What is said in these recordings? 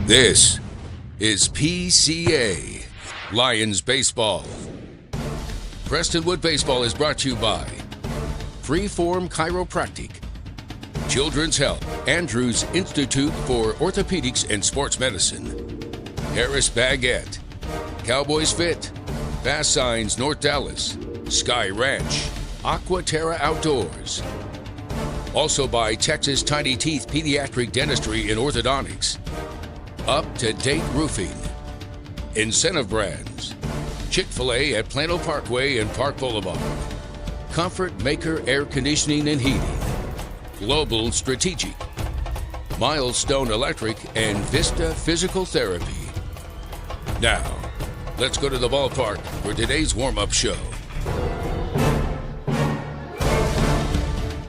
This is PCA Lions Baseball. Prestonwood Baseball is brought to you by Freeform Chiropractic, Children's Health, Andrews Institute for Orthopedics and Sports Medicine, Harris Baguette, Cowboys Fit, Fast Signs North Dallas, Sky Ranch, Aquaterra Outdoors. Also by Texas Tiny Teeth Pediatric Dentistry and Orthodontics, Up to Date Roofing, Incentive Brands, Chick-fil-A at Plano Parkway and Park Boulevard, Comfort Maker Air Conditioning and Heating, Global Strategic, Milestone Electric, and Vista Physical Therapy. Now, let's go to the ballpark for today's warm-up show.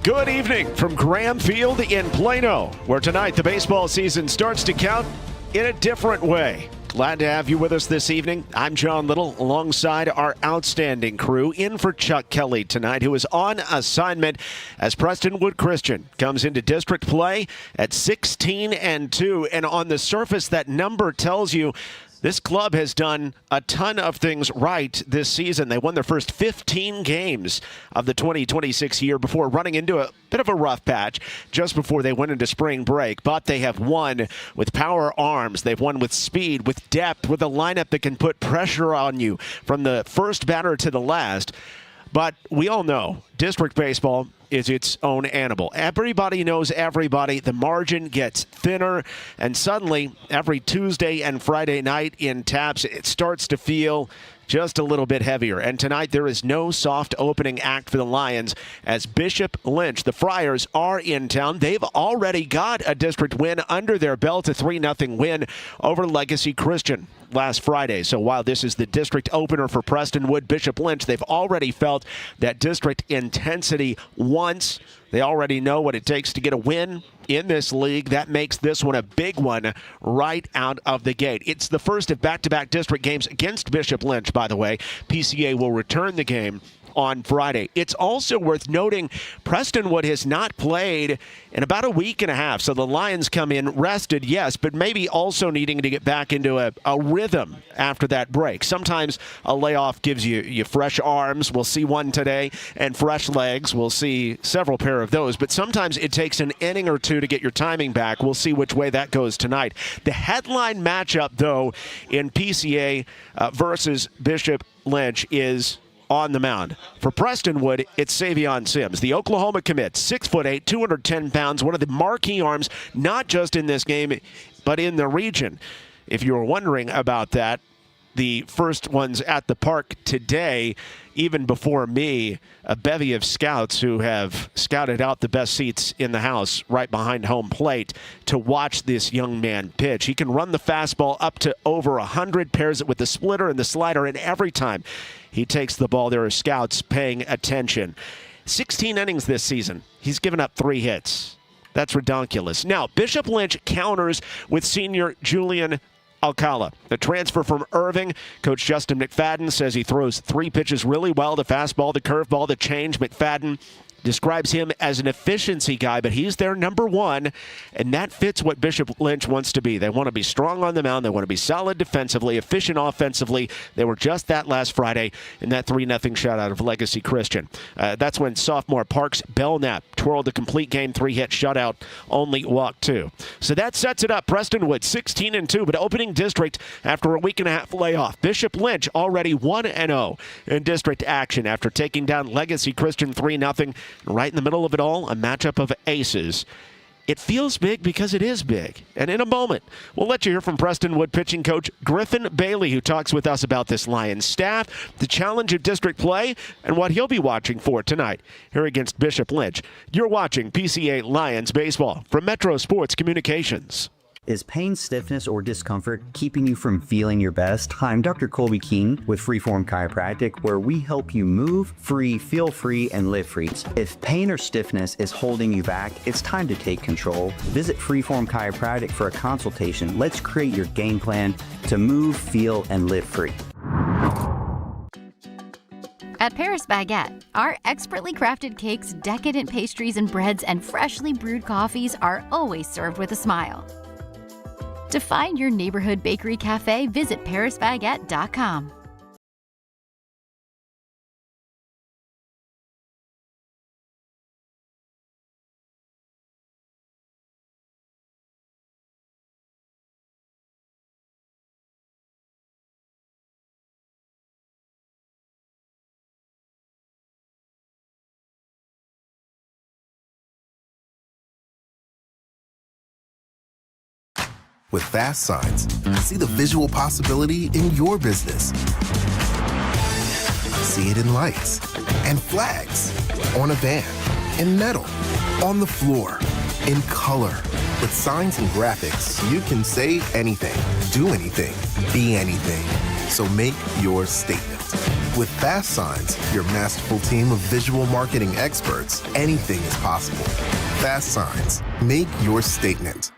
Good evening from Graham Field in Plano, where tonight the baseball season starts to count in a different way. Glad to have you with us this evening. I'm John Little, alongside our outstanding crew, in for Chuck Kelly tonight, who is on assignment as Prestonwood Christian comes into district play at 16-2. And on the surface, that number tells you this club has done a ton of things right this season. They won their first 15 games of the 2026 year before running into a bit of a rough patch just before they went into spring break. But they have won with power arms. They've won with speed, with depth, with a lineup that can put pressure on you from the first batter to the last. But we all know district baseball is its own animal. Everybody knows everybody. The margin gets thinner, and suddenly every Tuesday and Friday night in taps, it starts to feel just a little bit heavier. And tonight there is no soft opening act for the Lions as Bishop Lynch, the Friars, are in town. They've already got a district win under their belt, a 3-0 win over Legacy Christian last Friday. So while this is the district opener for Prestonwood, Bishop Lynch, they've already felt that district intensity once. They already know what it takes to get a win in this league. That makes this one a big one right out of the gate. It's the first of back-to-back district games against Bishop Lynch, by the way. PCA will return the game on Friday. It's also worth noting Prestonwood has not played in about a week and a half, so the Lions come in rested, yes, but maybe also needing to get back into a rhythm after that break. Sometimes a layoff gives you fresh arms. We'll see one today, and fresh legs. We'll see several pair of those, but sometimes it takes an inning or two to get your timing back. We'll see which way that goes tonight. The headline matchup, though, in PCA versus Bishop Lynch is on the mound. For Prestonwood, it's Savion Sims, the Oklahoma commit, 6'8", 210 pounds, one of the marquee arms, not just in this game, but in the region. If you were wondering about that, the first ones at the park today, even before me, a bevy of scouts who have scouted out the best seats in the house right behind home plate to watch this young man pitch. He can run the fastball up to over 100, pairs it with the splitter and the slider, and every time he takes the ball, there are scouts paying attention. 16 innings this season. He's given up 3 hits. That's ridiculous. Now, Bishop Lynch counters with senior Julian Alcala, the transfer from Irving. Coach Justin McFadden says he throws 3 pitches really well: the fastball, the curveball, the change. McFadden describes him as an efficiency guy, but he's their number one, and that fits what Bishop Lynch wants to be. They want to be strong on the mound. They want to be solid defensively, efficient offensively. They were just that last Friday in that 3-0 shutout of Legacy Christian. That's when sophomore Parks Belknap twirled a complete game 3-hit shutout, only walked 2. So that sets it up. Prestonwood 16-2, but opening district after a week and a half layoff. Bishop Lynch already 1-0 in district action after taking down Legacy Christian 3-0. Right in the middle of it all, a matchup of aces. It feels big because it is big. And in a moment, we'll let you hear from Prestonwood pitching coach Griffin Bailey, who talks with us about this Lions staff, the challenge of district play, and what he'll be watching for tonight here against Bishop Lynch. You're watching PCA Lions Baseball from Metro Sports Communications. Is pain, stiffness, or discomfort keeping you from feeling your best? Hi, I'm Dr. Colby Keene with Freeform Chiropractic, where we help you move free, feel free, and live free. If pain or stiffness is holding you back, it's time to take control. Visit Freeform Chiropractic for a consultation. Let's create your game plan to move, feel, and live free. At Paris Baguette, our expertly crafted cakes, decadent pastries and breads, and freshly brewed coffees are always served with a smile. To find your neighborhood bakery cafe, visit parisbaguette.com. With fast signs, see the visual possibility in your business. See it in lights and flags, on a van, in metal, on the floor, in color. With signs and graphics, you can say anything, do anything, be anything. So make your statement. With Fast Signs, your masterful team of visual marketing experts, anything is possible. Fast Signs, make your statement.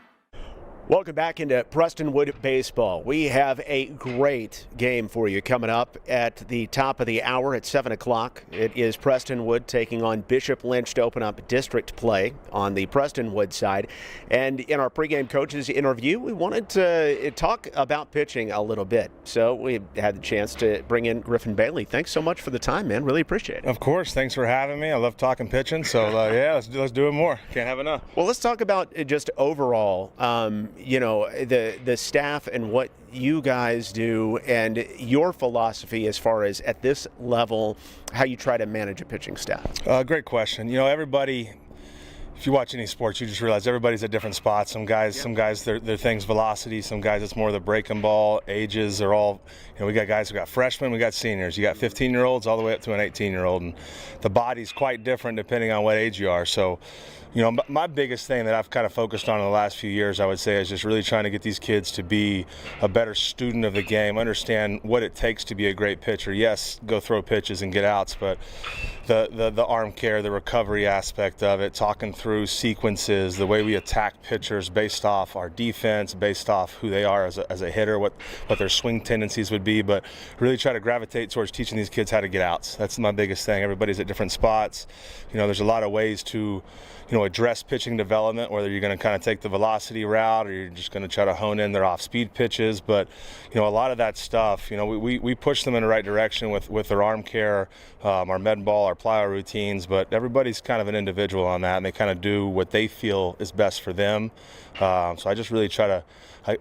Welcome back into Prestonwood Baseball. We have a great game for you coming up at the top of the hour at 7 o'clock. It is Prestonwood taking on Bishop Lynch to open up district play on the Prestonwood side. And in our pregame coaches interview, we wanted to talk about pitching a little bit. So we had the chance to bring in Griffin Bailey. Thanks so much for the time, man. Really appreciate it. Of course. Thanks for having me. I love talking pitching. So, yeah, let's do it more. Can't have enough. Well, let's talk about just overall, the staff and what you guys do and your philosophy as far as at this level, how you try to manage a pitching staff. Great question. Everybody, if you watch any sports, you just realize everybody's at different spots. Some guys, their thing's velocity. Some guys, it's more the breaking ball. Ages are all, we got guys, we got freshmen, we got seniors. You got 15-year-olds all the way up to an 18-year-old. And the body's quite different depending on what age you are. So, my biggest thing that I've kind of focused on in the last few years, I would say, is just really trying to get these kids to be a better student of the game, understand what it takes to be a great pitcher. Yes, go throw pitches and get outs, but the arm care, the recovery aspect of it, talking through sequences, the way we attack pitchers based off our defense, based off who they are as a hitter, what their swing tendencies would be, but really try to gravitate towards teaching these kids how to get outs. That's my biggest thing. Everybody's at different spots. There's a lot of ways to address pitching development, whether you're going to kind of take the velocity route or you're just going to try to hone in their off-speed pitches. But, a lot of that stuff, we push them in the right direction with their arm care, our med ball, our plyo routines, but everybody's kind of an individual on that, and they kind of do what they feel is best for them. So I just really try to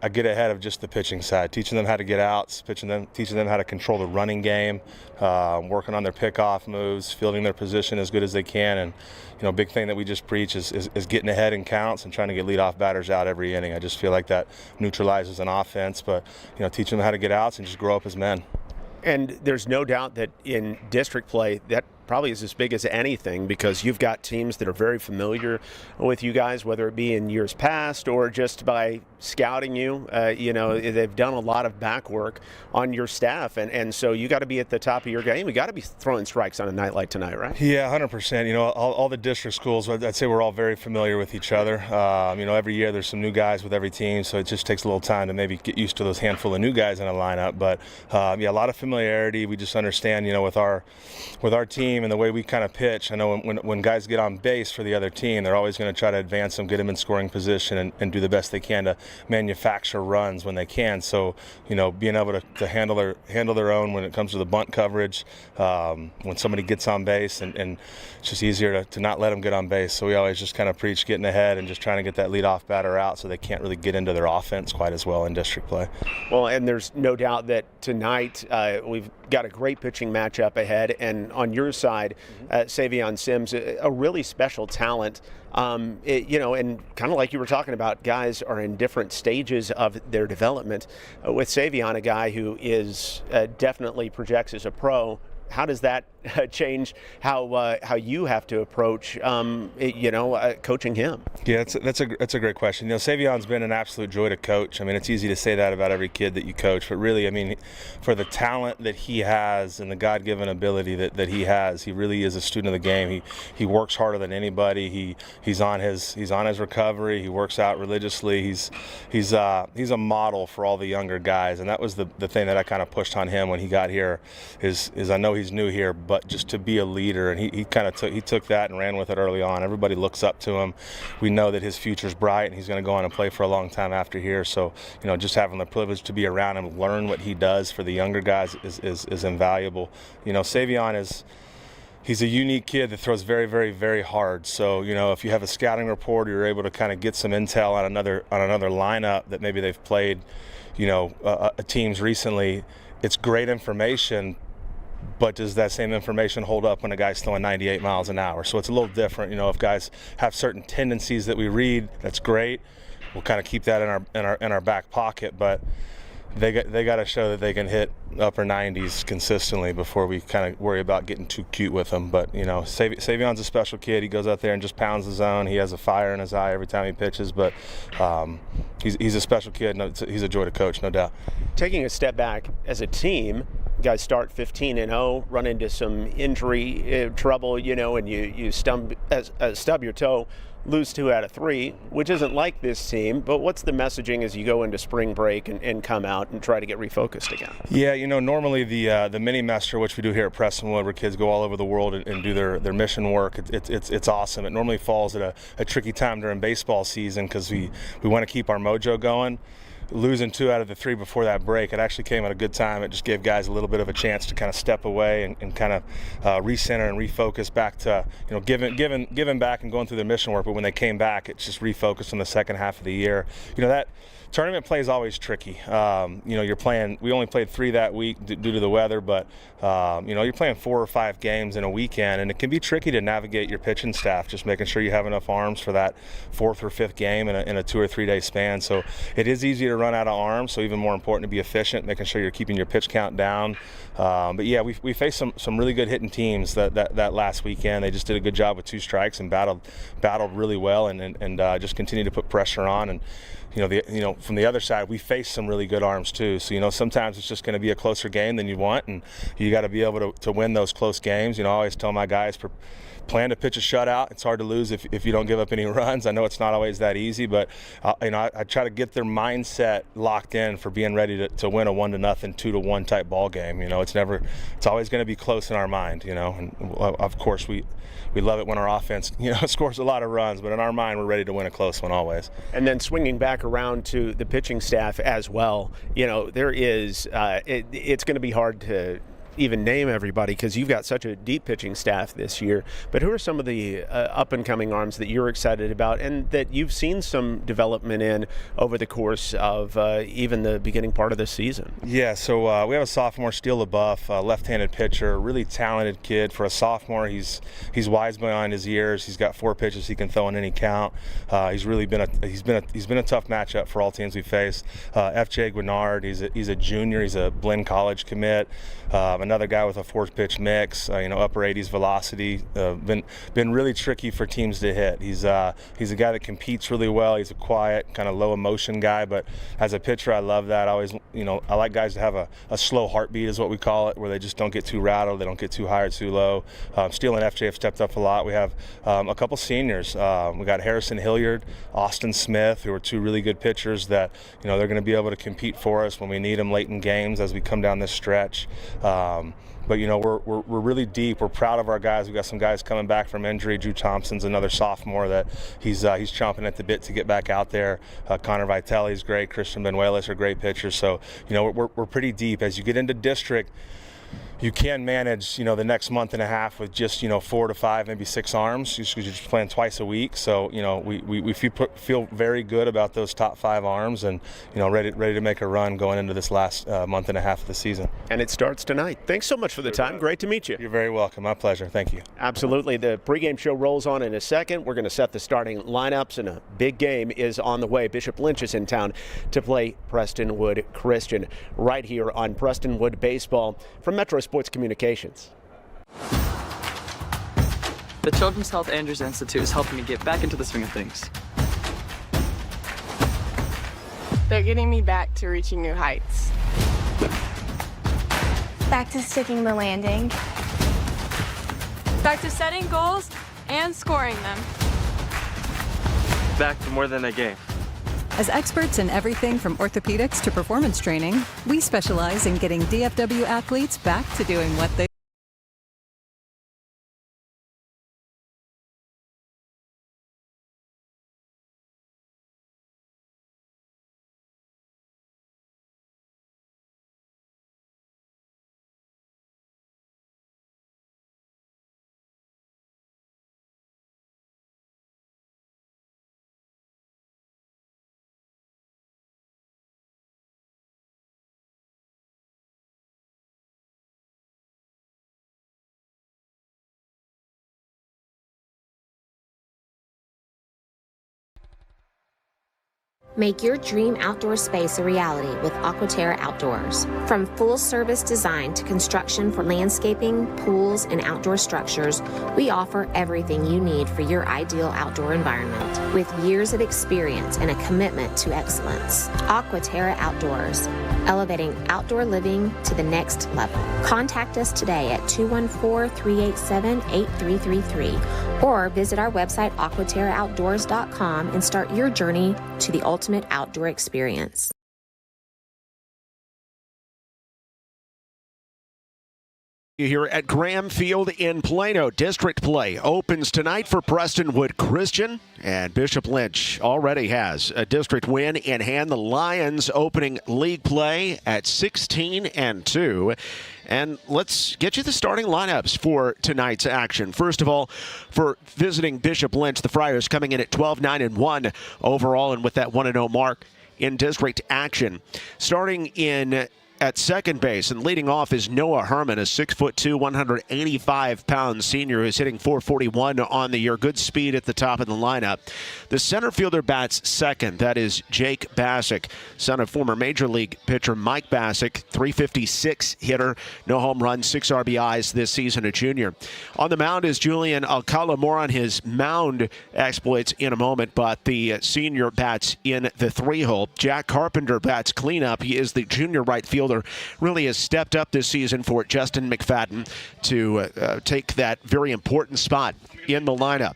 I get ahead of just the pitching side, teaching them how to get outs, teaching them how to control the running game, working on their pickoff moves, fielding their position as good as they can. And, a big thing that we just preach is getting ahead in counts and trying to get leadoff batters out every inning. I just feel like that neutralizes an offense, but, teaching them how to get outs and just grow up as men. And there's no doubt that in district play, that probably is as big as anything, because you've got teams that are very familiar with you guys, whether it be in years past or just by scouting you. They've done a lot of back work on your staff, and so you got to be at the top of your game. You got to be throwing strikes on a night like tonight, right? Yeah, 100%. All the district schools, I'd say we're all very familiar with each other. Every year there's some new guys with every team, so it just takes a little time to maybe get used to those handful of new guys in a lineup. But a lot of familiarity. We just understand, with our team and the way we kind of pitch. I know when guys get on base for the other team, they're always going to try to advance them, get them in scoring position, and do the best they can to manufacture runs when they can. So, being able to handle their own when it comes to the bunt coverage, when somebody gets on base, and it's just easier to not let them get on base. So we always just kind of preach getting ahead and just trying to get that leadoff batter out so they can't really get into their offense quite as well in district play. Well, and there's no doubt that tonight we've got a great pitching matchup ahead, and on your side, Savion Sims, a really special talent. And kind of like you were talking about, guys are in different stages of their development. With Savion, a guy who is definitely projects as a pro, how does that change how you have to approach coaching him? Yeah, that's a great question. Savion's been an absolute joy to coach. It's easy to say that about every kid that you coach, but really, for the talent that he has and the God-given ability that he has, he really is a student of the game. He works harder than anybody. He's on his recovery. He works out religiously. He's a model for all the younger guys, and that was the thing that I kind of pushed on him when he got here. Is I know he's new here, but just to be a leader. And he took that and ran with it early on. Everybody looks up to him. We know that his future's bright, and he's going to go on and play for a long time after here. So, just having the privilege to be around him, learn what he does for the younger guys is invaluable. Savion he's a unique kid that throws very, very, very hard. So, if you have a scouting report, you're able to kind of get some intel on another lineup that maybe they've played, teams recently. It's great information, but does that same information hold up when a guy's throwing 98 miles an hour? So it's a little different. If guys have certain tendencies that we read, that's great. We'll kind of keep that in our back pocket, but they got to show that they can hit upper 90s consistently before we kind of worry about getting too cute with them. But Savion's a special kid. He goes out there and just pounds the zone. He has a fire in his eye every time he pitches. But he's a special kid. He's a joy to coach, no doubt. Taking a step back as a team, you guys start 15-0, run into some injury trouble, and you stub your toe. Lose 2 out of 3, which isn't like this team, but what's the messaging as you go into spring break and come out and try to get refocused again? Yeah, normally the mini semester, which we do here at Prestonwood, where kids go all over the world and do their mission work, it's awesome. It normally falls at a tricky time during baseball season because we want to keep our mojo going. Losing 2 out of the 3 before that break, it actually came at a good time. It just gave guys a little bit of a chance to kind of step away and kind of recenter and refocus back to, giving back and going through their mission work. But when they came back, it's just refocused on the second half of the year. That tournament play is always tricky. You're playing. We only played 3 that week due to the weather, but you're playing 4 or 5 games in a weekend, and it can be tricky to navigate your pitching staff. Just making sure you have enough arms for that 4th or 5th game in a 2 or 3 day span. So it is easy to run out of arms. So even more important to be efficient, making sure you're keeping your pitch count down. But yeah, we faced some really good hitting teams that last weekend. They just did a good job with 2 strikes and battled really well, and just continued to put pressure on. And from the other side, we faced some really good arms too. So sometimes it's just going to be a closer game than you want, and you got to be able to win those close games. I always tell my guys, plan to pitch a shutout. It's hard to lose if you don't give up any runs. I know it's not always that easy, but I try to get their mindset locked in for being ready to win a 1-0, 2-1 type ball game. It's always going to be close in our mind. And of course we love it when our offense scores a lot of runs, but in our mind we're ready to win a close one always. And then swinging back around to the pitching staff as well. There is it's going to be hard to even name everybody because you've got such a deep pitching staff this year. But who are some of the up-and-coming arms that you're excited about and that you've seen some development in over the course of even the beginning part of this season? Yeah, so we have a sophomore, Steele LaBeouf, left-handed pitcher, really talented kid. For a sophomore, he's wise beyond his years. He's got 4 pitches he can throw in any count. He's really been a tough matchup for all teams we faced. F.J. Guinard, he's a junior. He's a Blinn College commit. Another guy with a 4-pitch mix, upper 80s velocity. Been really tricky for teams to hit. He's a guy that competes really well. He's a quiet, kind of low emotion guy, but as a pitcher, I love that. I always, I like guys to have a slow heartbeat, is what we call it, where they just don't get too rattled, they don't get too high or too low. Steele and FJ have stepped up a lot. We have a couple seniors. We got Harrison Hilliard, Austin Smith, who are 2 really good pitchers that they're going to be able to compete for us when we need them late in games as we come down this stretch. But we're really deep. We're proud of our guys. We've got some guys coming back from injury. Drew Thompson's another sophomore that he's chomping at the bit to get back out there. Connor Vitelli's great. Christian Benuelos are great pitchers. So we're pretty deep. As you get into district, you can manage, the next month and a half with just, 4 to 5, maybe 6 arms, because you're just playing twice a week. So, we feel very good about those top 5 arms and, ready to make a run going into this last month and a half of the season. And it starts tonight. Thanks so much for the time. Great to meet you. You're very welcome. My pleasure. Thank you. Absolutely. The pregame show rolls on in a second. We're going to set the starting lineups, and a big game is on the way. Bishop Lynch is in town to play Prestonwood Christian right here on Prestonwood Baseball from Metro Sports Communications. The Children's Health Andrews Institute is helping me get back into the swing of things. They're getting me back to reaching new heights. Back to sticking the landing. Back to setting goals and scoring them. Back to more than a game. As experts in everything from orthopedics to performance training, we specialize in getting DFW athletes back to doing what they Make your dream outdoor space a reality with Aquaterra Outdoors. From full-service design to construction for landscaping, pools, and outdoor structures, we offer everything you need for your ideal outdoor environment. With years of experience and a commitment to excellence, Aquaterra Outdoors, elevating outdoor living to the next level. Contact us today at 214-387-8333 or visit our website aquaterraoutdoors.com and start your journey to the ultimate outdoor experience. Here at Graham Field in Plano. District play opens tonight for Prestonwood Christian, and Bishop Lynch already has a district win in hand. The Lions opening league play at 16-2. And let's get you the starting lineups for tonight's action. First of all, for visiting Bishop Lynch, the Friars coming in at 12-9-1 overall, and with that 1-0 mark in district action. Starting in at second base and leading off is Noah Herman, a 6'2", 185-pound senior who's hitting .441 on the year. Good speed at the top of the lineup. The center fielder bats second. That is Jake Bassick, son of former Major League pitcher Mike Bassick, .356 hitter, no home runs, 6 RBIs this season, a junior. On the mound is Julian Alcala. More on his mound exploits in a moment, but the senior bats in the 3-hole. Jack Carpenter bats cleanup. He is the junior right fielder. Really has stepped up this season for Justin McFadden to take that very important spot in the lineup.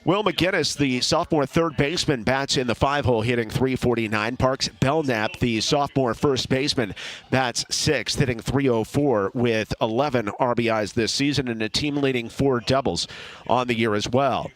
Will McGinnis, the sophomore third baseman, bats in the 5-hole, hitting .349. Parks Belknap, the sophomore first baseman, bats sixth, hitting .304 with 11 RBIs this season and a team-leading 4 doubles on the year as well.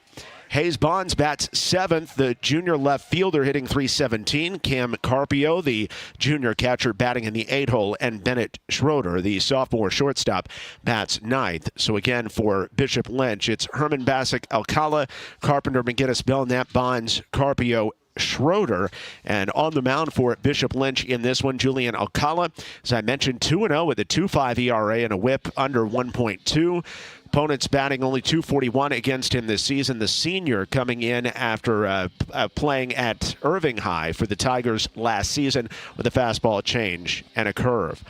Hayes Bonds bats seventh, the junior left fielder, hitting .317. Cam Carpio, the junior catcher, batting in the 8-hole, and Bennett Schroeder, the sophomore shortstop, bats ninth. So again, for Bishop Lynch, it's Herman, Bassick, Alcala, Carpenter, McGinnis, Belknap, Bonds, Carpio, Schroeder. And on the mound for Bishop Lynch in this one, Julian Alcala, as I mentioned, 2-0 with a 2.5 ERA and a whip under 1.2. Opponents batting only .241 against him this season. The senior coming in after playing at Irving High for the Tigers last season with a fastball change and a curve.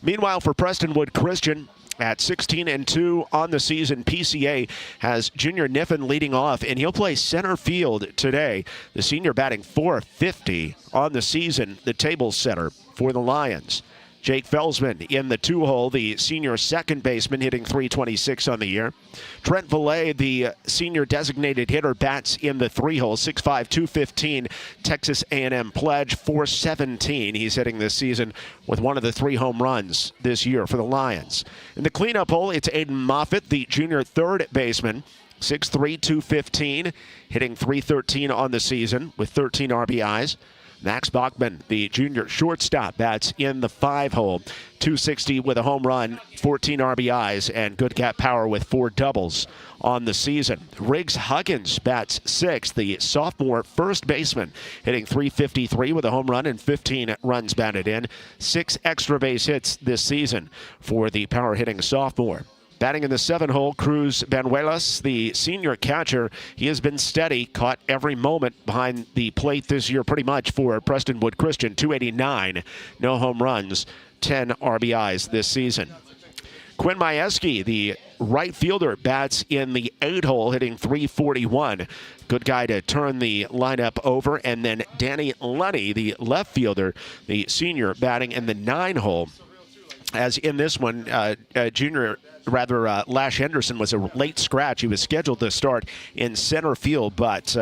Meanwhile, for Prestonwood Christian, at 16-2 on the season, PCA has Junior Niffen leading off, and he'll play center field today. The senior batting .450 on the season, the table setter for the Lions. Jake Felsman in the 2-hole, the senior second baseman, hitting .326 on the year. Trent Valet, the senior designated hitter, bats in the 3-hole, 6'5", 215, Texas A&M pledge, .417. He's hitting this season with one of the 3 home runs this year for the Lions. In the cleanup hole, it's Aiden Moffitt, the junior third baseman, 6'3", 215, hitting .313 on the season with 13 RBIs. Max Bachman, the junior shortstop, bats in the 5-hole, .260 with a home run, 14 RBIs, and good gap power with 4 doubles on the season. Riggs Huggins bats sixth, the sophomore first baseman, hitting .353 with a home run and 15 runs batted in. 6 extra base hits this season for the power hitting sophomore. Batting in the 7-hole, Cruz Banuelos, the senior catcher. He has been steady, caught every moment behind the plate this year pretty much for Prestonwood Christian. .289, no home runs, 10 RBIs this season. Quinn Majewski, the right fielder, bats in the 8-hole, hitting .341. Good guy to turn the lineup over. And then Danny Lunny, the left fielder, the senior, batting in the 9-hole. As in this one, Lash Henderson was a late scratch. He was scheduled to start in center field, but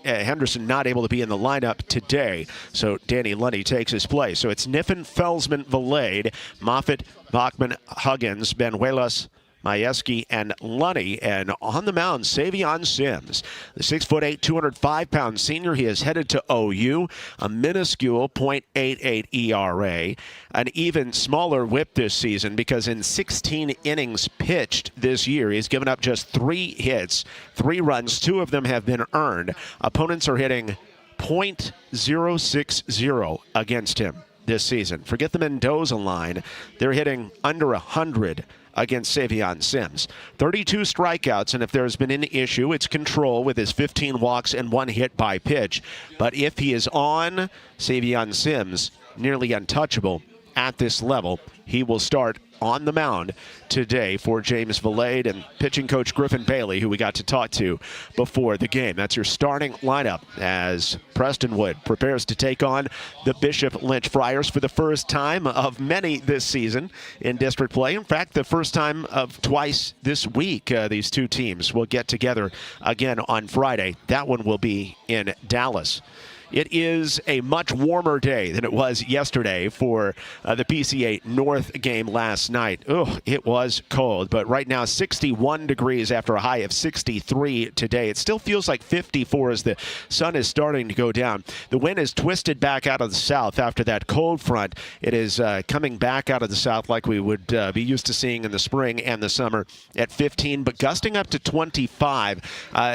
Henderson not able to be in the lineup today. So Danny Lunny takes his place. So it's Niffen, Felsman, Valade, Moffitt, Bachman, Huggins, Banuelos, Majewski, and Lunny. And on the mound, Savion Sims, the 6'8", 205-pound senior. He is headed to OU, a minuscule .88 ERA, an even smaller whip this season because in 16 innings pitched this year, he's given up just 3 hits, 3 runs. 2 of them have been earned. Opponents are hitting .060 against him this season. Forget the Mendoza line. They're hitting under 100 against Savion Sims. 32 strikeouts, and if there's been an issue, it's control with his 15 walks and 1 hit by pitch. But if he is on, Savion Sims, nearly untouchable at this level. He will start on the mound today for James Valade and pitching coach Griffin Bailey, who we got to talk to before the game. That's your starting lineup as Prestonwood prepares to take on the Bishop Lynch Friars for the first time of many this season in district play. In fact, the first time of twice this week. These two teams will get together again on Friday. That one will be in Dallas. It is a much warmer day than it was yesterday for the PCA North game last night. Oh, it was cold, but right now 61 degrees after a high of 63 today. It still feels like 54 as the sun is starting to go down. The wind is twisted back out of the south after that cold front. It is coming back out of the south like we would be used to seeing in the spring and the summer at 15, but gusting up to 25.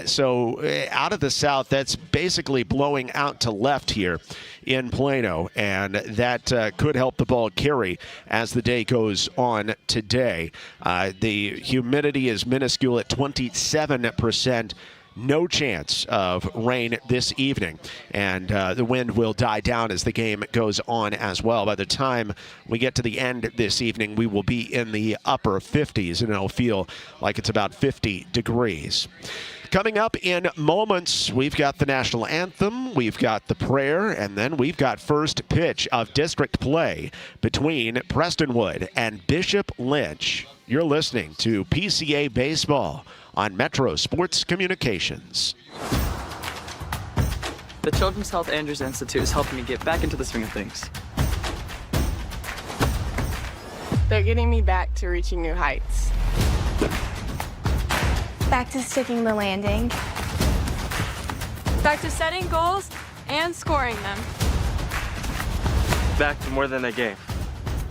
So out of the south, that's basically blowing out to left here in Plano, and that could help the ball carry as the day goes on today. The humidity is minuscule at 27%. No chance of rain this evening, and the wind will die down as the game goes on as well. By the time we get to the end this evening, we will be in the upper 50s, and it'll feel like it's about 50 degrees. Coming up in moments, we've got the national anthem, we've got the prayer, and then we've got first pitch of district play between Prestonwood and Bishop Lynch. You're listening to PCA Baseball on Metro Sports Communications. The Children's Health Andrews Institute is helping me get back into the swing of things. They're getting me back to reaching new heights. Back to sticking the landing. Back to setting goals and scoring them. Back to more than a game.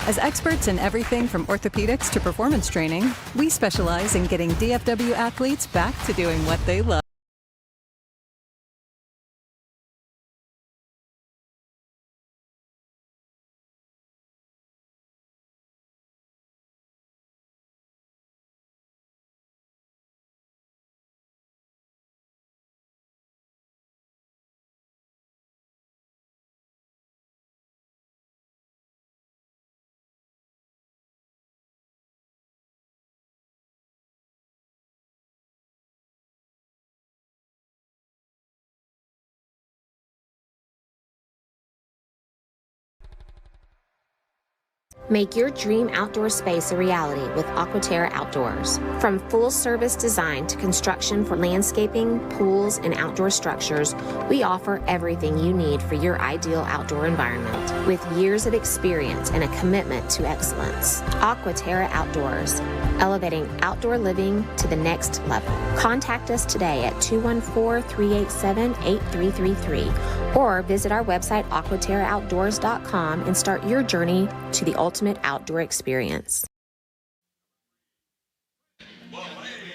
As experts in everything from orthopedics to performance training, we specialize in getting DFW athletes back to doing what they love. Make your dream outdoor space a reality with Aquaterra Outdoors. From full-service design to construction for landscaping, pools, and outdoor structures, we offer everything you need for your ideal outdoor environment. With years of experience and a commitment to excellence, Aquaterra Outdoors, elevating outdoor living to the next level. Contact us today at 214-387-8333 or visit our website aquaterraoutdoors.com and start your journey to the ultimate outdoor experience.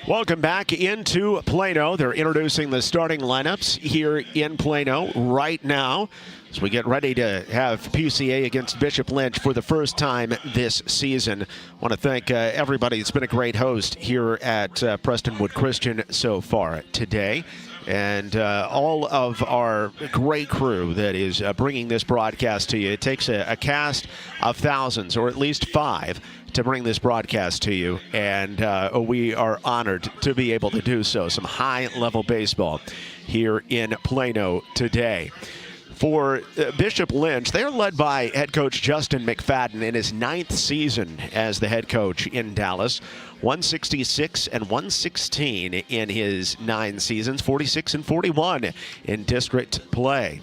Welcome back into Plano. They're introducing the starting lineups here in Plano right now as we get ready to have PCA against Bishop Lynch for the first time this season. I want to thank everybody. It's been a great host here at Prestonwood Christian so far today. And all of our great crew that is bringing this broadcast to you. It takes a cast of thousands, or at least 5, to bring this broadcast to you. And we are honored to be able to do so. Some high-level baseball here in Plano today. For Bishop Lynch, they are led by head coach Justin McFadden in his 9th season as the head coach in Dallas. 166 and 116 in his 9 seasons, 46 and 41 in district play.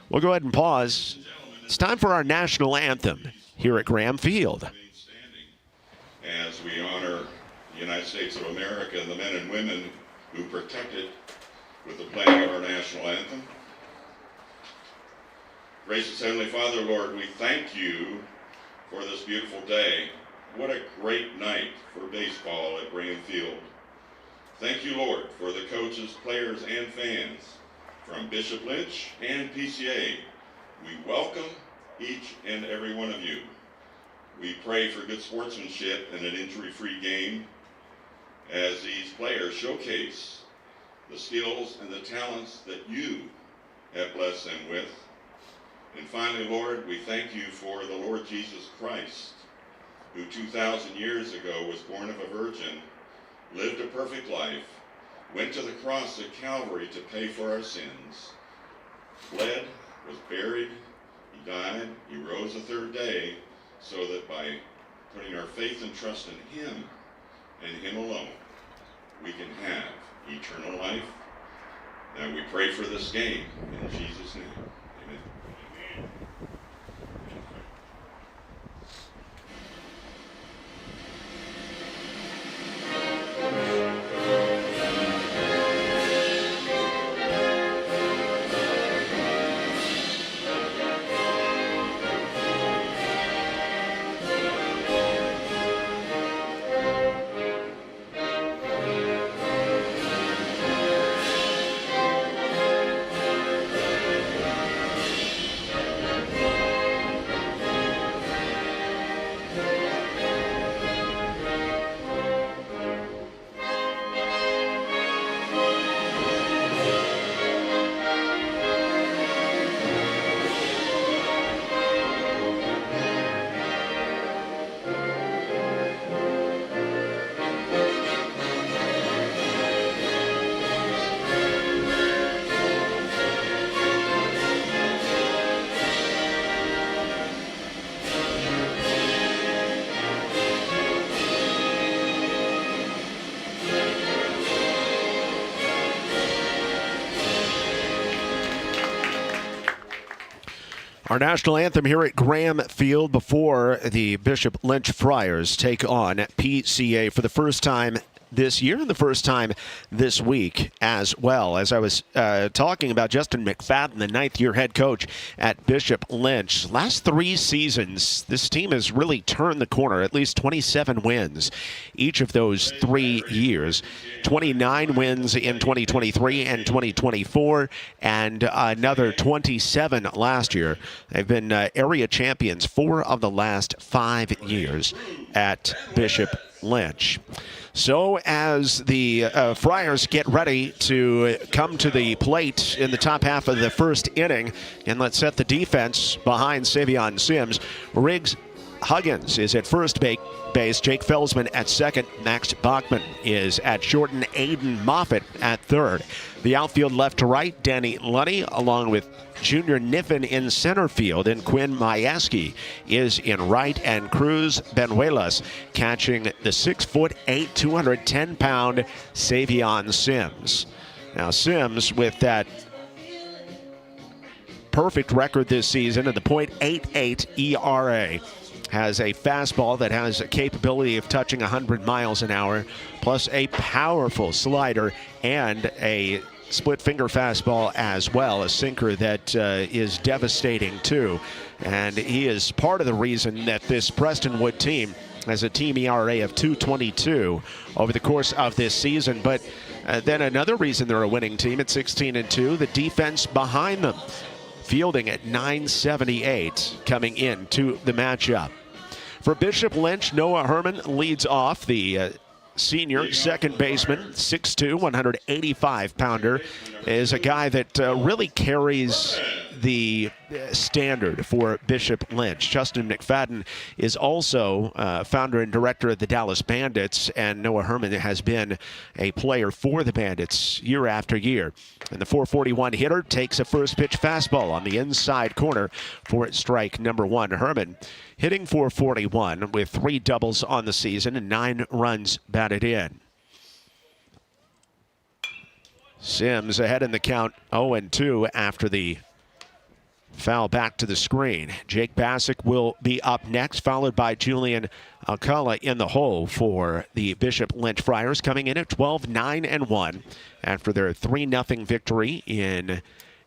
We'll go ahead and pause. It's time for our national anthem here at Graham Field. As we honor the United States of America and the men and women who protect it with the playing of our national anthem. Gracious Heavenly Father, Lord, we thank you for this beautiful day. What a great night for baseball at Graham Field. Thank you, Lord, for the coaches, players, and fans from Bishop Lynch and PCA. We welcome each and every one of you. We pray for good sportsmanship and an injury-free game as these players showcase the skills and the talents that you have blessed them with. And finally, Lord, we thank you for the Lord Jesus Christ, who 2,000 years ago was born of a virgin, lived a perfect life, went to the cross at Calvary to pay for our sins, bled, was buried, he died, he rose the third day, so that by putting our faith and trust in him and him alone, we can have eternal life. Now we pray for this game in Jesus' name. Amen. Our national anthem here at Graham Field before the Bishop Lynch Friars take on PCA for the first time this year and the first time this week as well. As I was talking about Justin McFadden, the ninth-year head coach at Bishop Lynch. Last 3 seasons, this team has really turned the corner, at least 27 wins each of those 3 years. 29 wins in 2023 and 2024, and another 27 last year. They've been area champions 4 of the last 5 years at Bishop Lynch. So as the Friars get ready to come to the plate in the top half of the first inning, and let's set the defense behind Savion Sims. Riggs Huggins is at first base. Jake Felsman at second. Max Bachman is at short, and Aiden Moffitt at third. The outfield left to right, Danny Lunny along with Junior Niffen in center field, and Quinn Majewski is in right, and Cruz Benuelas catching the 6'8", 210-pound Savion Sims. Now Sims, with that perfect record this season and the .88 ERA, has a fastball that has a capability of touching 100 miles an hour, plus a powerful slider and a split finger fastball as well, a sinker that is devastating too. And he is part of the reason that this Prestonwood team has a team ERA of 2.22 over the course of this season. But then another reason they're a winning team at 16-2, the defense behind them, fielding at .978 coming into the matchup. For Bishop Lynch, Noah Herman leads off. The senior second baseman, 6'2", 185-pounder, is a guy that really carries the standard for Bishop Lynch. Justin McFadden is also founder and director of the Dallas Bandits, and Noah Herman has been a player for the Bandits year after year. And the .441 hitter takes a first pitch fastball on the inside corner for strike number 1. Herman hitting .441 with 3 doubles on the season and 9 runs batted in. Sims ahead in the count, 0-2 after the foul back to the screen. Jake Bassick will be up next, followed by Julian Alcala in the hole for the Bishop Lynch Friars, coming in at 12-9-1 after their 3-0 victory in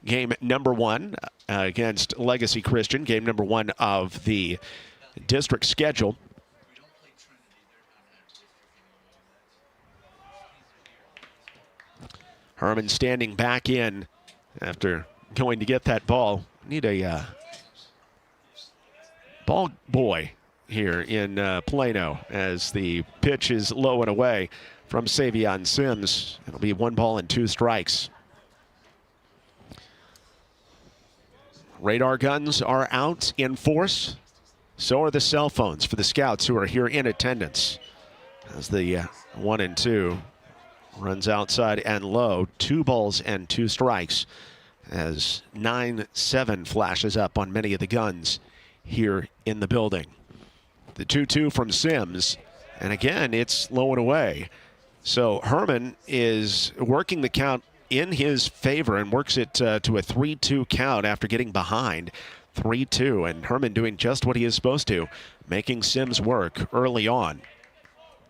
game number 1 against Legacy Christian, game number 1 of the district schedule. Herman standing back in after going to get that ball. Need a ball boy here in Plano as the pitch is low and away from Savion Sims. It'll be 1 ball and 2 strikes. Radar guns are out in force. So are the cell phones for the scouts who are here in attendance. As the 1-2 runs outside and low. 2 balls and 2 strikes as 9-7 flashes up on many of the guns here in the building. The 2-2 from Sims. And again, it's low and away. So Herman is working the count in his favor and works it to a 3-2 count after getting behind. 3-2, and Herman doing just what he is supposed to, making Sims work early on.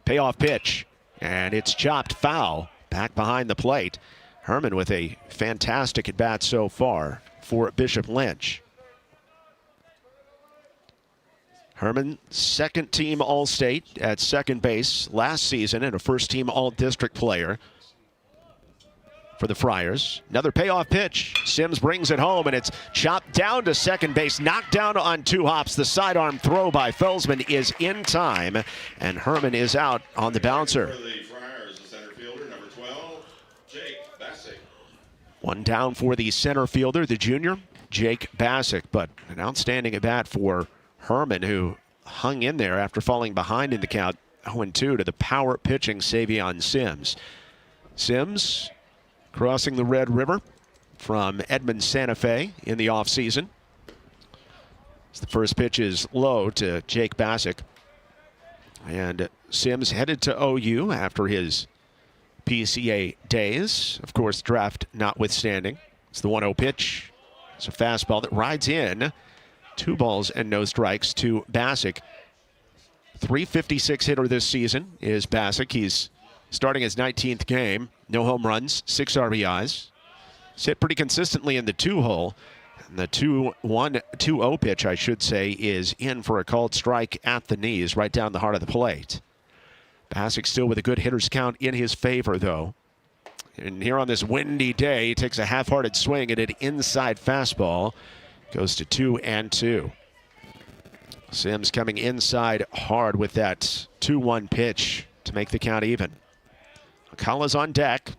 Payoff pitch, and it's chopped foul back behind the plate. Herman with a fantastic at bat so far for Bishop Lynch. Herman, second team All-State at second base last season and a first team All-District player for the Friars. Another payoff pitch. Sims brings it home, and it's chopped down to second base, knocked down on 2 hops. The sidearm throw by Felsman is in time, and Herman is out on the bouncer. For the Friars, the center fielder, number 12, Jake Bassick. 1 down for the center fielder, the junior, Jake Bassick, but an outstanding at bat for Herman, who hung in there after falling behind in the count 0-2 to the power pitching Savion Sims. Sims crossing the Red River from Edmond, Santa Fe in the offseason. The first pitch is low to Jake Bassick. And Sims headed to OU after his PCA days. Of course, draft notwithstanding. It's the 1-0 pitch. It's a fastball that rides in. 2 balls and no strikes to Bassick. .356 hitter this season is Bassick. He's starting his 19th game. No home runs, 6 RBIs. Hit pretty consistently in the 2-hole. And the 2-0 pitch, I should say, is in for a called strike at the knees, right down the heart of the plate. Bassick still with a good hitter's count in his favor, though. And here on this windy day, he takes a half-hearted swing at an inside fastball. Goes to 2-2. Sims coming inside hard with that 2-1 pitch to make the count even. Alcala's on deck.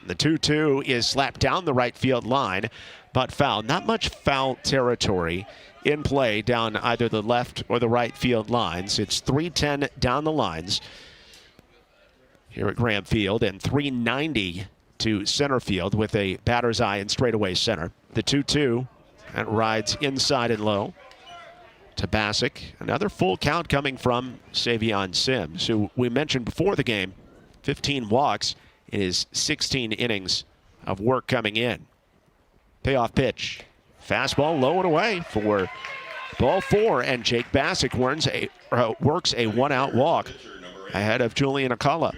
The 2-2 is slapped down the right field line, but foul. Not much foul territory in play down either the left or the right field lines. It's 310 down the lines here at Graham Field and 390 to center field with a batter's eye in straightaway center. The 2-2 and rides inside and low to Bassick. Another full count coming from Savion Sims, who we mentioned before the game. 15 walks in his 16 innings of work coming in. Payoff pitch. Fastball low and away for ball 4, and Jake Bassick works a 1-out walk ahead of Julian Alcala.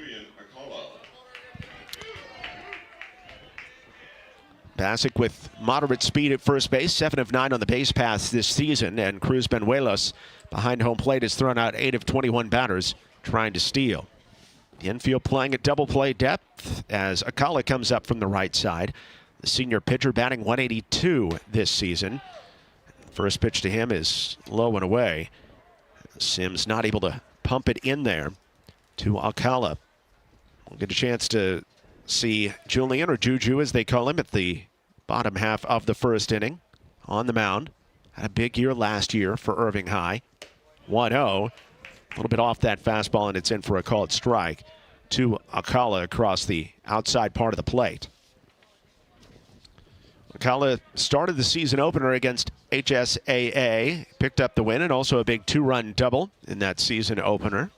Bassick with moderate speed at first base, 7 of 9 on the base paths this season, and Cruz Benuelos behind home plate has thrown out 8 of 21 batters trying to steal. The infield playing at double play depth as Alcala comes up from the right side. The senior pitcher batting 182 this season. First pitch to him is low and away. Sims not able to pump it in there to Alcala. We'll get a chance to see Julian, or Juju as they call him, at the bottom half of the first inning on the mound. Had a big year last year for Irving High. 1-0. A little bit off that fastball, and it's in for a called strike to Alcala across the outside part of the plate. Alcala started the season opener against HSAA, picked up the win, and also a big 2-run double in that season opener.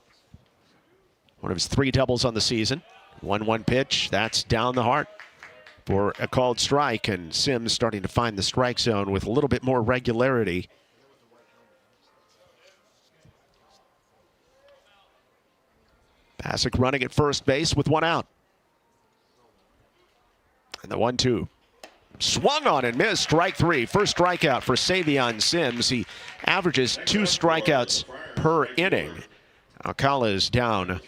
One of his 3 doubles on the season. 1-1 pitch, that's down the heart for a called strike, and Sims starting to find the strike zone with a little bit more regularity. Bassick running at first base with 1 out. And the 1-2. Swung on and missed. Strike 3. First strikeout for Savion Sims. He averages 2 strikeouts per inning. Alcala is down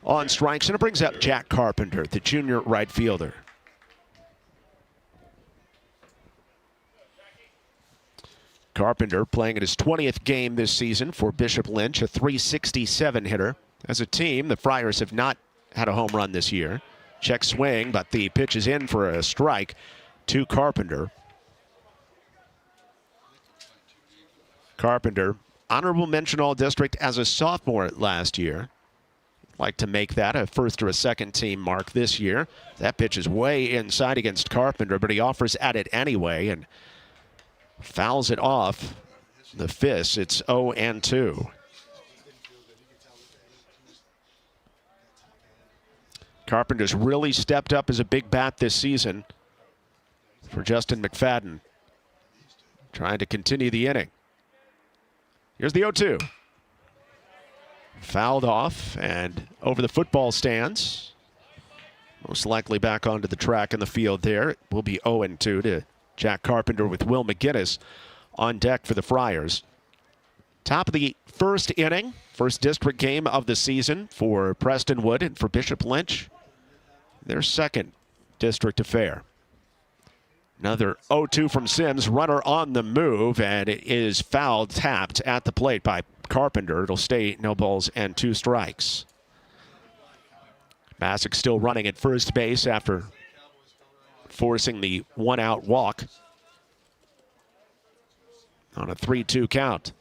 on strikes, and it brings up Jack Carpenter, the junior right fielder. Carpenter playing in his 20th game this season for Bishop Lynch, a .367 hitter. As a team, the Friars have not had a home run this year. Check swing, but the pitch is in for a strike to Carpenter. Carpenter, honorable mention All-District as a sophomore last year. Like to make that a first or a second team mark this year. That pitch is way inside against Carpenter, but he offers at it anyway and fouls it off the fist. It's 0-2. Carpenter's really stepped up as a big bat this season for Justin McFadden. Trying to continue the inning. Here's the 0-2. Fouled off and over the football stands. Most likely back onto the track in the field there. It will be 0-2 to Jack Carpenter with Will McGinnis on deck for the Friars. Top of the first inning. First district game of the season for Prestonwood and for Bishop Lynch. Their second district affair. Another 0-2 from Sims. Runner on the move, and it is foul tapped at the plate by Carpenter. It'll stay no balls and 2 strikes. Bassick still running at first base after forcing the 1-out walk on a 3-2 count.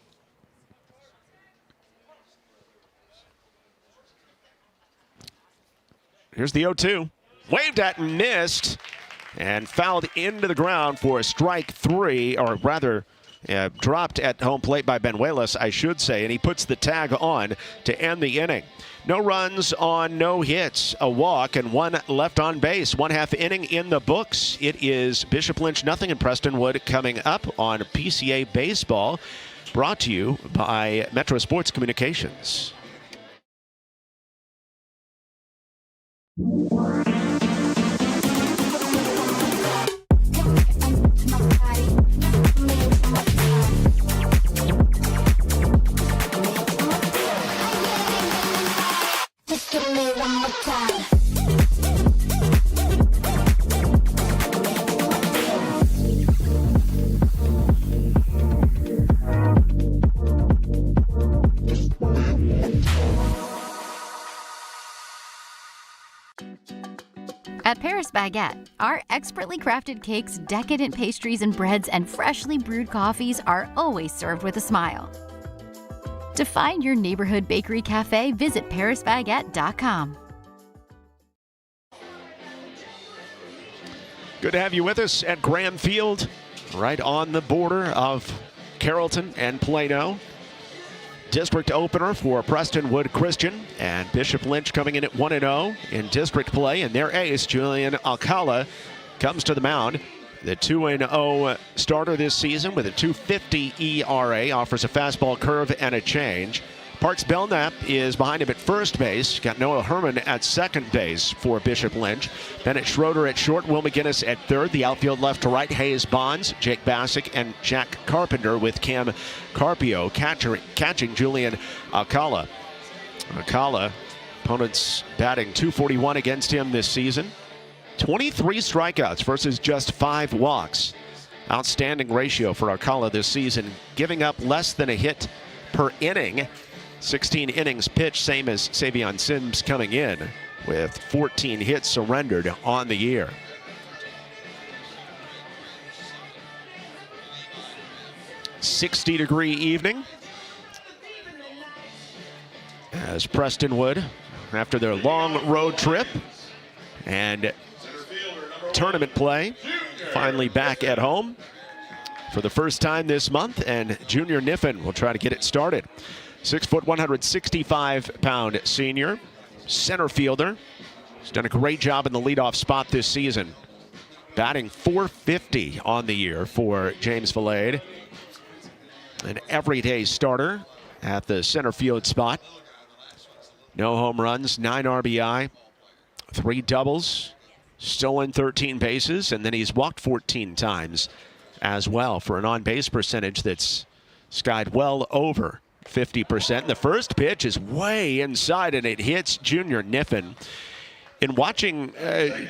Here's the 0-2. Waved at and missed, and fouled into the ground for strike 3, or rather dropped at home plate by Benuelos, I should say, and he puts the tag on to end the inning. No runs on no hits, a walk, and 1 left on base. 1/2 inning in the books. It is Bishop Lynch nothing and Prestonwood coming up on PCA Baseball, brought to you by Metro Sports Communications. At Paris Baguette, our expertly crafted cakes, decadent pastries and breads, and freshly brewed coffees are always served with a smile. To find your neighborhood bakery cafe, visit parisbaguette.com. Good to have you with us at Graham Field, right on the border of Carrollton and Plano. District opener for Prestonwood Christian, and Bishop Lynch coming in at 1-0 in district play, and their ace, Julian Alcala, comes to the mound. The 2-0 starter this season with a .250 ERA, offers a fastball, curve, and a change. Parks Belknap is behind him at first base. Got Noah Herman at second base for Bishop Lynch. Bennett Schroeder at short, Will McGinnis at third. The outfield left to right, Hayes Bonds, Jake Bassick, and Jack Carpenter, with Cam Carpio catching Julian Alcala. Alcala, opponents batting .241 against him this season. 23 strikeouts versus just 5 walks. Outstanding ratio for Alcala this season, giving up less than a hit per inning. 16 innings pitched, same as Savion Sims coming in, with 14 hits surrendered on the year. .60-degree evening as Prestonwood, after their long road trip and tournament play, finally back at home for the first time this month, and Junior Niffen will try to get it started. 6 foot, 165-pound senior, center fielder. He's done a great job in the leadoff spot this season. Batting .450 on the year for James Valade. An everyday starter at the center field spot. No home runs, 9 RBI, 3 doubles, stolen 13 bases, and then he's walked 14 times as well for an on-base percentage that's skied well over 50%. The first pitch is way inside, and it hits Junior Niffen In watching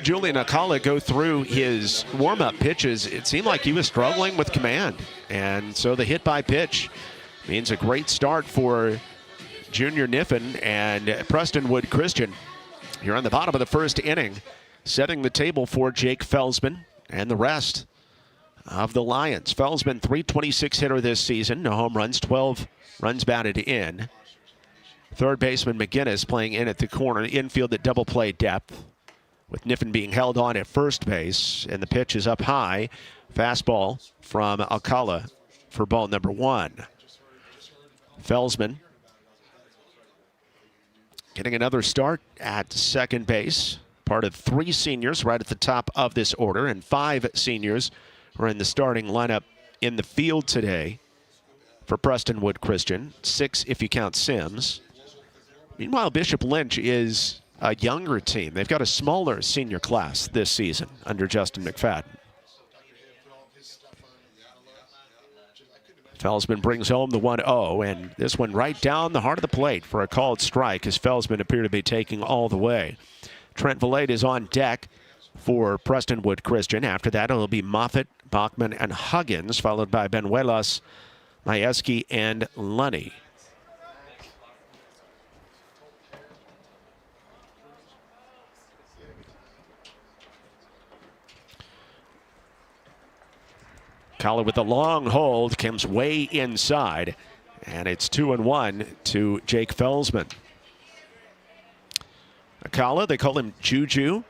Julian Alcala go through his warm-up pitches, it seemed like he was struggling with command. And so the hit by pitch means a great start for Junior Niffen and Prestonwood Christian here on the bottom of the first inning, setting the table for Jake Felsman and the rest of the Lions. Felsman, .326 hitter this season, no home runs, 12 runs batted in. Third baseman McGinnis playing in at the corner, infield at double play depth, with Niffen being held on at first base, and the pitch is up high. Fastball from Alcala for ball number 1. Felsman getting another start at second base, part of 3 seniors right at the top of this order, and 5 seniors are in the starting lineup in the field today for Prestonwood Christian, 6 if you count Sims. Meanwhile, Bishop Lynch is a younger team. They've got a smaller senior class this season under Justin McFadden. Felsman brings home the 1-0, and this one right down the heart of the plate for a called strike, as Felsman appear to be taking all the way. Trent Valade is on deck for Prestonwood Christian. After that, it'll be Moffitt, Bachman, and Huggins, followed by Benuelas, Majewski, and Lunny. Alcala with a long hold, comes way inside, and it's 2-1 to Jake Felsman. Alcala, they call him Juju,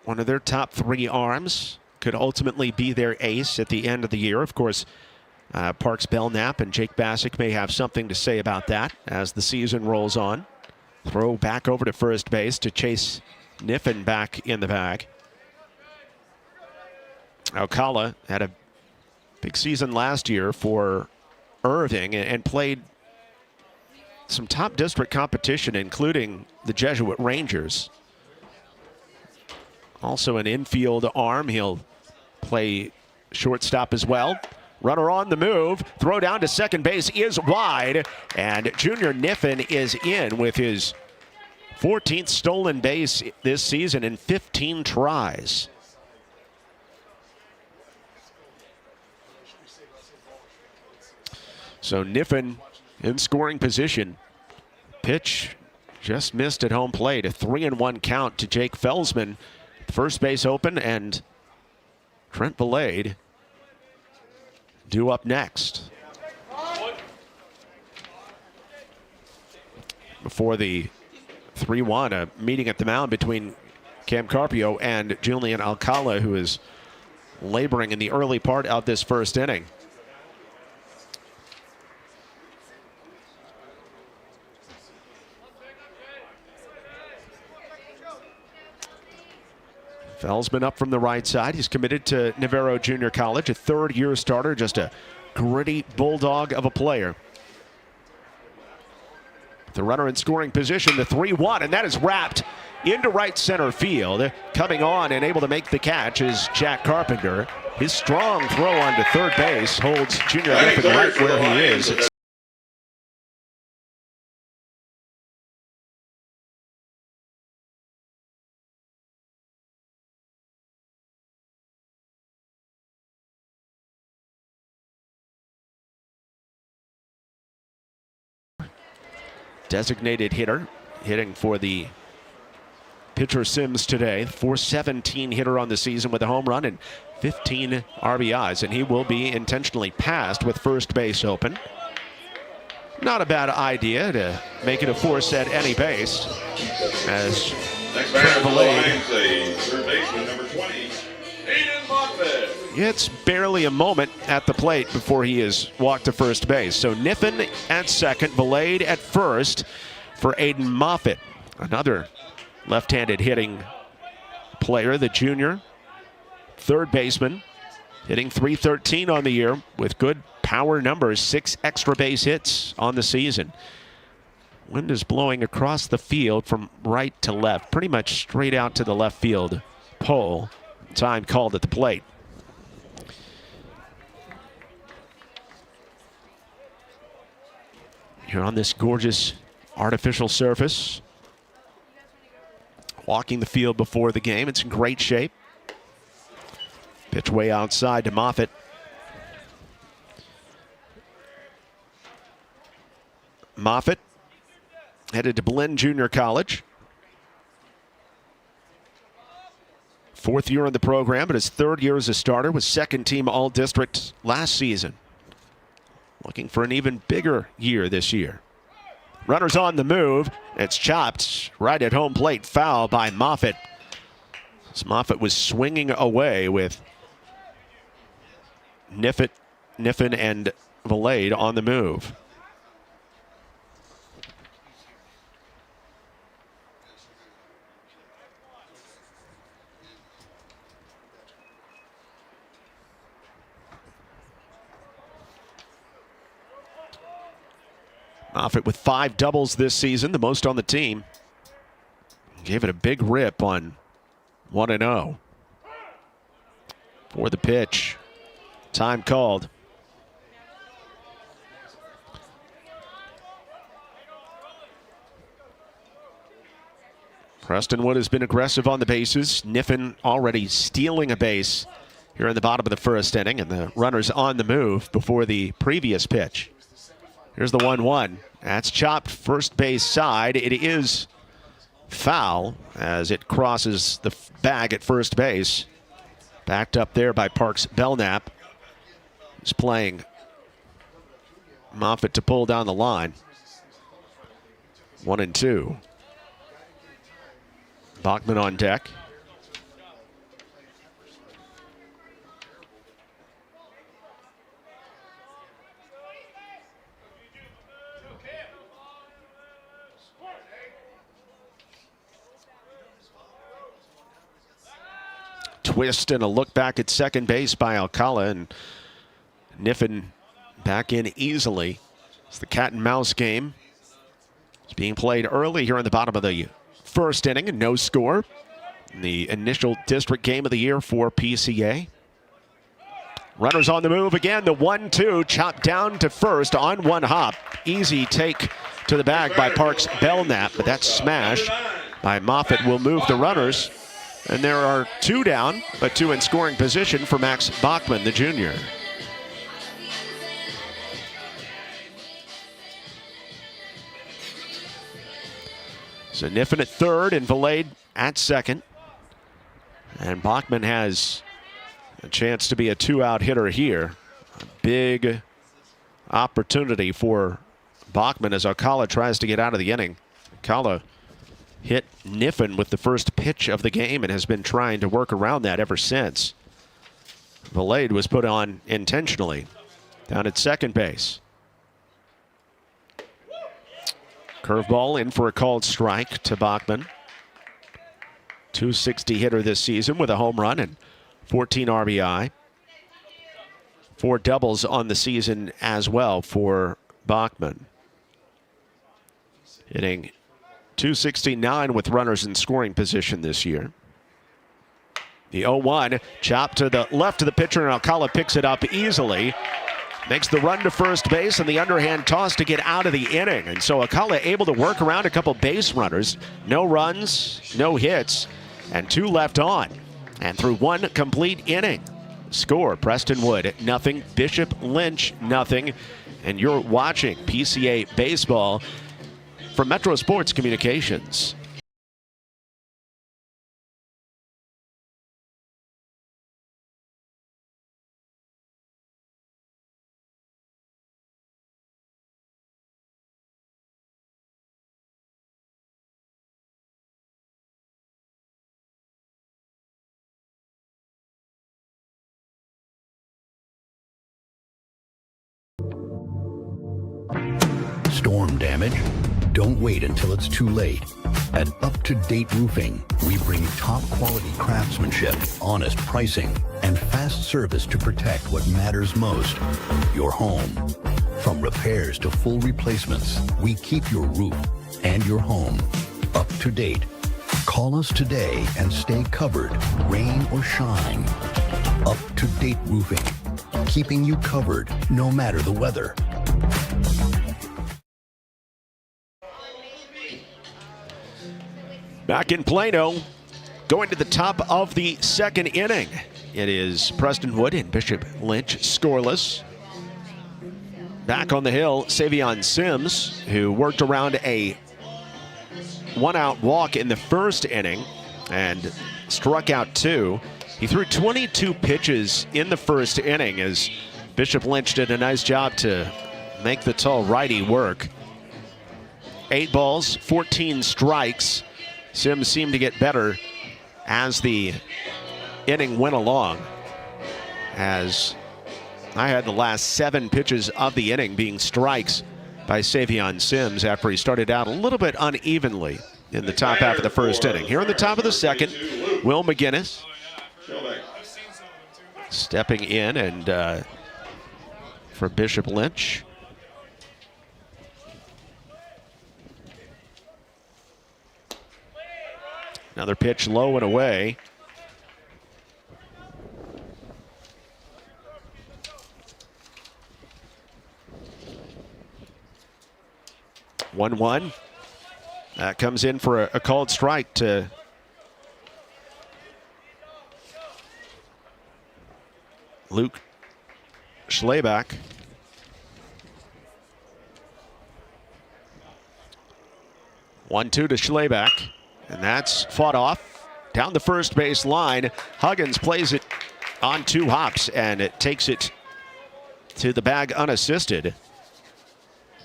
one of their top 3 arms, could ultimately be their ace at the end of the year. Of course, Parks Belknap and Jake Bassick may have something to say about that as the season rolls on. Throw back over to first base to chase Niffen back in the bag. Alcala had a big season last year for Irving and played some top district competition, including the Jesuit Rangers. Also an infield arm. He'll play shortstop as well. Runner on the move. Throw down to second base is wide. And Junior Niffen is in with his 14th stolen base this season in 15 tries. So Niffen in scoring position. Pitch just missed at home plate. A 3-1 count to Jake Felsman. First base open, and Trent Valade due up next. Before the 3-1, a meeting at the mound between Cam Carpio and Julian Alcala, who is laboring in the early part of this first inning. Felsman up from the right side. He's committed to Navarro Junior College, a third-year starter, just a gritty bulldog of a player. The runner in scoring position, the 3-1, and that is wrapped into right center field. Coming on and able to make the catch is Jack Carpenter. His strong throw onto third base holds Junior Niffen right where he is. Designated hitter, hitting for the pitcher Sims today. .417 hitter on the season with a home run and 15 RBIs, and he will be intentionally passed with first base open. Not a bad idea to make it a force at any base, as Trent Valade, third baseman number 20, Aiden Moffitt. It's barely a moment at the plate before he is walked to first base. So Niffen at second, Valade at first for Aiden Moffitt. Another left-handed hitting player, the junior. Third baseman, hitting .313 on the year with good power numbers, 6 extra base hits on the season. Wind is blowing across the field from right to left, pretty much straight out to the left field pole. Time called at the plate. Here on this gorgeous artificial surface. walking the field before the game. It's in great shape. Pitch way outside to Moffitt. Moffitt headed to Blinn Junior College. 4th year in the program, but his 3rd year as a starter, was 2nd team All-District last season. Looking for an even bigger year this year. Runners on the move. It's chopped right at home plate. Foul by Moffitt. As Moffitt was swinging away with Niffen and Valade on the move. Moffitt with 5 doubles this season, the most on the team. Gave it a big rip on 1-0. For the pitch. Time called. Prestonwood has been aggressive on the bases. Niffen already stealing a base here in the bottom of the 1st inning, and the runners on the move before the previous pitch. Here's the 1-1. That's chopped first base side. It is foul as it crosses the bag at first base. Backed up there by Parks Belknap. He's playing Moffitt to pull down the line. 1-2. Bachman on deck. Twist and a look back at second base by Alcala, and Niffen back in easily. It's the cat and mouse game. It's being played early here in the bottom of the 1st inning, and no score. The initial district game of the year for PCA. Runners on the move again. The 1-2 chopped down to first on one hop. Easy take to the bag by Parks Belknap, but that smash by Moffitt will move the runners. And there are 2 down, but 2 in scoring position for Max Bachman, the junior. So Niffen at 3rd and Valade at 2nd. And Bachman has a chance to be a 2-out hitter here. A big opportunity for Bachman as Alcala tries to get out of the inning. Alcala hit Niffen with the first pitch of the game and has been trying to work around that ever since. Valade was put on intentionally down at second base. Curveball in for a called strike to Bachman. .260 hitter this season with a home run and 14 RBI. 4 doubles on the season as well for Bachman. Hitting .269 with runners in scoring position this year. The 0-1 chop to the left of the pitcher, and Alcala picks it up easily. Makes the run to first base and the underhand toss to get out of the inning. And so Alcala able to work around a couple base runners. No runs, no hits, and 2 left on. And through 1 complete inning. Score, Prestonwood, 0. Bishop Lynch, 0. And you're watching PCA Baseball from Metro Sports Communications. Storm damage? Don't wait until it's too late. At Up to Date Roofing, we bring top quality craftsmanship, honest pricing, and fast service to protect what matters most, your home. From repairs to full replacements, we keep your roof and your home up to date. Call us today and stay covered, rain or shine. Up to Date Roofing, keeping you covered no matter the weather. Back in Plano, going to the top of the second inning. It is Prestonwood and Bishop Lynch scoreless. Back on the hill, Savion Sims, who worked around a one-out walk in the first inning and struck out 2. He threw 22 pitches in the first inning as Bishop Lynch did a nice job to make the tall righty work. 8 balls, 14 strikes. Sims seemed to get better as the inning went along, as I had the last 7 pitches of the inning being strikes by Savion Sims after he started out a little bit unevenly in the top half of the first inning. Here in the top of the second, Will McGinnis stepping in and for Bishop Lynch. Another pitch low and away. One. That comes in for a called strike to Luke Schleback. 1-2 to Schleback, and that's fought off down the first base line. Huggins plays it on 2 hops, and it takes it to the bag unassisted.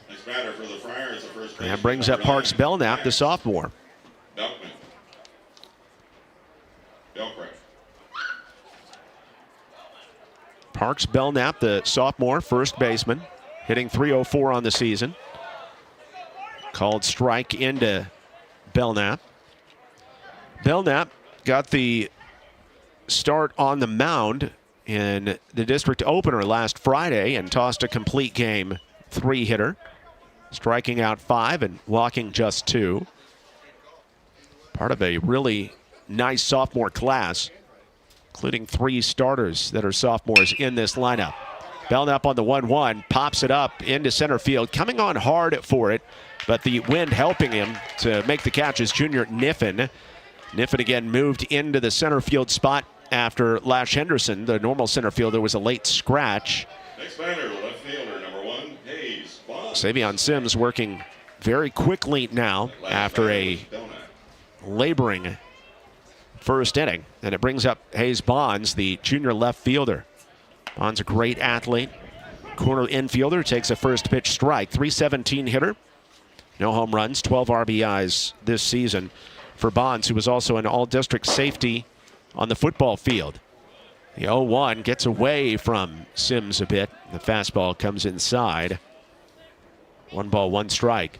Next batter for the Friars, the first and that brings up Parks Belknap, the sophomore. Parks Belknap, the sophomore first baseman, hitting .304 on the season. Called strike into Belknap. Belknap got the start on the mound in the district opener last Friday and tossed a complete game 3-hitter, striking out 5 and walking just 2. Part of a really nice sophomore class, including 3 starters that are sophomores in this lineup. Belknap on the 1-1, pops it up into center field, coming on hard for it, but the wind helping him to make the catch is junior Niffen. Niffen again moved into the center field spot after Lash Henderson, the normal center fielder, was a late scratch. Next batter, left fielder, number 1, Hayes Bonds. Savion Sims working very quickly now after a laboring first inning, and it brings up Hayes Bonds, the junior left fielder. Bonds a great athlete, corner infielder, takes a first pitch strike. .317 hitter, no home runs, 12 RBIs this season for Bonds, who was also an all-district safety on the football field. The 0-1 gets away from Sims a bit. The fastball comes inside. 1 ball, 1 strike.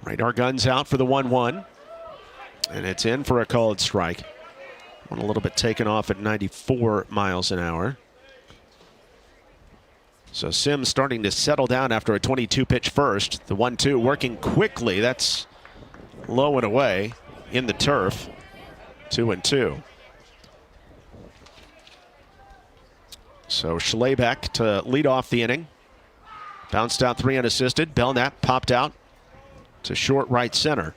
Radar guns out for the 1-1. And it's in for a called strike. One a little bit taken off at 94 miles an hour. So Sims starting to settle down after a 22-pitch first. The 1-2 working quickly. That's low and away in the turf. 2-2. So Schleback to lead off the inning. Bounced out 3 unassisted. Belknap popped out to short right center.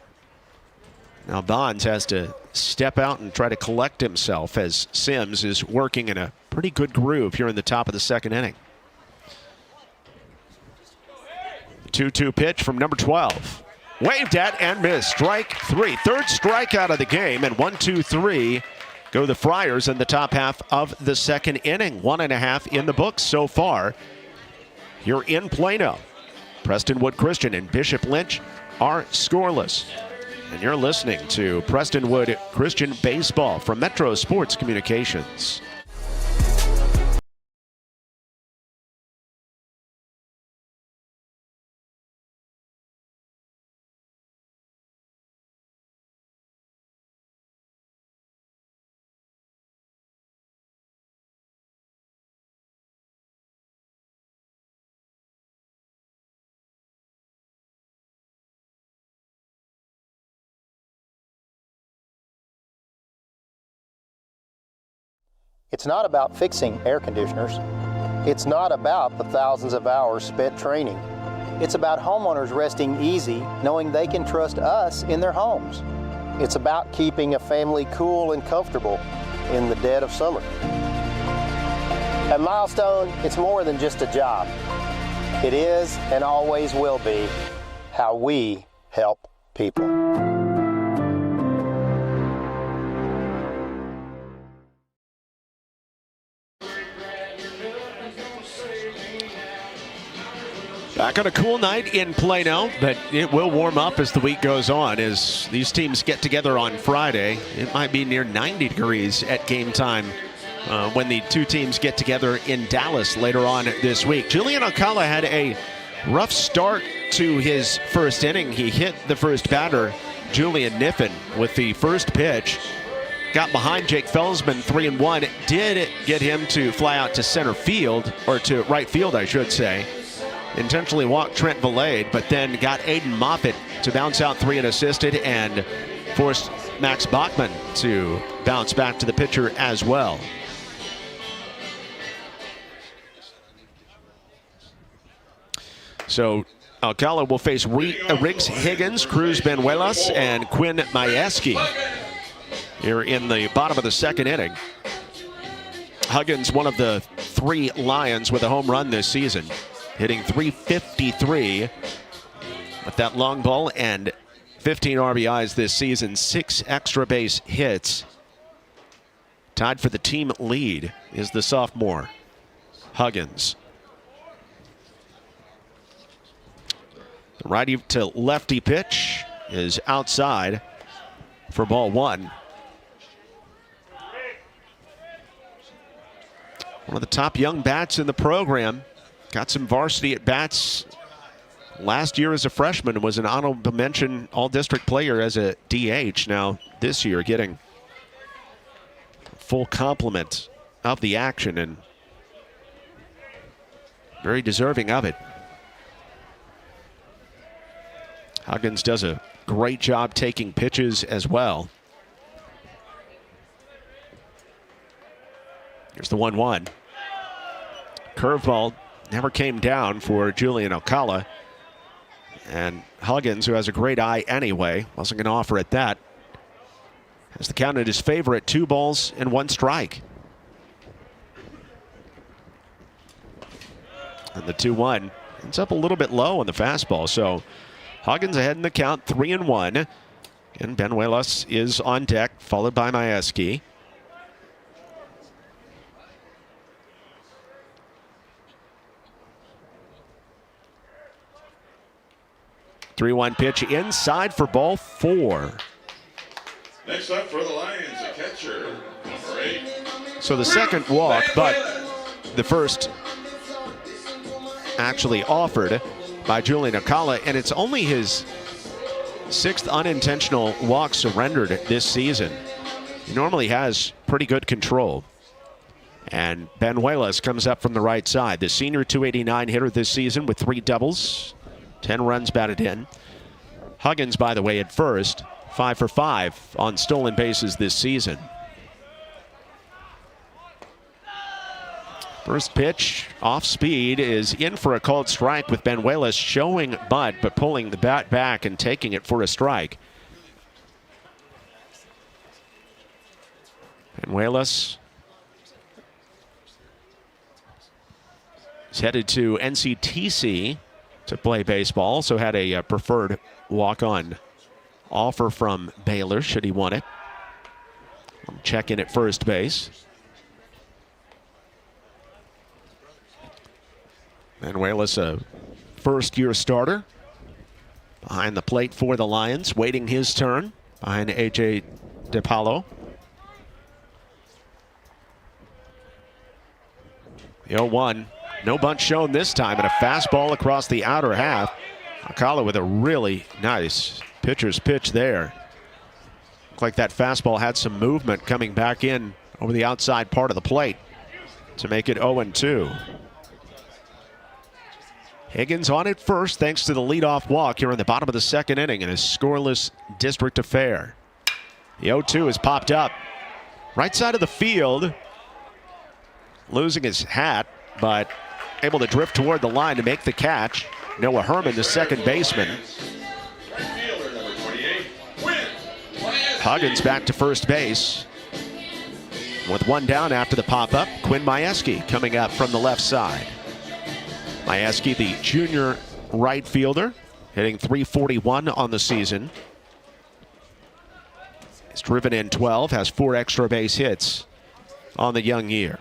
Now Bonds has to step out and try to collect himself as Sims is working in a pretty good groove here in the top of the second inning. 2-2 pitch from number 12. Waved at and missed. Strike 3. Third strikeout of the game, and 1-2-3 go the Friars in the top half of the second inning. 1.5 in the books so far here in Plano. Prestonwood Christian and Bishop Lynch are scoreless. And you're listening to Prestonwood Christian Baseball from Metro Sports Communications. It's not about fixing air conditioners. It's not about the thousands of hours spent training. It's about homeowners resting easy, knowing they can trust us in their homes. It's about keeping a family cool and comfortable in the dead of summer. At Milestone, it's more than just a job. It is and always will be how we help people. Back on a cool night in Plano, but it will warm up as the week goes on. As these teams get together on Friday, it might be near 90 degrees at game time when the two teams get together in Dallas later on this week. Julian Alcala had a rough start to his first inning. He hit the first batter, Julian Niffen, with the first pitch. Got behind Jake Felsman 3-1. Did get him to fly out to center field, or to right field, I should say. Intentionally walked Trent Valade, but then got Aiden Moffitt to bounce out 3 unassisted and forced Max Bachman to bounce back to the pitcher as well. So Alcala will face Riggs Higgins, Cruz Benuelas, and Quinn Majewski here in the bottom of the second inning. Huggins, one of the 3 Lions with a home run this season, hitting .353 with that long ball and 15 RBIs this season, 6 extra base hits. Tied for the team lead is the sophomore, Huggins. The righty to lefty pitch is outside for ball 1. One of the top young bats in the program. Got some varsity at bats last year as a freshman and was an honorable mention all-district player as a DH. Now this year getting full complement of the action and very deserving of it. Huggins does a great job taking pitches as well. Here's the 1-1. Curveball never came down for Julian Alcala. And Huggins, who has a great eye anyway, wasn't going to offer at that. Has the count in his favor at 2 balls and 1 strike. And the 2-1 ends up a little bit low on the fastball. So Huggins ahead in the count, 3-1. And Benuelas is on deck, followed by Majewski. .3-1 pitch inside for ball 4. Next up for the Lions, a catcher, number 8. So the second walk, but the first actually offered by Julian Alcala, and it's only his 6th unintentional walk surrendered this season. He normally has pretty good control. And Benuelas comes up from the right side. The senior .289 hitter this season with 3 doubles. 10 runs batted in. Huggins, by the way, at first, 5 for 5 on stolen bases this season. First pitch off speed is in for a called strike, with Benuelas showing butt but pulling the bat back and taking it for a strike. Benuelas is headed to NCTC to play baseball. Also had a preferred walk-on offer from Baylor should he want it. Check in at first base. Benuelas, a first-year starter behind the plate for the Lions, waiting his turn behind A.J. DePaulo. The 0-1. No bunt shown this time, and a fastball across the outer half. Alcala with a really nice pitcher's pitch there. Looked like that fastball had some movement coming back in over the outside part of the plate to make it 0-2. Higgins on it first thanks to the leadoff walk here in the bottom of the second inning in a scoreless district affair. The 0-2 is popped up. Right side of the field. Losing his hat, but able to drift toward the line to make the catch. Noah Herman, the second baseman. Huggins back to first base. With one down after the pop-up, Quinn Majewski coming up from the left side. Majewski, the junior right fielder, hitting .341 on the season. He's driven in 12, has 4 extra base hits on the young year.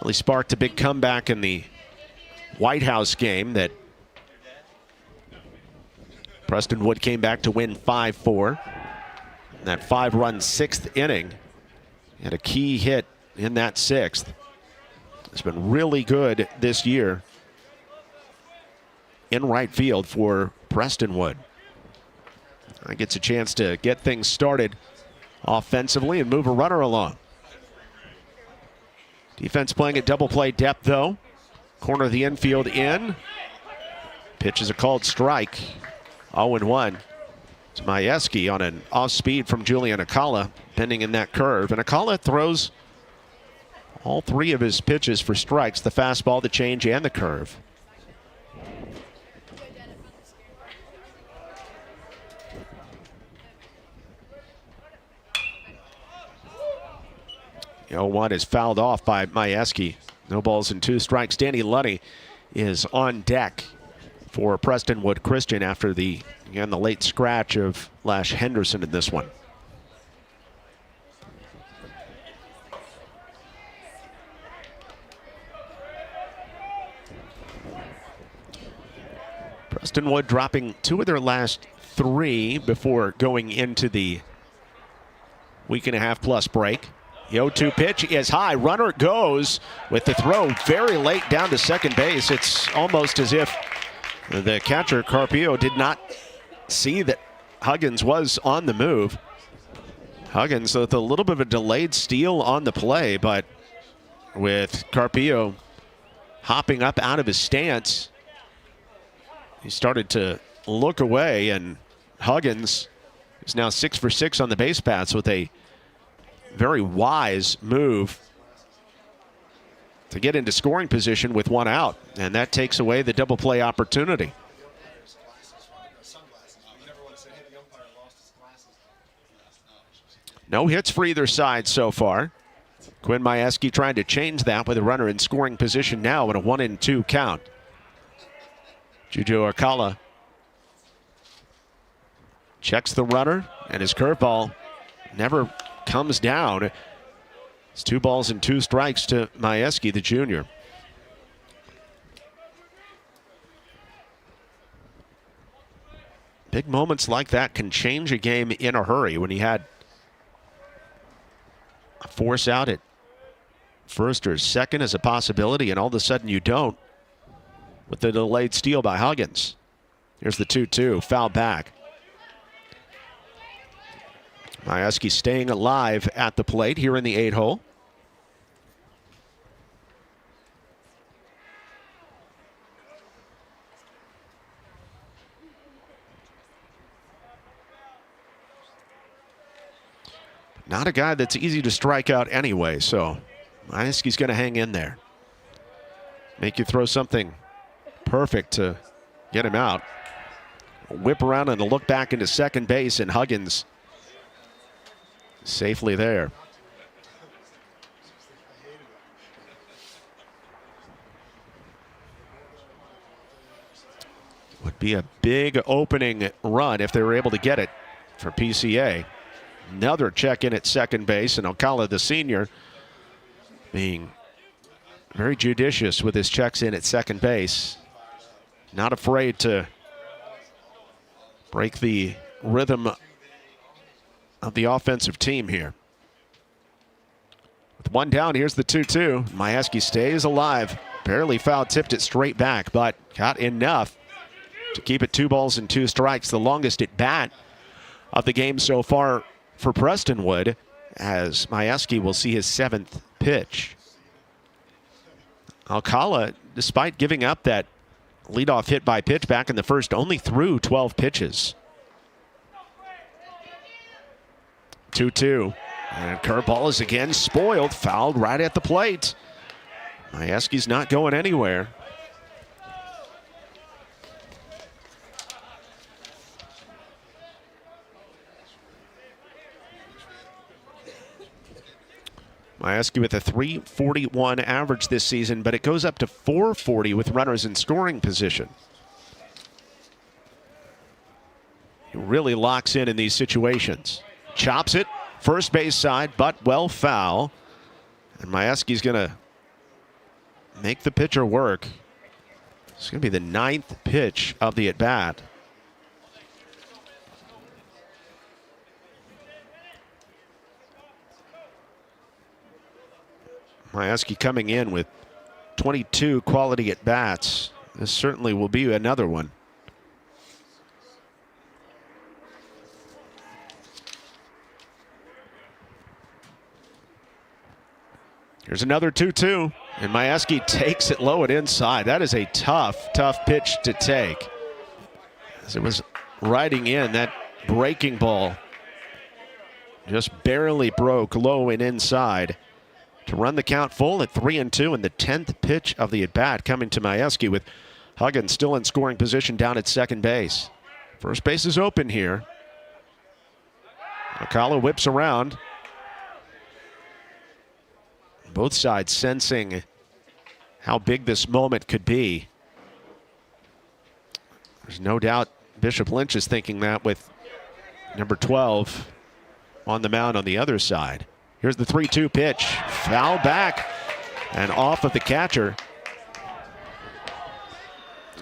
Really sparked a big comeback in the White House game that Prestonwood came back to win 5-4. That 5-run 6th inning, had a key hit in that 6th. It's been really good this year in right field for Prestonwood. Gets a chance to get things started offensively and move a runner along. Defense playing at double play depth though. Corner of the infield in. Pitch is a called strike. 0-1. It's Majewski on an off speed from Julian Acala, pending in that curve. And Acala throws all 3 of his pitches for strikes, the fastball, the change, and the curve. The 0-1 is fouled off by Majewski. No balls and 2 strikes. Danny Lunny is on deck for Prestonwood Christian after the late scratch of Lash Henderson in this one. Prestonwood dropping 2 of their last 3 before going into the week and a half plus break. The 0-2 pitch is high. Runner goes with the throw very late down to second base. It's almost as if the catcher, Carpio, did not see that Huggins was on the move. Huggins with a little bit of a delayed steal on the play, but with Carpio hopping up out of his stance, he started to look away, and Huggins is now 6 for 6 on the base paths with a very wise move to get into scoring position with 1 out, and that takes away the double play opportunity. No hits for either side so far. Quinn Majewski trying to change that with a runner in scoring position now in a 1-2 count. Juju Acala checks the runner, and his curveball never comes down. It's 2 balls and 2 strikes to Majewski, the junior. Big moments like that can change a game in a hurry. When he had a force out at first or second as a possibility, and all of a sudden you don't with the delayed steal by Huggins. Here's the 2-2, foul back. Majewski staying alive at the plate here in the 8-hole. Not a guy that's easy to strike out anyway, so Majewski's going to hang in there. Make you throw something perfect to get him out. Whip around and a look back into second base, and Huggins safely there. Would be a big opening run if they were able to get it for PCA. Another check in at second base, and Acala, the senior, being very judicious with his checks in at second base. Not afraid to break the rhythm of the offensive team here. With 1 down, here's the 2-2. Majewski stays alive. Barely foul, tipped it straight back, but got enough to keep it 2 balls and 2 strikes. The longest at bat of the game so far for Prestonwood, as Majewski will see his 7th pitch. Acala, despite giving up that leadoff hit by pitch back in the first, only threw 12 pitches. 2-2. And curveball is again spoiled, fouled right at the plate. Majewski's not going anywhere. Majewski with a 341 average this season, but it goes up to 440 with runners in scoring position. He really locks in these situations. Chops it, first base side, but well foul. And Majewski's going to make the pitcher work. It's going to be the 9th pitch of the at-bat. Majewski coming in with 22 quality at-bats. This certainly will be another one. Here's another 2-2, and Majewski takes it low and inside. That is a tough pitch to take. As it was riding in, that breaking ball just barely broke low and inside to run the count full at 3-2, and the 10th pitch of the at-bat coming to Majewski with Huggins still in scoring position down at second base. First base is open here. Alcala whips around. Both sides sensing how big this moment could be. There's no doubt Bishop Lynch is thinking that with number 12 on the mound on the other side. Here's the 3-2 pitch. Foul back and off of the catcher.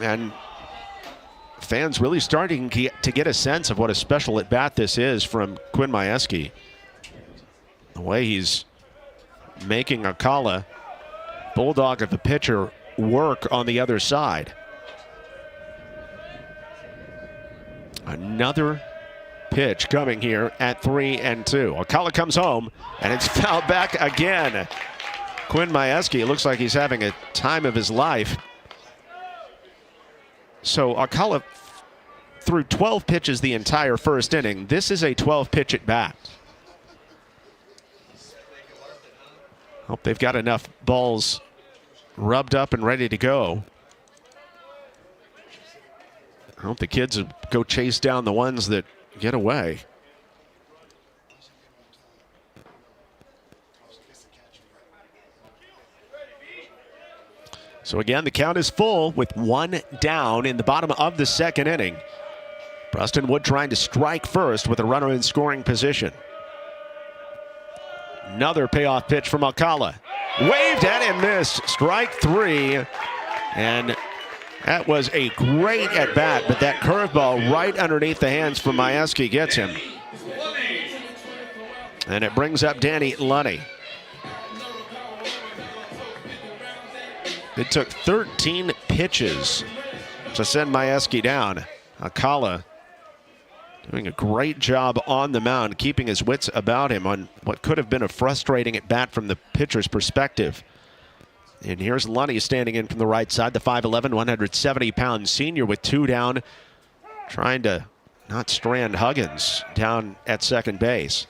And fans really starting to get a sense of what a special at-bat this is from Quinn Majewski. The way he's making Alcala, bulldog of the pitcher, work on the other side. Another pitch coming here at 3-2. Alcala comes home, and it's fouled back again. Quinn Majewski, it looks like he's having a time of his life. So Alcala threw 12 pitches the entire first inning. This is a 12-pitch at bat. Hope they've got enough balls rubbed up and ready to go. I hope the kids will go chase down the ones that get away. So again, the count is full with one down in the bottom of the second inning. Prestonwood trying to strike first with a runner in scoring position. Another payoff pitch from Alcala. Waved at and missed. Strike 3. And that was a great at bat, but that curveball right underneath the hands from Majewski gets him. And it brings up Danny Lunny. It took 13 pitches to send Majewski down. Alcala doing a great job on the mound, keeping his wits about him on what could have been a frustrating at bat from the pitcher's perspective. And here's Lunny standing in from the right side, the 5'11", 170-pound senior with 2 down, trying to not strand Huggins down at second base.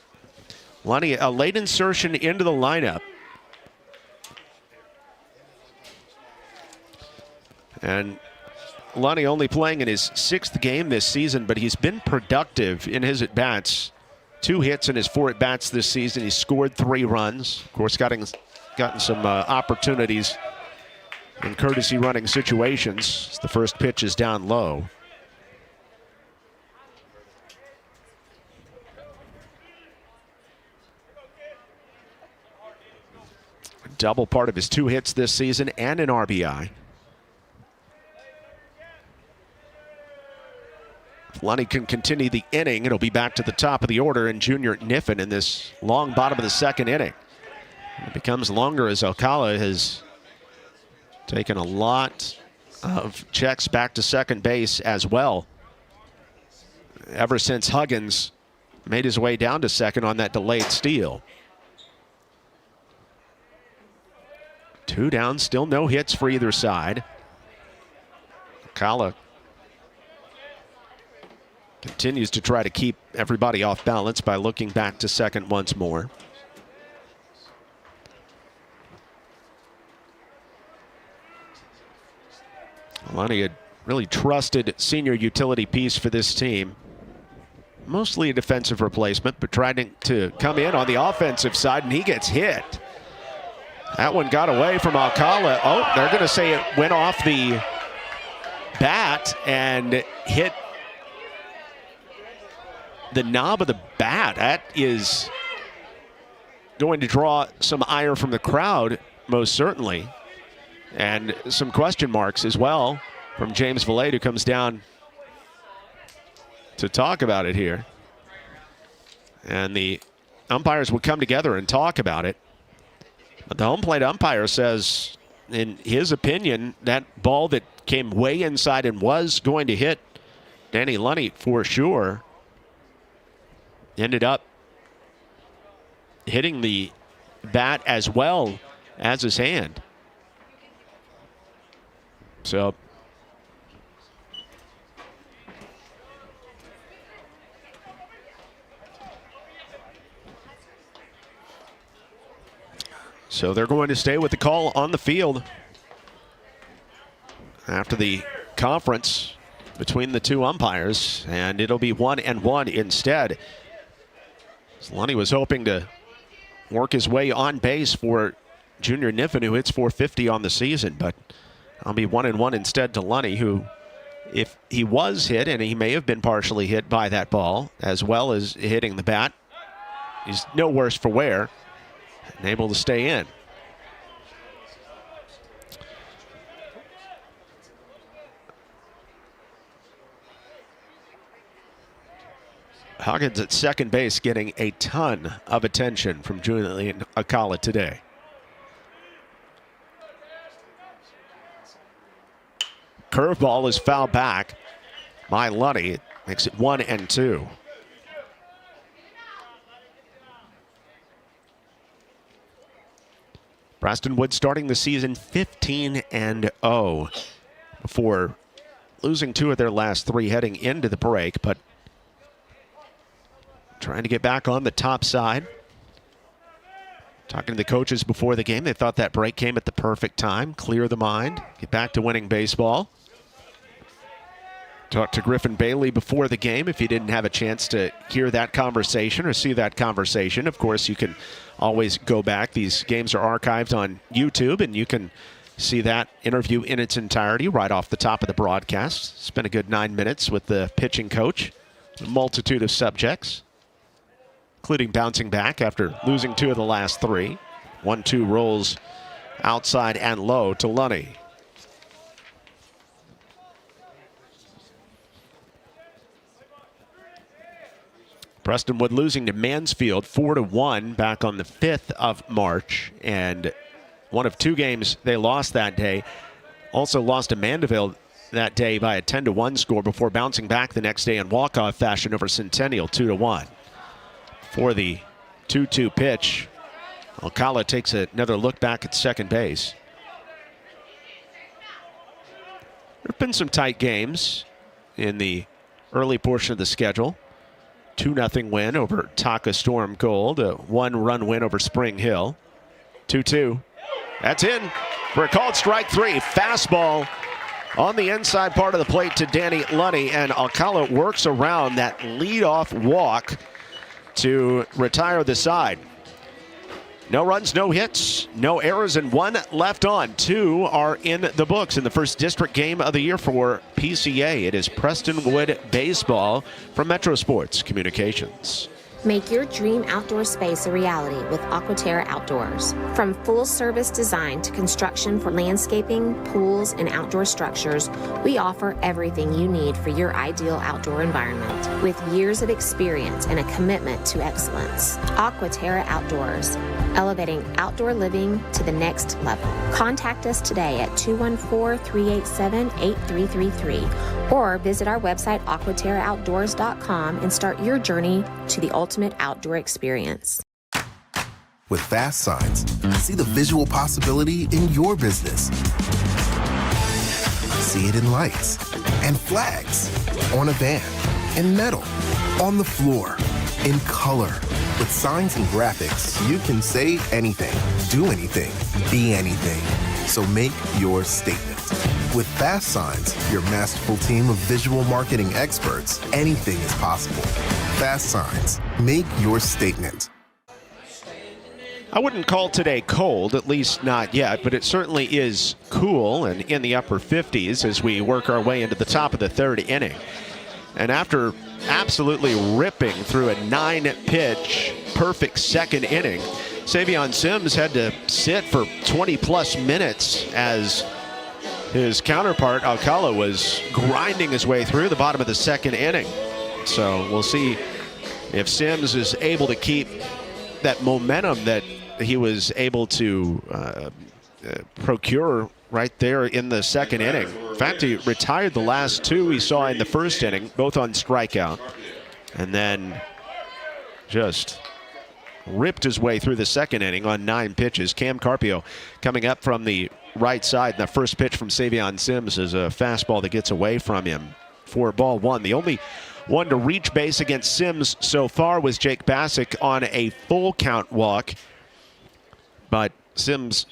Lunny, a late insertion into the lineup. And Lunny only playing in his 6th game this season, but he's been productive in his at-bats. 2 hits in his 4 at-bats this season. He's scored 3 runs. Of course, gotten some opportunities in courtesy running situations. The first pitch is down low. Double part of his 2 hits this season and an RBI. If Lunny can continue the inning, it'll be back to the top of the order, and Junior Niffen in this long bottom of the second inning. It becomes longer as Alcala has taken a lot of checks back to second base as well, ever since Huggins made his way down to second on that delayed steal. 2 down, still no hits for either side. Alcala continues to try to keep everybody off balance by looking back to second once more. Lunny, a really trusted senior utility piece for this team. Mostly a defensive replacement, but trying to come in on the offensive side, and he gets hit. That one got away from Alcala. Oh, they're going to say it went off the bat and hit the knob of the bat. That is going to draw some ire from the crowd, most certainly. And some question marks as well from James Valade, who comes down to talk about it here. And the umpires would come together and talk about it. But the home plate umpire says, in his opinion, that ball that came way inside and was going to hit Danny Lunny for sure ended up hitting the bat as well as his hand. So they're going to stay with the call on the field after the conference between the two umpires, and it'll be 1-1 instead. Lunny was hoping to work his way on base for Junior Niffen, who hits .450 on the season, but it'll be 1-1 instead to Lunny, who, if he was hit, and he may have been partially hit by that ball, as well as hitting the bat, he's no worse for wear and able to stay in. Huggins at second base getting a ton of attention from Julian Alcala today. Curveball is fouled back by Lunny. It makes it 1-2. Prestonwood starting the season 15-0 before losing 2 of their last 3 heading into the break, but trying to get back on the top side. Talking to the coaches before the game, they thought that break came at the perfect time. Clear the mind, get back to winning baseball. Talked to Griffin Bailey before the game. If you didn't have a chance to hear that conversation or see that conversation, of course, you can always go back. These games are archived on YouTube, and you can see that interview in its entirety right off the top of the broadcast. Spent a good 9 minutes with the pitching coach. A multitude of subjects, including bouncing back after losing 2 of the last 3. 1-2 rolls outside and low to Lunny. Prestonwood losing to Mansfield 4-1 back on the 5th of March, and one of 2 games they lost that day. Also lost to Mandeville that day by a 10-1 score before bouncing back the next day in walk-off fashion over Centennial 2-1. For the 2-2 pitch, Alcala takes another look back at second base. There have been some tight games in the early portion of the schedule. 2-0 win over Taka Storm Gold, a 1-run win over Spring Hill. 2-2. That's in for a called strike 3. Fastball on the inside part of the plate to Danny Lunny, and Alcala works around that leadoff walk to retire the side. No runs, no hits, no errors, and 1 left on. 2 are in the books in the first district game of the year for PCA. It is Prestonwood baseball from Metro Sports Communications. Make your dream outdoor space a reality with Aquaterra Outdoors. From full-service design to construction for landscaping, pools, and outdoor structures, we offer everything you need for your ideal outdoor environment. With years of experience and a commitment to excellence, Aquaterra Outdoors, elevating outdoor living to the next level. Contact us today at 214-387-8333 or visit our website aquaterraoutdoors.com and start your journey to the ultimate outdoor experience. With fast signs, see the visual possibility in your business. See it in lights and flags, on a van, in metal, on the floor, in color. With signs and graphics, you can say anything, do anything, be anything. So make your statement. With Fast Signs, your masterful team of visual marketing experts, anything is possible. Fast Signs, make your statement. I wouldn't call today cold, at least not yet, but it certainly is cool and in the upper 50s as we work our way into the top of the third inning. And after absolutely ripping through a 9-pitch perfect second inning, Savion Sims had to sit for 20-plus minutes as his counterpart, Alcala, was grinding his way through the bottom of the second inning. So we'll see if Sims is able to keep that momentum that he was able to procure right there in the second inning. In fact, he retired the last two we saw in the first inning, both on strikeout, and then just ripped his way through the second inning on 9 pitches. Cam Carpio coming up from the right side. And the first pitch from Savion Sims is a fastball that gets away from him for ball one. The only one to reach base against Sims so far was Jake Bassick on a full count walk. But Sims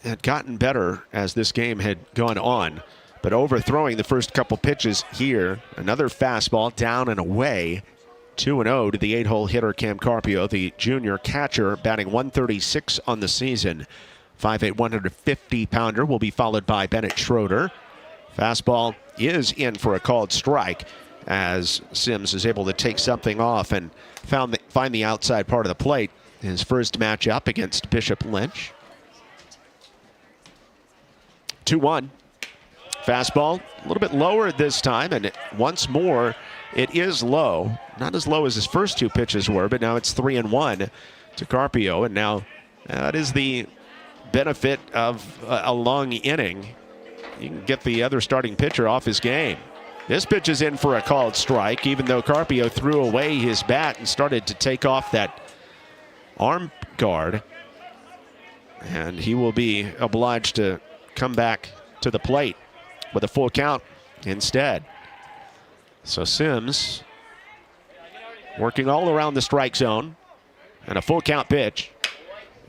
had gotten better as this game had gone on. But overthrowing the first couple pitches here, another fastball down and away. 2-0 to the 8-hole hitter Cam Carpio, the junior catcher, batting 136 on the season. 5'8", 150-pounder will be followed by Bennett Schroeder. Fastball is in for a called strike as Sims is able to take something off and find the outside part of the plate. His first matchup against Bishop Lynch. 2-1. Fastball a little bit lower this time, and once more it is low. Not as low as his first two pitches were, but now it's 3-1 to Carpio, and now that is the benefit of a long inning. You can get the other starting pitcher off his game. This pitch is in for a called strike, even though Carpio threw away his bat and started to take off that arm guard, and he will be obliged to come back to the plate with a full count instead. So Sims working all around the strike zone, and a full count pitch.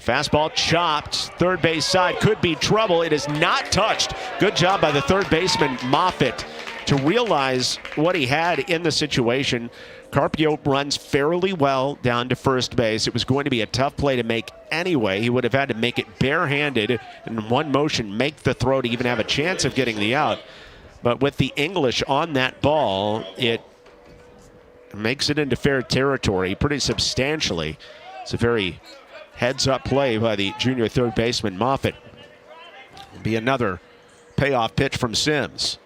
Fastball chopped, third base side, could be trouble. It is not touched. Good job by the third baseman Moffitt to realize what he had in the situation. Carpio runs fairly well down to first base. It was going to be a tough play to make anyway. He would have had to make it barehanded in one motion, make the throw to even have a chance of getting the out. But with the English on that ball, it makes it into fair territory pretty substantially. It's a very heads-up play by the junior third baseman Moffitt. It'll be another payoff pitch from Sims.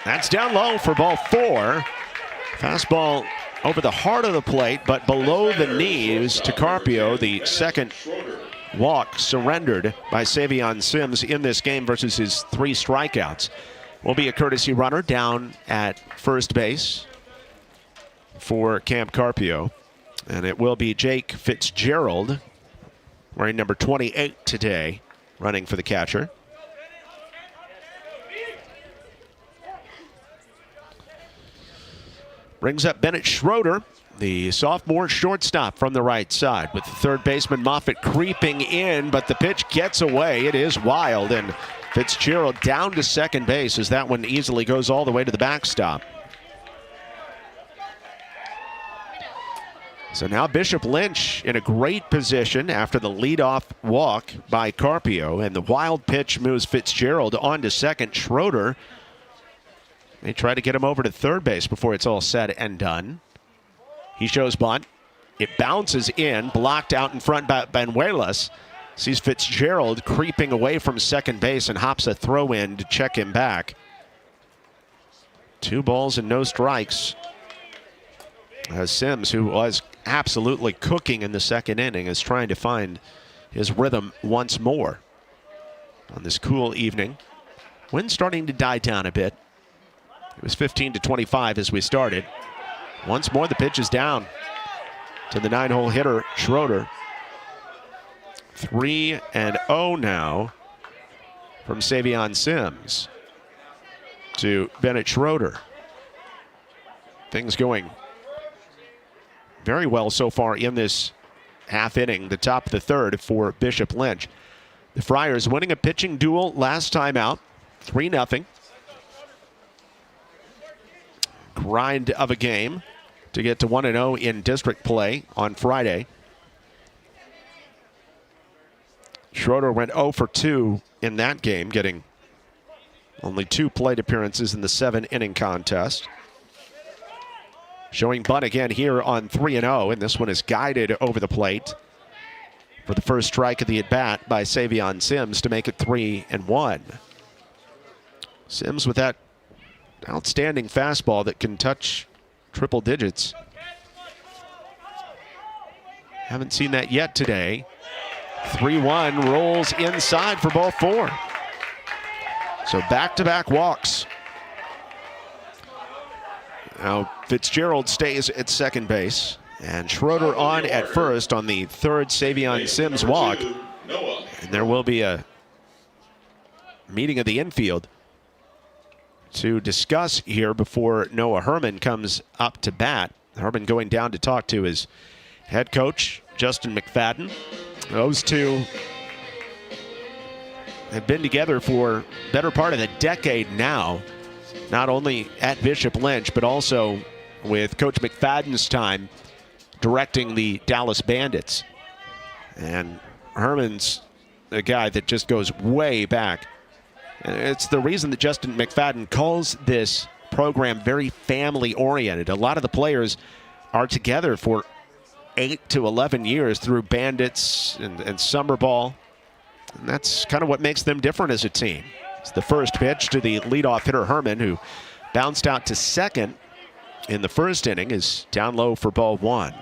That's down low for ball 4. Fastball over the heart of the plate, but below the knees to Carpio. The second walk surrendered by Savion Sims in this game versus his 3 strikeouts. Will be a courtesy runner down at first base for Cam Carpio. And it will be Jake Fitzgerald, wearing number 28 today, running for the catcher. Brings up Bennett Schroeder, the sophomore shortstop from the right side, with the third baseman Moffitt creeping in, but the pitch gets away. It is wild, and Fitzgerald down to second base as that one easily goes all the way to the backstop. So now Bishop Lynch in a great position after the leadoff walk by Carpio, and the wild pitch moves Fitzgerald on to second. Schroeder, they try to get him over to third base before it's all said and done. He shows bunt. It bounces in, blocked out in front by Benuelas. Sees Fitzgerald creeping away from second base and hops a throw in to check him back. 2 balls and no strikes. As Sims, who was absolutely cooking in the second inning, is trying to find his rhythm once more on this cool evening. Wind starting to die down a bit. It was 15-25 as we started. Once more, the pitch is down to the 9-hole hitter, Schroeder. 3-0 now from Savion Sims to Bennett Schroeder. Things going very well so far in this half inning, the top of the third for Bishop Lynch. The Friars winning a pitching duel last time out, 3-0. Grind of a game to get to 1-0 in district play on Friday. Schroeder went 0 for 2 in that game, getting only 2 plate appearances in the 7-inning contest. Showing bunt again here on 3-0, and this one is guided over the plate for the first strike of the at-bat by Savion Sims to make it 3-1. Sims with that outstanding fastball that can touch triple digits. Haven't seen that yet today. 3-1 rolls inside for ball 4. So back-to-back walks. Now Fitzgerald stays at second base, and Schroeder on at first on the third Savion Sims walk. And there will be a meeting of the infield to discuss here before Noah Herman comes up to bat. Herman going down to talk to his head coach, Justin McFadden. Those two have been together for better part of the decade now, not only at Bishop Lynch, but also with Coach McFadden's time directing the Dallas Bandits. And Herman's a guy that just goes way back. It's the reason that Justin McFadden calls this program very family-oriented. A lot of the players are together for 8 to 11 years through Bandits and summer ball. And that's kind of what makes them different as a team. It's the first pitch to the leadoff hitter Herman, who bounced out to second in the first inning, is down low for ball 1.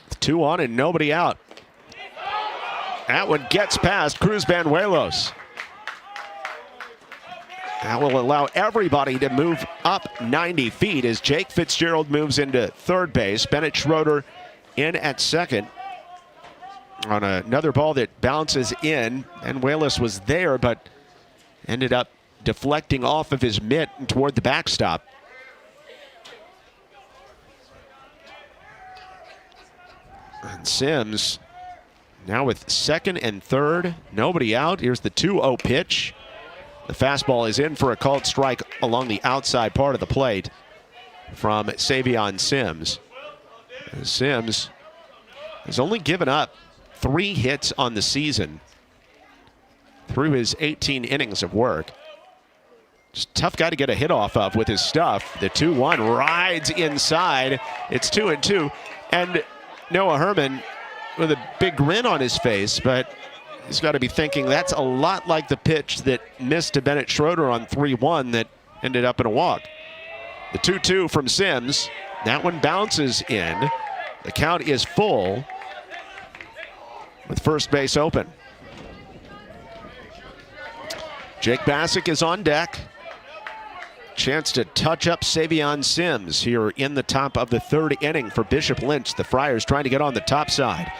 With 2 on and nobody out. That one gets past Cruz Banuelos. That will allow everybody to move up 90 feet as Jake Fitzgerald moves into third base. Bennett Schroeder in at second on another ball that bounces in. Banuelos was there, but ended up deflecting off of his mitt and toward the backstop. And Sims now with second and third, nobody out. Here's the 2-0 pitch. The fastball is in for a called strike along the outside part of the plate from Savion Sims. And Sims has only given up 3 hits on the season through his 18 innings of work. Just a tough guy to get a hit off of with his stuff. The 2-1 rides inside. It's 2-2. And Noah Herman with a big grin on his face, but he's got to be thinking that's a lot like the pitch that missed to Bennett Schroeder on 3-1 that ended up in a walk. The 2-2 from Sims. That one bounces in. The count is full with first base open. Jake Bassick is on deck. Chance to touch up Savion Sims here in the top of the third inning for Bishop Lynch. The Friars trying to get on the top side.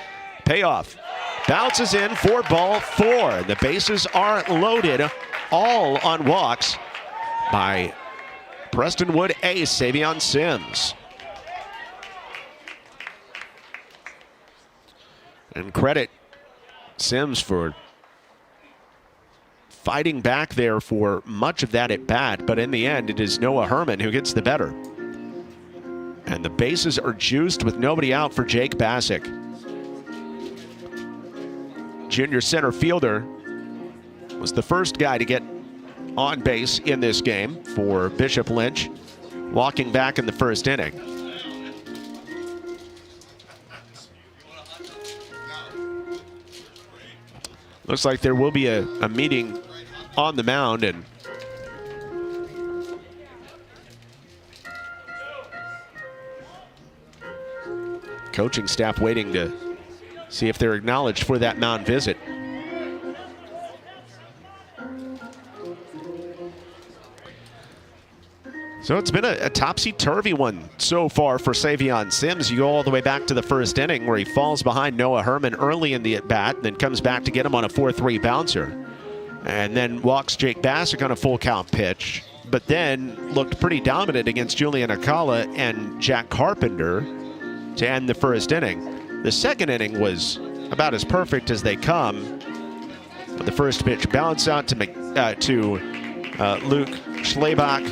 Payoff. Bounces in for ball 4. The bases are loaded, all on walks by Prestonwood ace Savion Sims. And credit Sims for fighting back there for much of that at bat, but in the end it is Noah Herman who gets the better. And the bases are juiced with nobody out for Jake Bassick. Junior center fielder was the first guy to get on base in this game for Bishop Lynch, walking back in the first inning. Looks like there will be a meeting on the mound, and coaching staff waiting to see if they're acknowledged for that mound visit. So it's been a topsy-turvy one so far for Savion Sims. You go all the way back to the first inning where he falls behind Noah Herman early in the at-bat, then comes back to get him on a 4-3 bouncer. And then walks Jake Bassick on a full count pitch, but then looked pretty dominant against Julian Acala and Jack Carpenter to end the first inning. The second inning was about as perfect as they come. The first pitch bounce out to Luke Schlabach,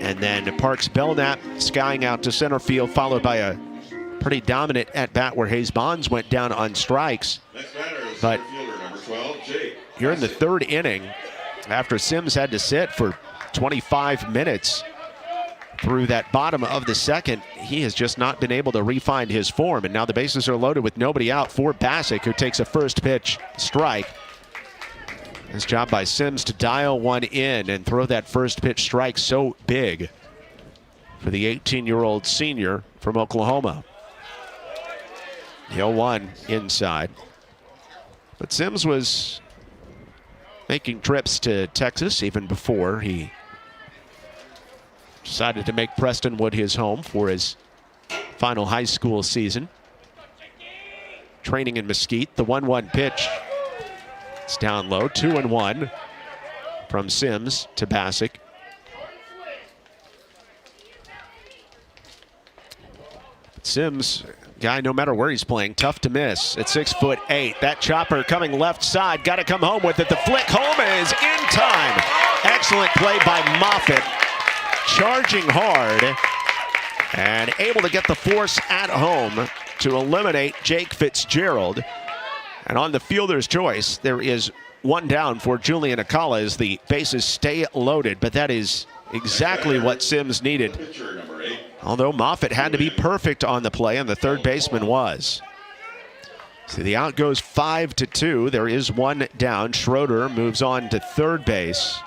and then Parks Belknap skying out to center field, followed by a pretty dominant at-bat where Hayes Bonds went down on strikes. But you're in the third inning after Sims had to sit for 25 minutes through that bottom of the second. He has just not been able to re-find his form, and now the bases are loaded with nobody out for Bassick, who takes a first pitch strike. Nice job by Sims to dial one in and throw that first pitch strike so big for the 18-year-old senior from Oklahoma. 0-1 inside. But Sims was making trips to Texas even before he decided to make Prestonwood his home for his final high school season. Training in Mesquite. The 1-1 pitch. It's down low. 2-1 from Sims to Bassick. Sims, guy, no matter where he's playing, tough to miss at 6'8". That chopper coming left side, got to come home with it. The flick home is in time. Excellent play by Moffitt, charging hard and able to get the force at home to eliminate Jake Fitzgerald. And on the fielder's choice, there is one down for Julian Acala as the bases stay loaded, but that is exactly what Sims needed. Although Moffitt had to be perfect on the play, and the third baseman was. So the out goes 5-2. There is one down. Schroeder moves on to third base.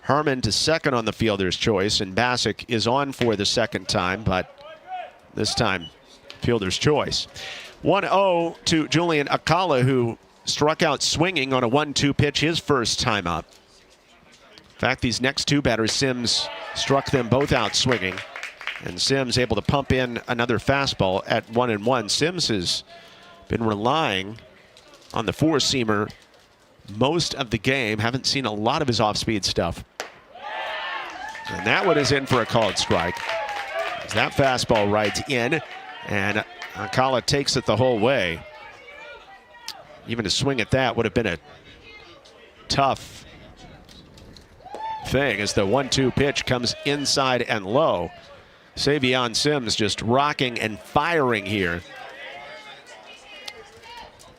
Herman to second on the fielder's choice, and Bassick is on for the second time, but this time fielder's choice. 1-0 to Julian Acala, who struck out swinging on a 1-2 pitch his first time up. In fact, these next two batters, Sims struck them both out swinging, and Sims able to pump in another fastball at 1-1. Sims has been relying on the four-seamer most of the game. Haven't seen a lot of his off-speed stuff. And that one is in for a called strike. As that fastball rides in, and Acala takes it the whole way. Even to swing at that would have been a tough thing as the 1-2 pitch comes inside and low. Savion Sims just rocking and firing here.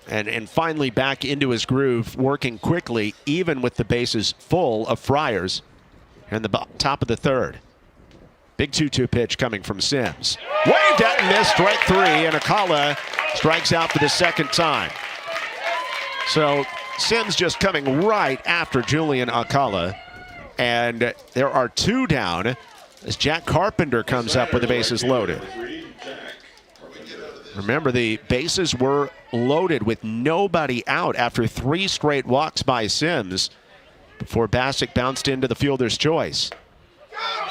And finally back into his groove, working quickly, even with the bases full of Friars. And the top of the third. Big 2-2 pitch coming from Sims. Waved at and missed, strike three, and Acala strikes out for the second time. So Sims just coming right after Julian Acala. And there are two down as Jack Carpenter comes up with the bases loaded. Remember, the bases were loaded with nobody out after three straight walks by Sims before Bassick bounced into the fielder's choice.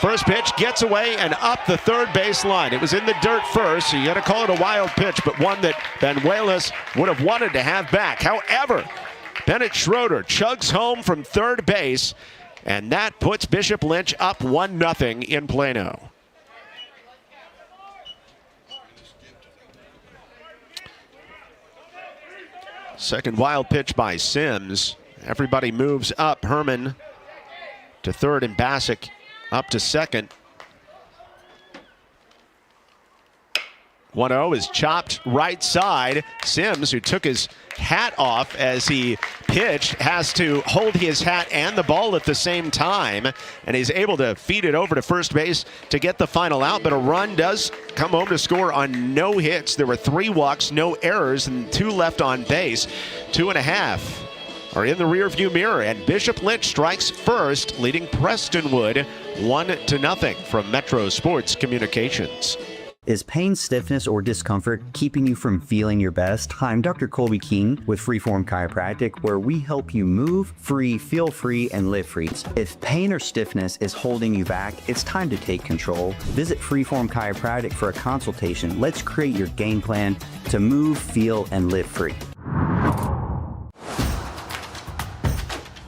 First pitch gets away and up the third base line. It was in the dirt first, so you got to call it a wild pitch, but one that Benuelos would have wanted to have back. However, Bennett Schroeder chugs home from third base, and that puts Bishop Lynch up 1-0 in Plano. Second wild pitch by Sims. Everybody moves up. Herman to third and Bassick up to second. 1-0 is chopped right side. Sims, who took his hat off as he pitched, has to hold his hat and the ball at the same time, and he's able to feed it over to first base to get the final out, but a run does come home to score on no hits. There were 3 walks, no errors, and 2 left on base. 2.5 are in the rearview mirror, and Bishop Lynch strikes first, leading Prestonwood 1-0 from Metro Sports Communications. Is pain, stiffness, or discomfort keeping you from feeling your best? Hi, I'm Dr. Colby King with Freeform Chiropractic, where we help you move free, feel free, and live free. If pain or stiffness is holding you back, it's time to take control. Visit Freeform Chiropractic for a consultation. Let's create your game plan to move, feel, and live free.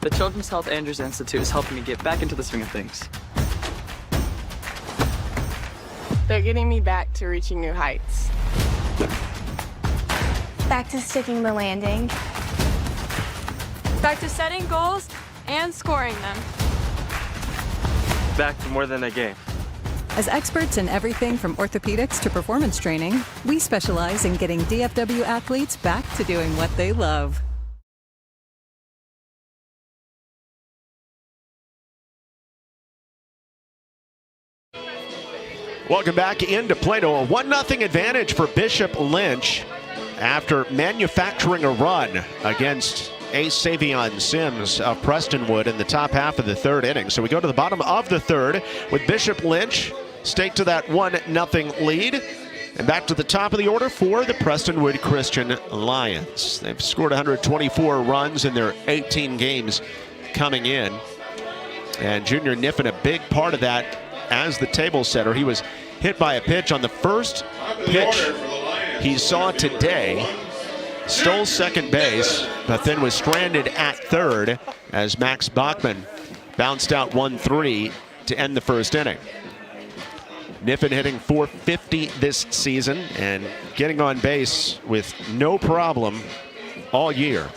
The Children's Health Andrews Institute is helping me get back into the swing of things. They're getting me back to reaching new heights. Back to sticking the landing. Back to setting goals and scoring them. back to more than a game. As experts in everything from orthopedics to performance training, we specialize in getting DFW athletes back to doing what they love. Welcome back into Plano. A 1-0 advantage for Bishop Lynch after manufacturing a run against ace Savion Sims of Prestonwood in the top half of the third inning. So we go to the bottom of the third with Bishop Lynch staked to that 1-0 lead. And back to the top of the order for the Prestonwood Christian Lions. They've scored 124 runs in their 18 games coming in. And Junior Niffen, a big part of that as the table setter. He was hit by a pitch on the first pitch he saw today. Stole second base, but then was stranded at third as Max Bachman bounced out 1-3 to end the first inning. Niffen hitting .450 this season and getting on base with no problem all year.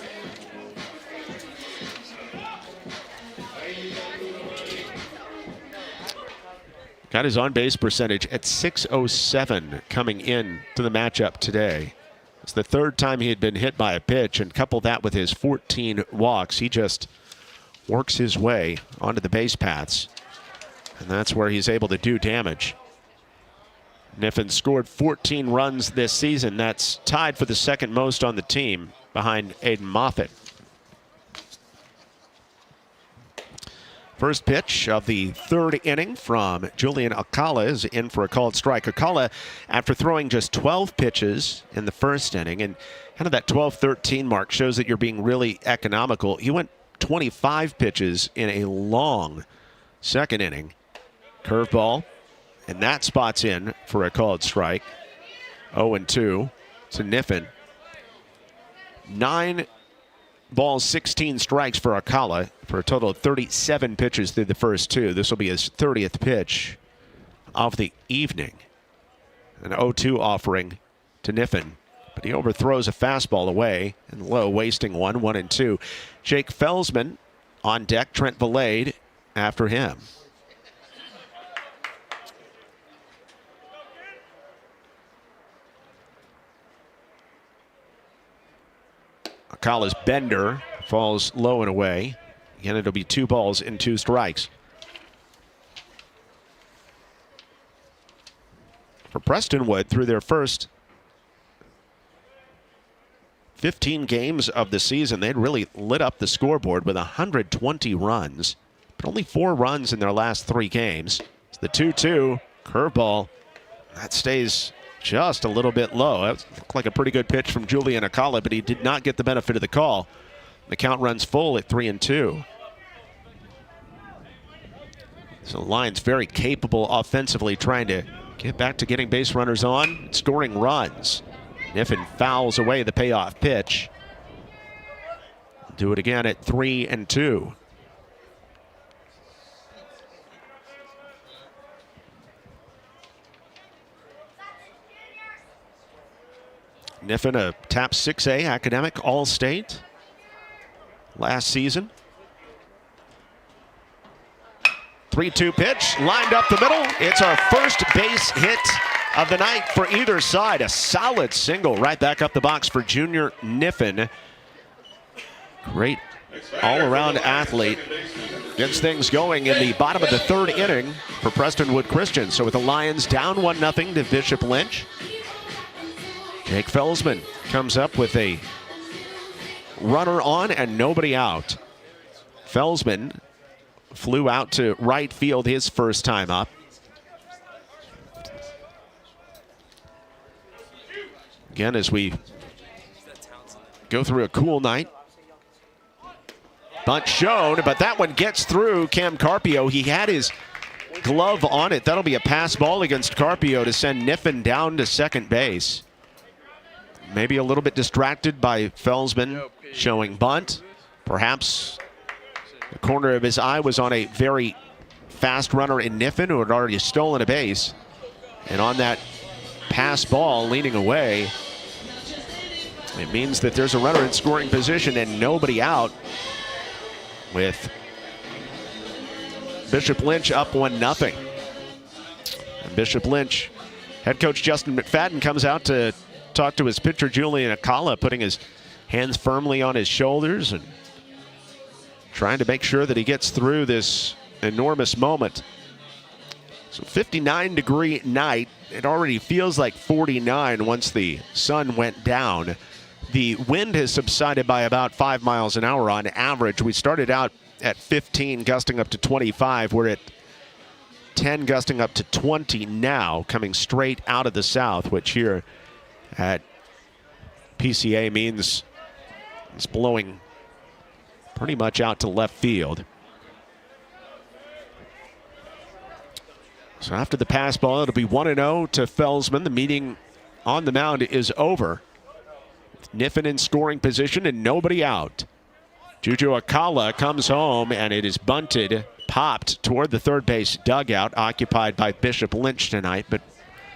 Got his on-base percentage at .607 coming in to the matchup today. It's the third time he had been hit by a pitch, and couple that with his 14 walks. He just works his way onto the base paths, and that's where he's able to do damage. Niffen scored 14 runs this season. That's tied for the second most on the team behind Aiden Moffitt. First pitch of the third inning from Julian Alcala is in for a called strike. Alcala, after throwing just 12 pitches in the first inning, and kind of that 12-13 mark shows that you're being really economical. He went 25 pitches in a long second inning. Curveball, and that spot's in for a called strike. 0-2 to Niffen. 9 balls, 16 strikes for Alcala for a total of 37 pitches through the first two. This will be his 30th pitch of the evening. An 0-2 offering to Niffen, but he overthrows a fastball away and low, wasting one. 1-2. Jake Felsman on deck. Trent Valade after him. Alcala's bender falls low and away. Again, it'll be 2 balls and 2 strikes. For Prestonwood, through their first 15 games of the season, they'd really lit up the scoreboard with 120 runs, but only 4 runs in their last 3 games. It's the 2-2 curveball. That stays just a little bit low. That looked like a pretty good pitch from Julian Alcala, but he did not get the benefit of the call. The count runs full at 3-2. So the Lions very capable offensively, trying to get back to getting base runners on, scoring runs. Niffen fouls away the payoff pitch. Do it again at 3-2. Niffen, a TAP 6A academic All-State last season. 3-2 pitch, lined up the middle. It's our first base hit of the night for either side. A solid single right back up the box for Junior Niffen. Great all-around athlete. Gets things going in the bottom of the third inning for Prestonwood Christian. So with the Lions down 1-0 to Bishop Lynch, Jake Felsman comes up with a runner on and nobody out. Felsman flew out to right field his first time up. Again, as we go through a cool night. Bunt shown, but that one gets through Cam Carpio. He had his glove on it. That'll be a pass ball against Carpio to send Niffen down to second base. Maybe a little bit distracted by Felsman showing bunt. Perhaps the corner of his eye was on a very fast runner in Niffen who had already stolen a base. And on that pass ball leaning away, it means that there's a runner in scoring position and nobody out, with Bishop Lynch up 1-0. And Bishop Lynch, head coach Justin McFadden comes out to talk to his pitcher Julian Acala, putting his hands firmly on his shoulders and trying to make sure that he gets through this enormous moment. So 59-degree night. It already feels like 49 once the sun went down. The wind has subsided by about 5 miles an hour on average. We started out at 15, gusting up to 25. We're at 10, gusting up to 20 now, coming straight out of the south, which here at PCA means it's blowing pretty much out to left field. So after the pass ball, it'll be 1-0 to Felsman. The meeting on the mound is over. Niffen in scoring position and nobody out. Juju Acala comes home and it is bunted, popped toward the third base dugout, occupied by Bishop Lynch tonight, but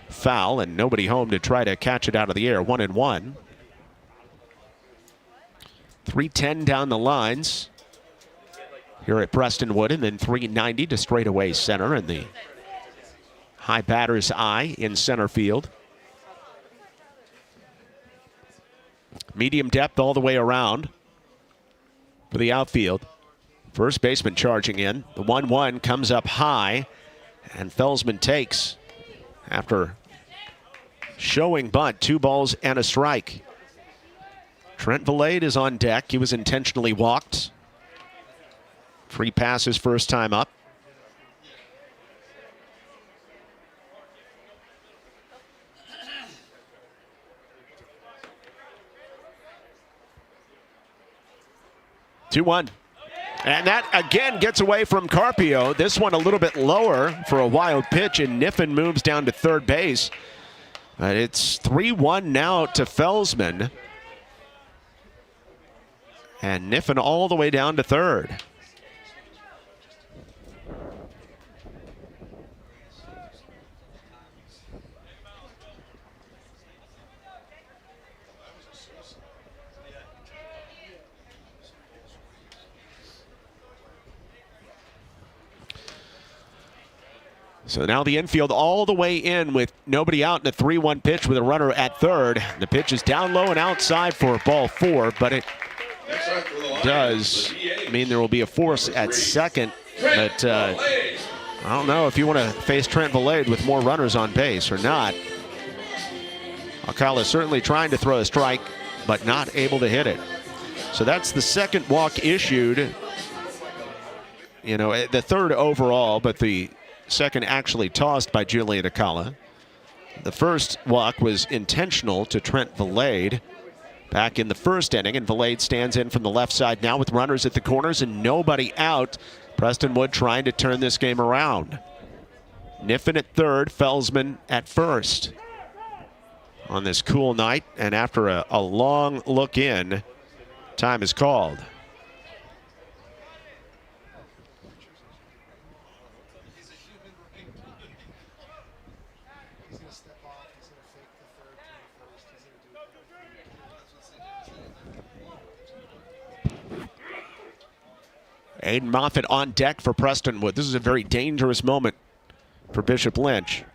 foul and nobody home to try to catch it out of the air. 1-1. 310 down the lines here at Prestonwood, and then 390 to straightaway center and the high batter's eye in center field. Medium depth all the way around for the outfield. First baseman charging in. The 1-1 comes up high, and Felsman takes after showing bunt. 2 balls and a strike. Trent Valade is on deck. He was intentionally walked. Free pass his first time up. Two-one. And that again gets away from Carpio. This one a little bit lower for a wild pitch, and Niffen moves down to third base. But it's 3-1 now to Felsman. And Niffen all the way down to third. So now the infield all the way in with nobody out in a 3-1 pitch with a runner at third. The pitch is down low and outside for ball 4, but it does mean there will be a force at second. But I don't know if you want to face Trent Valade with more runners on base or not. Acala certainly trying to throw a strike, but not able to hit it. So that's the second walk issued. You know, the third overall, but the second actually tossed by Julian Acala. The first walk was intentional to Trent Valade back in the first inning, and Valade stands in from the left side now with runners at the corners and nobody out. Prestonwood trying to turn this game around. Niffen at third, Felsman at first. On this cool night, and after a long look in, time is called. Aiden Moffitt on deck for Prestonwood. This is a very dangerous moment for Bishop Lynch.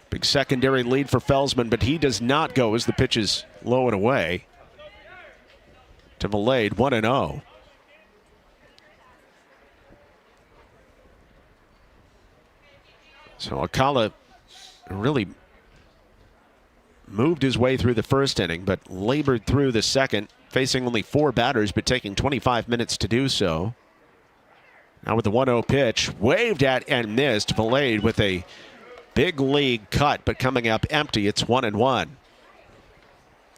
Big secondary lead for Felsman, but he does not go as the pitch is low and away to Valade. 1-0. So Acala really moved his way through the first inning, but labored through the second, facing only 4 batters, but taking 25 minutes to do so. Now with the 1-0 pitch, waved at and missed. Valade with a big league cut, but coming up empty. It's 1-1.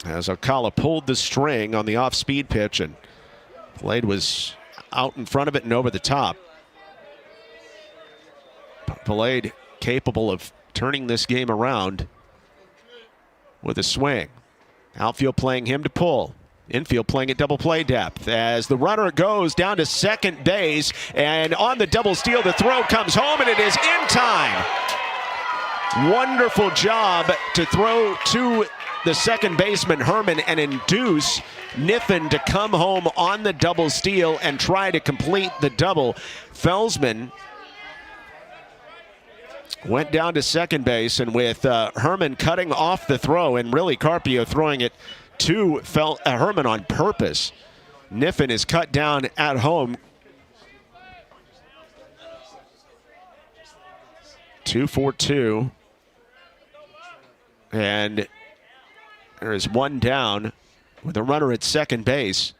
As Acala pulled the string on the off-speed pitch, and Valade was out in front of it and over the top. Valade capable of turning this game around with a swing. Outfield playing him to pull. Infield playing at double play depth as the runner goes down to second base, and on the double steal, the throw comes home, and it is in time. Wonderful job to throw to the second baseman Herman and induce Niffen to come home on the double steal and try to complete the double. Felsman went down to second base, and with Herman cutting off the throw and really Carpio throwing it to Herman on purpose, Niffen is cut down at home. 2-4-2. And there is one down with a runner at second base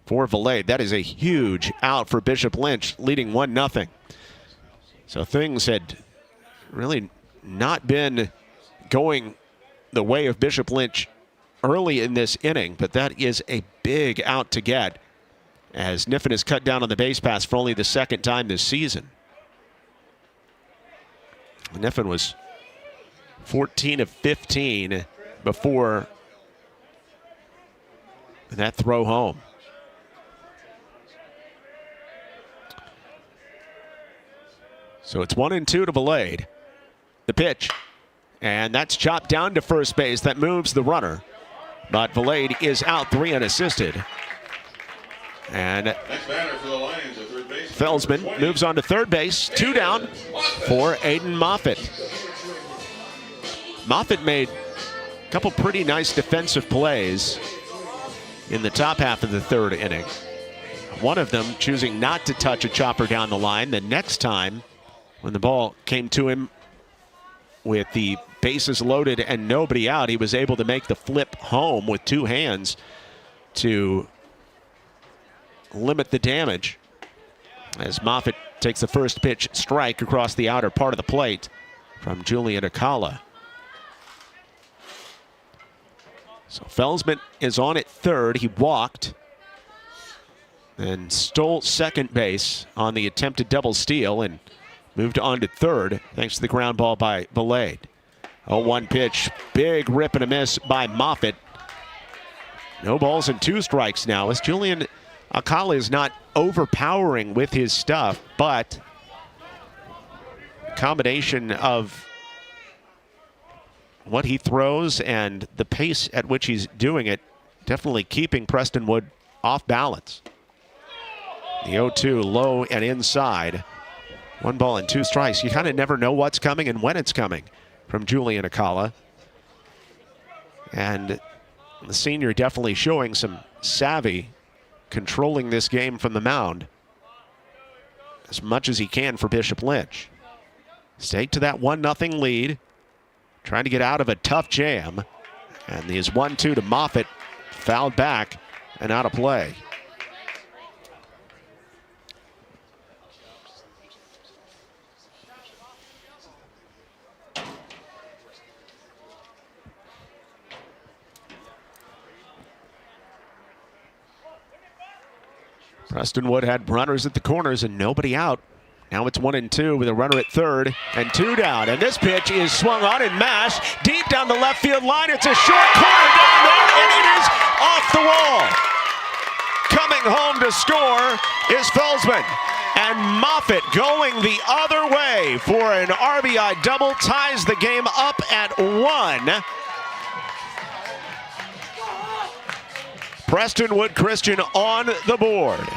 for Valade. That is a huge out for Bishop Lynch, leading 1-0. So things had really not been going the way of Bishop Lynch early in this inning, but that is a big out to get as Niffen is cut down on the base pass for only the second time this season. Niffen was 14 of 15 before that throw home. So it's 1-2 to Valade. The pitch, and that's chopped down to first base. That moves the runner, but Valade is out 3 unassisted. And next batter for the Lions, at third base, Felsman moves on to third base. 2 down for Aiden Moffitt. Moffitt made a couple pretty nice defensive plays in the top half of the third inning. One of them choosing not to touch a chopper down the line. The next time, when the ball came to him with the bases loaded and nobody out, he was able to make the flip home with 2 hands to limit the damage as Moffitt takes the first pitch strike across the outer part of the plate from Julian Acala. So Felsman is on at third. He walked and stole second base on the attempted double steal and moved on to third thanks to the ground ball by Valade. 0-1 pitch, big rip and a miss by Moffitt. No balls and 2 strikes now as Julian Acala is not overpowering with his stuff, but a combination of what he throws and the pace at which he's doing it definitely keeping Prestonwood off balance. The 0-2 low and inside. 1 ball and 2 strikes. You kind of never know what's coming and when it's coming from Julian Acala. And the senior definitely showing some savvy, controlling this game from the mound as much as he can for Bishop Lynch. Stay to that 1-0 lead, trying to get out of a tough jam. And his 1-2 to Moffitt, fouled back and out of play. Prestonwood had runners at the corners and nobody out. Now it's 1-2 with a runner at third and 2 down. And this pitch is swung on and mashed deep down the left field line. It's a short corner down there and it is off the wall. Coming home to score is Felsman. And Moffitt going the other way for an RBI double, ties the game up at 1. Prestonwood Christian on the board. Next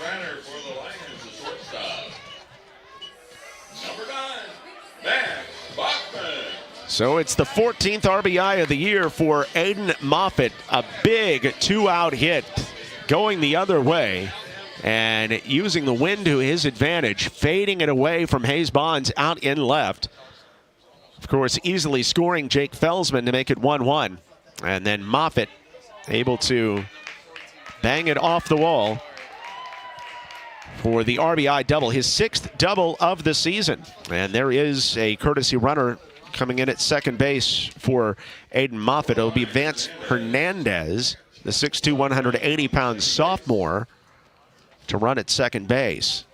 batter for the Lions, the shortstop, number 9, Max Bachman. So it's the 14th RBI of the year for Aiden Moffitt. A big 2-out hit going the other way and using the wind to his advantage, fading it away from Hayes Bonds out in left. Of course, easily scoring Jake Felsman to make it 1-1. And then Moffitt able to bang it off the wall for the RBI double, his 6th double of the season. And there is a courtesy runner coming in at second base for Aiden Moffitt. It'll be Vance Hernandez, the 6'2", 180-pound sophomore, to run at second base.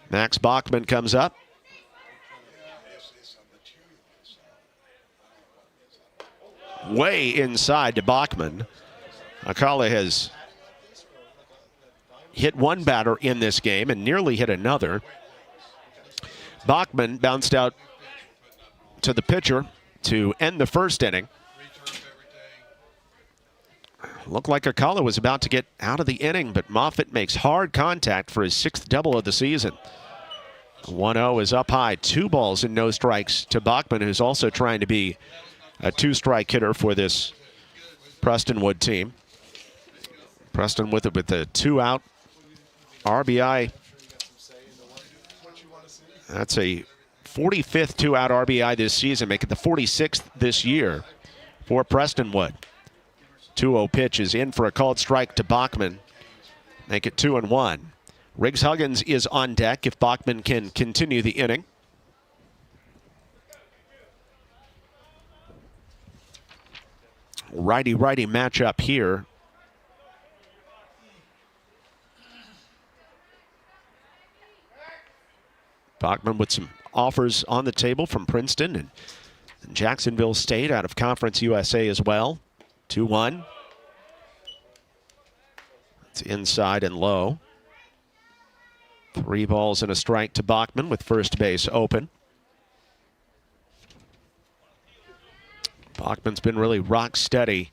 Max Bachman comes up. Way inside to Bachman. Acala has hit one batter in this game and nearly hit another. Bachman bounced out to the pitcher to end the first inning. Looked like Akala was about to get out of the inning, but Moffitt makes hard contact for his 6th double of the season. 1-0 is up high. 2 balls and no strikes to Bachman, who's also trying to be a 2-strike hitter for this Prestonwood team. Preston with a 2-out RBI. That's a 45th 2-out RBI this season, making the 46th this year for Prestonwood. 2-0 pitch is in for a called strike to Bachman. Make it 2-1. Riggs Huggins is on deck if Bachman can continue the inning. Righty-righty matchup here. Bachman with some offers on the table from Princeton and Jacksonville State out of Conference USA as well. 2-1. It's inside and low. 3 balls and a strike to Bachman with first base open. Bachman's been really rock steady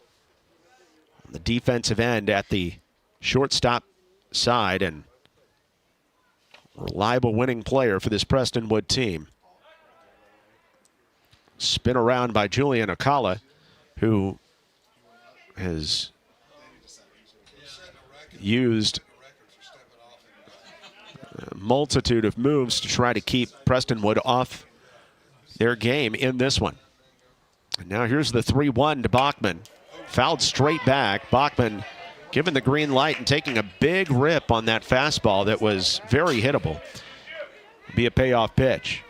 on the defensive end at the shortstop side and reliable winning player for this Prestonwood team. Spin around by Julian Akala, who has used a multitude of moves to try to keep Prestonwood off their game in this one. And now here's the 3-1 to Bachman. Fouled straight back. Bachman given the green light and taking a big rip on that fastball that was very hittable. Be a payoff pitch.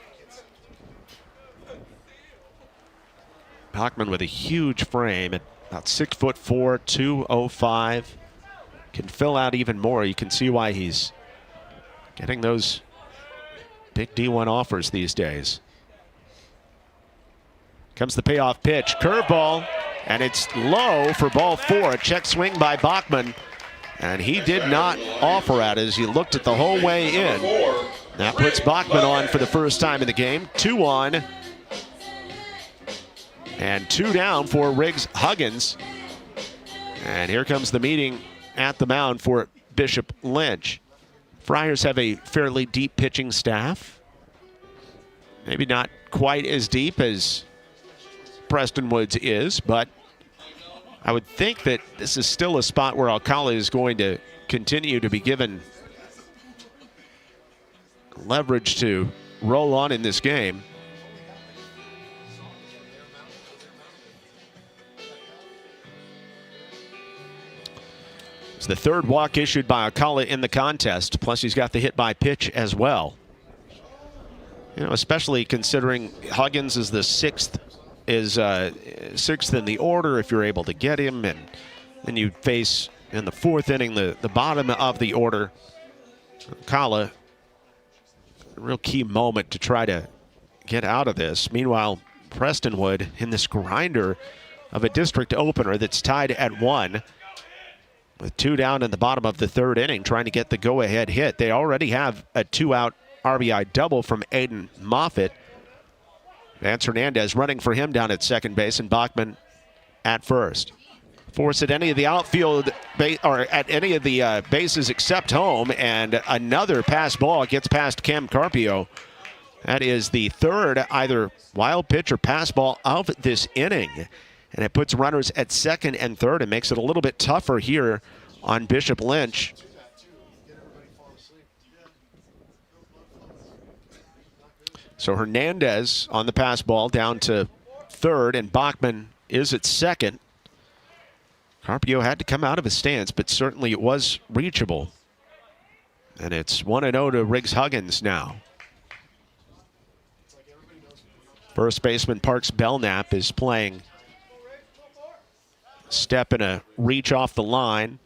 Bachman with a huge frame at about 6'4", 205. Can fill out even more. You can see why he's getting those big D1 offers these days. Comes the payoff pitch. Curveball, and it's low for ball 4. A check swing by Bachman, and he did not offer at it as he looked at the whole way in. That puts Bachman on for the first time in the game. 2 on. And 2 down for Riggs Huggins. And here comes the meeting at the mound for Bishop Lynch. Friars have a fairly deep pitching staff. Maybe not quite as deep as Prestonwood's is, but I would think that this is still a spot where Alcala is going to continue to be given leverage to roll on in this game. It's the 3rd walk issued by Alcala in the contest, plus he's got the hit by pitch as well. You know, especially considering Huggins is the 6th in the order if you're able to get him, and then you face in the 4th inning the bottom of the order. Alcala, a real key moment to try to get out of this. Meanwhile, Prestonwood in this grinder of a district opener that's tied at 1 with 2 down in the bottom of the 3rd inning, trying to get the go-ahead hit. They already have a 2-out RBI double from Aiden Moffitt. Vance Hernandez running for him down at second base, and Bachman at first. Force at any of the outfield, or at any of the bases except home, and another pass ball gets past Cam Carpio. That is the 3rd either wild pitch or pass ball of this inning. And it puts runners at 2nd and 3rd and makes it a little bit tougher here on Bishop Lynch. So Hernandez on the pass ball down to 3rd, and Bachman is at 2nd. Carpio had to come out of his stance, but certainly it was reachable. And it's 1-0 to Riggs Huggins now. First baseman Parks Belknap is playing step and a reach off the line.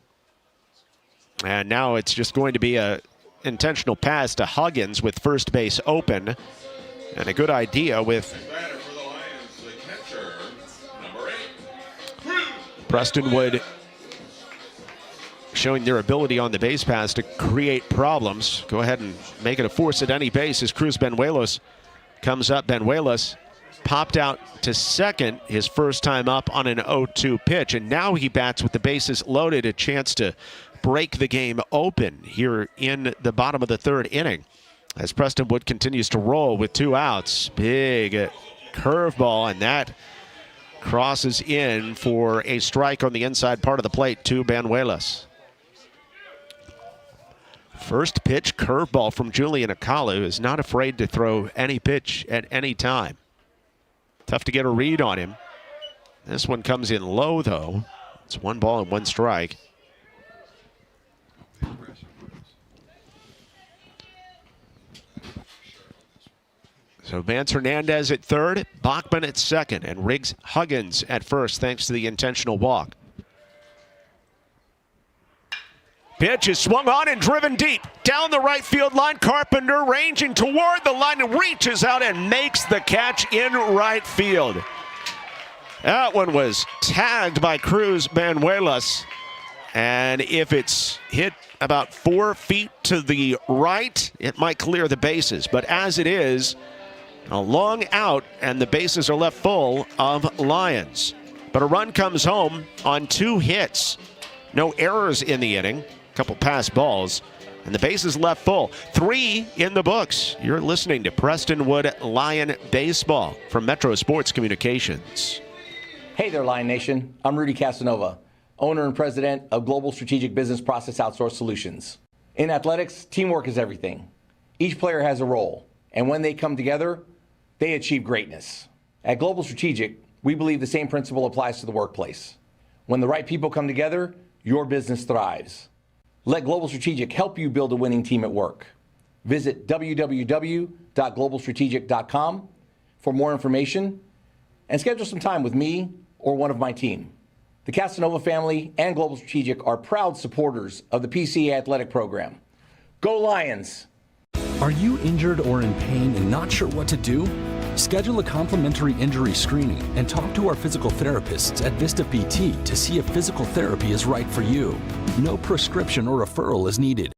And now it's just going to be a intentional pass to Huggins with first base open. And a good idea with Prestonwood showing their ability on the base pass to create problems. Go ahead and make it a force at any base as Cruz Benuelos comes up. Benuelos popped out to second his first time up on an 0-2 pitch, and now he bats with the bases loaded, a chance to break the game open here in the bottom of the third inning as Prestonwood continues to roll with 2 outs. Big curveball, and that crosses in for a strike on the inside part of the plate to Banuelos. First pitch curveball from Julian Akalu, who is not afraid to throw any pitch at any time. Tough to get a read on him. This one comes in low, though. It's 1 ball and 1 strike. So Vance Hernandez at third, Bachman at second, and Riggs Huggins at first, thanks to the intentional walk. Pitch is swung on and driven deep. Down the right field line, Carpenter ranging toward the line and reaches out and makes the catch in right field. That one was tagged by Cruz Banuelos. And if it's hit about 4 feet to the right, it might clear the bases. But as it is, a long out, and the bases are left full of Lions. But a run comes home on 2 hits. No errors in the inning. A couple pass balls. And the bases left full. 3 in the books. You're listening to Prestonwood Lion Baseball from Metro Sports Communications. Hey there, Lion Nation. I'm Rudy Casanova, owner and president of Global Strategic Business Process Outsource Solutions. In athletics, teamwork is everything. Each player has a role, and when they come together, they achieve greatness. At Global Strategic, we believe the same principle applies to the workplace. When the right people come together, your business thrives. Let Global Strategic help you build a winning team at work. Visit www.globalstrategic.com for more information and schedule some time with me or one of my team. The Casanova family and Global Strategic are proud supporters of the PCA Athletic Program. Go Lions! Are you injured or in pain and not sure what to do? Schedule a complimentary injury screening and talk to our physical therapists at Vista PT to see if physical therapy is right for you. No prescription or referral is needed.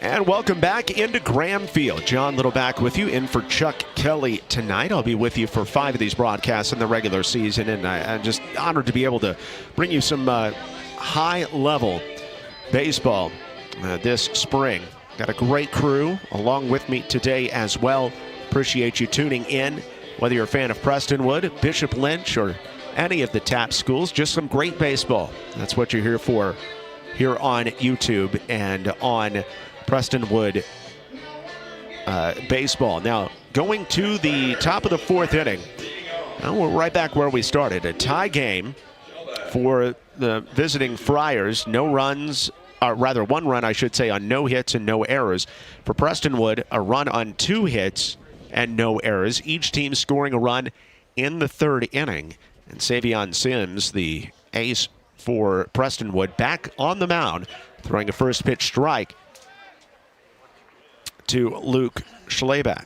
And welcome back into Graham Field. John Little back with you, in for Chuck Kelly tonight. I'll be with you for 5 of these broadcasts in the regular season, and I'm just honored to be able to bring you some high-level baseball this spring. Got a great crew along with me today as well. Appreciate you tuning in, whether you're a fan of Prestonwood, Bishop Lynch, or any of the TAP schools. Just some great baseball. That's what you're here for here on YouTube and on Prestonwood baseball. Now, going to the top of the 4th inning. Now we're right back where we started. A tie game for the visiting Friars. No runs, or rather 1 run, I should say, on no hits and no errors. For Prestonwood, a run on 2 hits and no errors. Each team scoring a run in the 3rd inning. And Savion Sims, the ace for Prestonwood, back on the mound, throwing a first pitch strike to Luke Schleback.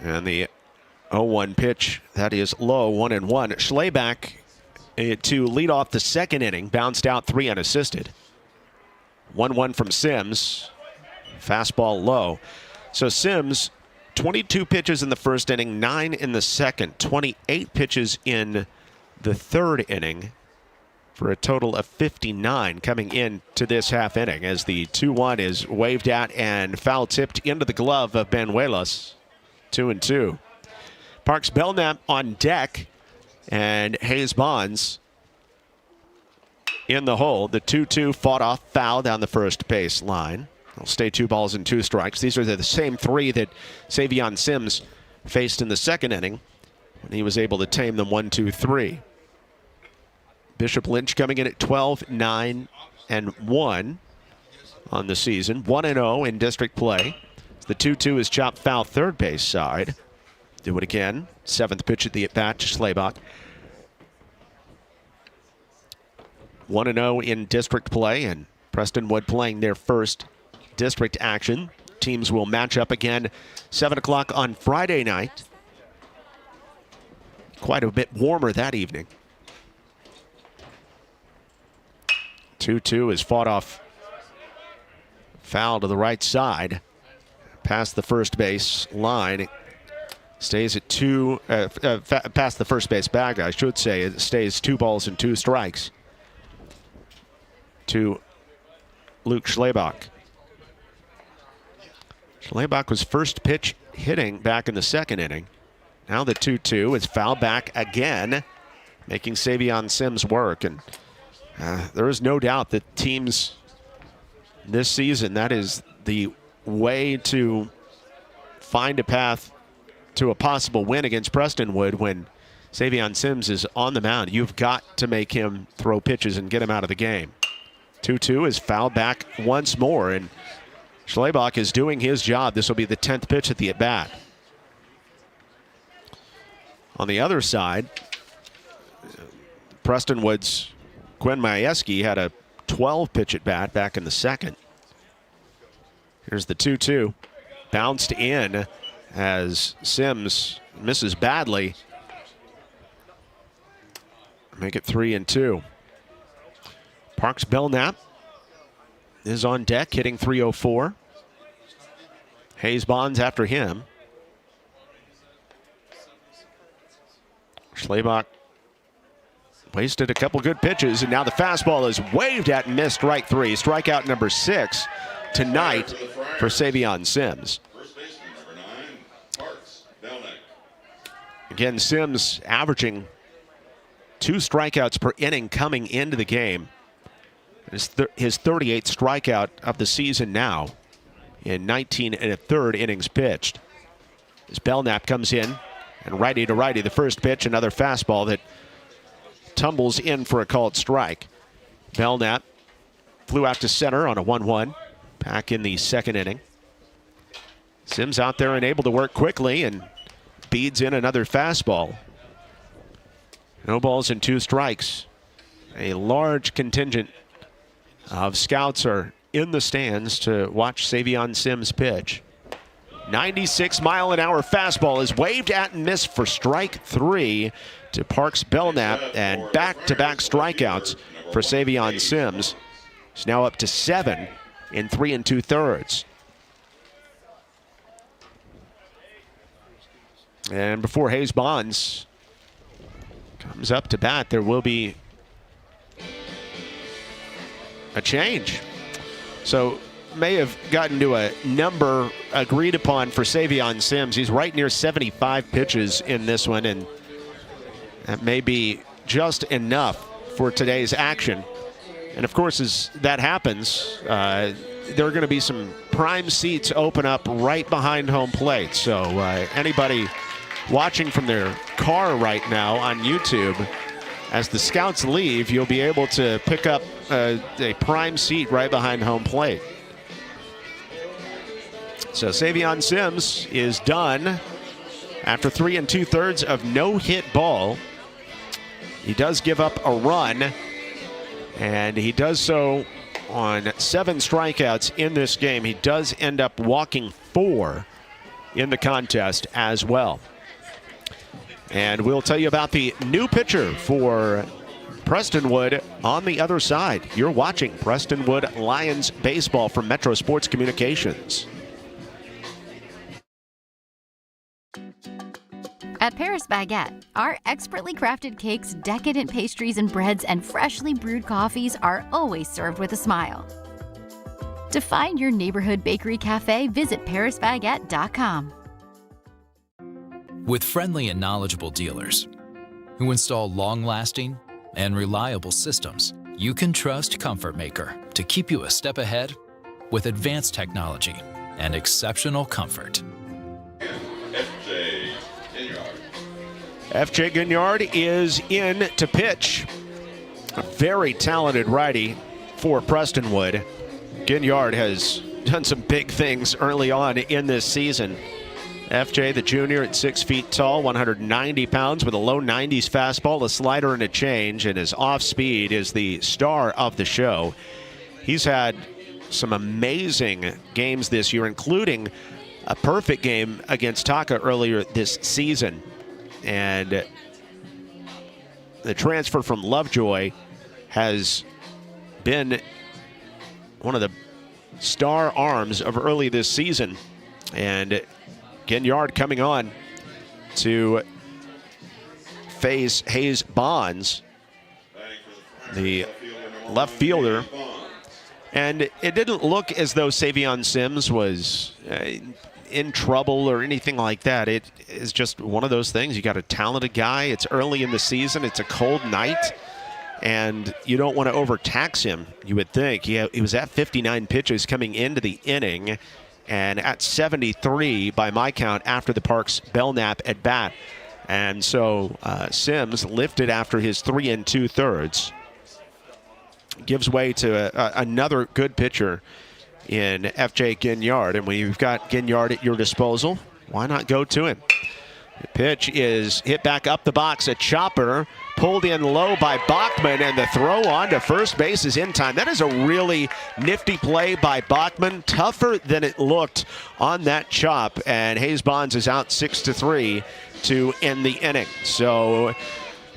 And the 0-1 pitch, that is low, 1-1. Schleback to lead off the 2nd inning, bounced out 3 unassisted. 1-1 from Sims, fastball low. So Sims, 22 pitches in the 1st inning, 9 in the 2nd, 28 pitches in the 3rd inning, for a total of 59 coming into this half inning, as the 2-1 is waved at and foul tipped into the glove of Banuelos. 2-2. Parks Belknap on deck, and Hayes Bonds in the hole. The 2-2 fought off foul down the first base line. It'll stay 2 balls and 2 strikes. These are the same 3 that Savion Sims faced in the 2nd inning when he was able to tame them 1-2-3. Bishop Lynch coming in at 12-9-1 on the season. 1-0 in district play. The 2-2 is chopped foul third base side. Do it again. 7th pitch at the at-bat to Schleback. 1-0 in district play, and Prestonwood playing their first district action. Teams will match up again 7 o'clock on Friday night. Quite a bit warmer that evening. 2-2 is fought off. Foul to the right side. Past the first base line. Stays at past the first base bag, I should say. It stays 2 balls and 2 strikes to Luke Schlebach. Schlebach was first pitch hitting back in the second inning. Now the 2-2 is fouled back again, making Savion Sims work. And there is no doubt that teams this season, that is the way to find a path to a possible win against Prestonwood. When Savion Sims is on the mound, you've got to make him throw pitches and get him out of the game. 2-2 is fouled back once more, and Schlebach is doing his job. This will be the 10th pitch at the at-bat. On the other side, Prestonwood's Quinn Majewski had a 12-pitch at-bat back in the second. Here's the 2-2. Bounced in as Sims misses badly. Make it 3-2. Parks Belknap is on deck, hitting .304. Hayes Bonds after him. Schlebach wasted a couple good pitches, and now the fastball is waved at and missed. Strike 3. Strikeout number 6 tonight for Savion Sims. Again, Sims averaging 2 strikeouts per inning coming into the game. His 38th strikeout of the season now in 19 1/3 innings pitched. As Belknap comes in, and righty to righty, the first pitch, another fastball that tumbles in for a called strike. Belknap flew out to center on a 1-1 back in the second inning. Sims out there and able to work quickly and beads in another fastball. No balls and 2 strikes. A large contingent of scouts are in the stands to watch Savion Sims pitch. 96-mile-an-hour fastball is waved at and missed for strike 3 to Parks Belknap, and back-to-back strikeouts for Savion Sims. He's now up to 7 in 3 2/3. And before Hayes Bonds comes up to bat, there will be a change. So may have gotten to a number agreed upon for Savion Sims. He's right near 75 pitches in this one, and that may be just enough for today's action. And of course, as that happens, there are going to be some prime seats open up right behind home plate. So anybody watching from their car right now on YouTube, as the scouts leave, you'll be able to pick up a prime seat right behind home plate. So Savion Sims is done after 3 2/3 of no-hit ball. He does give up a run, and he does so on 7 strikeouts in this game. He does end up walking 4 in the contest as well. And we'll tell you about the new pitcher for Prestonwood on the other side. You're watching Prestonwood Lions baseball from Metro Sports Communications. At Paris Baguette, our expertly crafted cakes, decadent pastries and breads, and freshly brewed coffees are always served with a smile. To find your neighborhood bakery cafe, visit parisbaguette.com. With friendly and knowledgeable dealers who install long-lasting and reliable systems, you can trust Comfort Maker to keep you a step ahead with advanced technology and exceptional comfort. FJ Gignard is in to pitch. A very talented righty for Prestonwood. Gignard has done some big things early on in this season. FJ, the junior, at 6 feet tall, 190 pounds, with a low 90s fastball, a slider, and a change, and his off speed is the star of the show. He's had some amazing games this year, including a perfect game against Taka earlier this season. And the transfer from Lovejoy has been one of the star arms of early this season. And Ginyard coming on to face Hayes Bonds, the left fielder. And it didn't look as though Savion Sims was in trouble or anything like that. It is just one of those things. You got a talented guy. It's early in the season. It's a cold night. And you don't want to overtax him, you would think. He was at 59 pitches coming into the inning and at 73 by my count after the Parks Belknap at bat. And so Sims lifted after his 3 2/3. Gives way to another good pitcher in F.J. Ginyard. And when you've got Ginyard at your disposal, why not go to him? The pitch is hit back up the box. A chopper pulled in low by Bachman, and the throw on to first base is in time. That is a really nifty play by Bachman. Tougher than it looked on that chop. And Hayes Bonds is out 6-3 to end the inning. So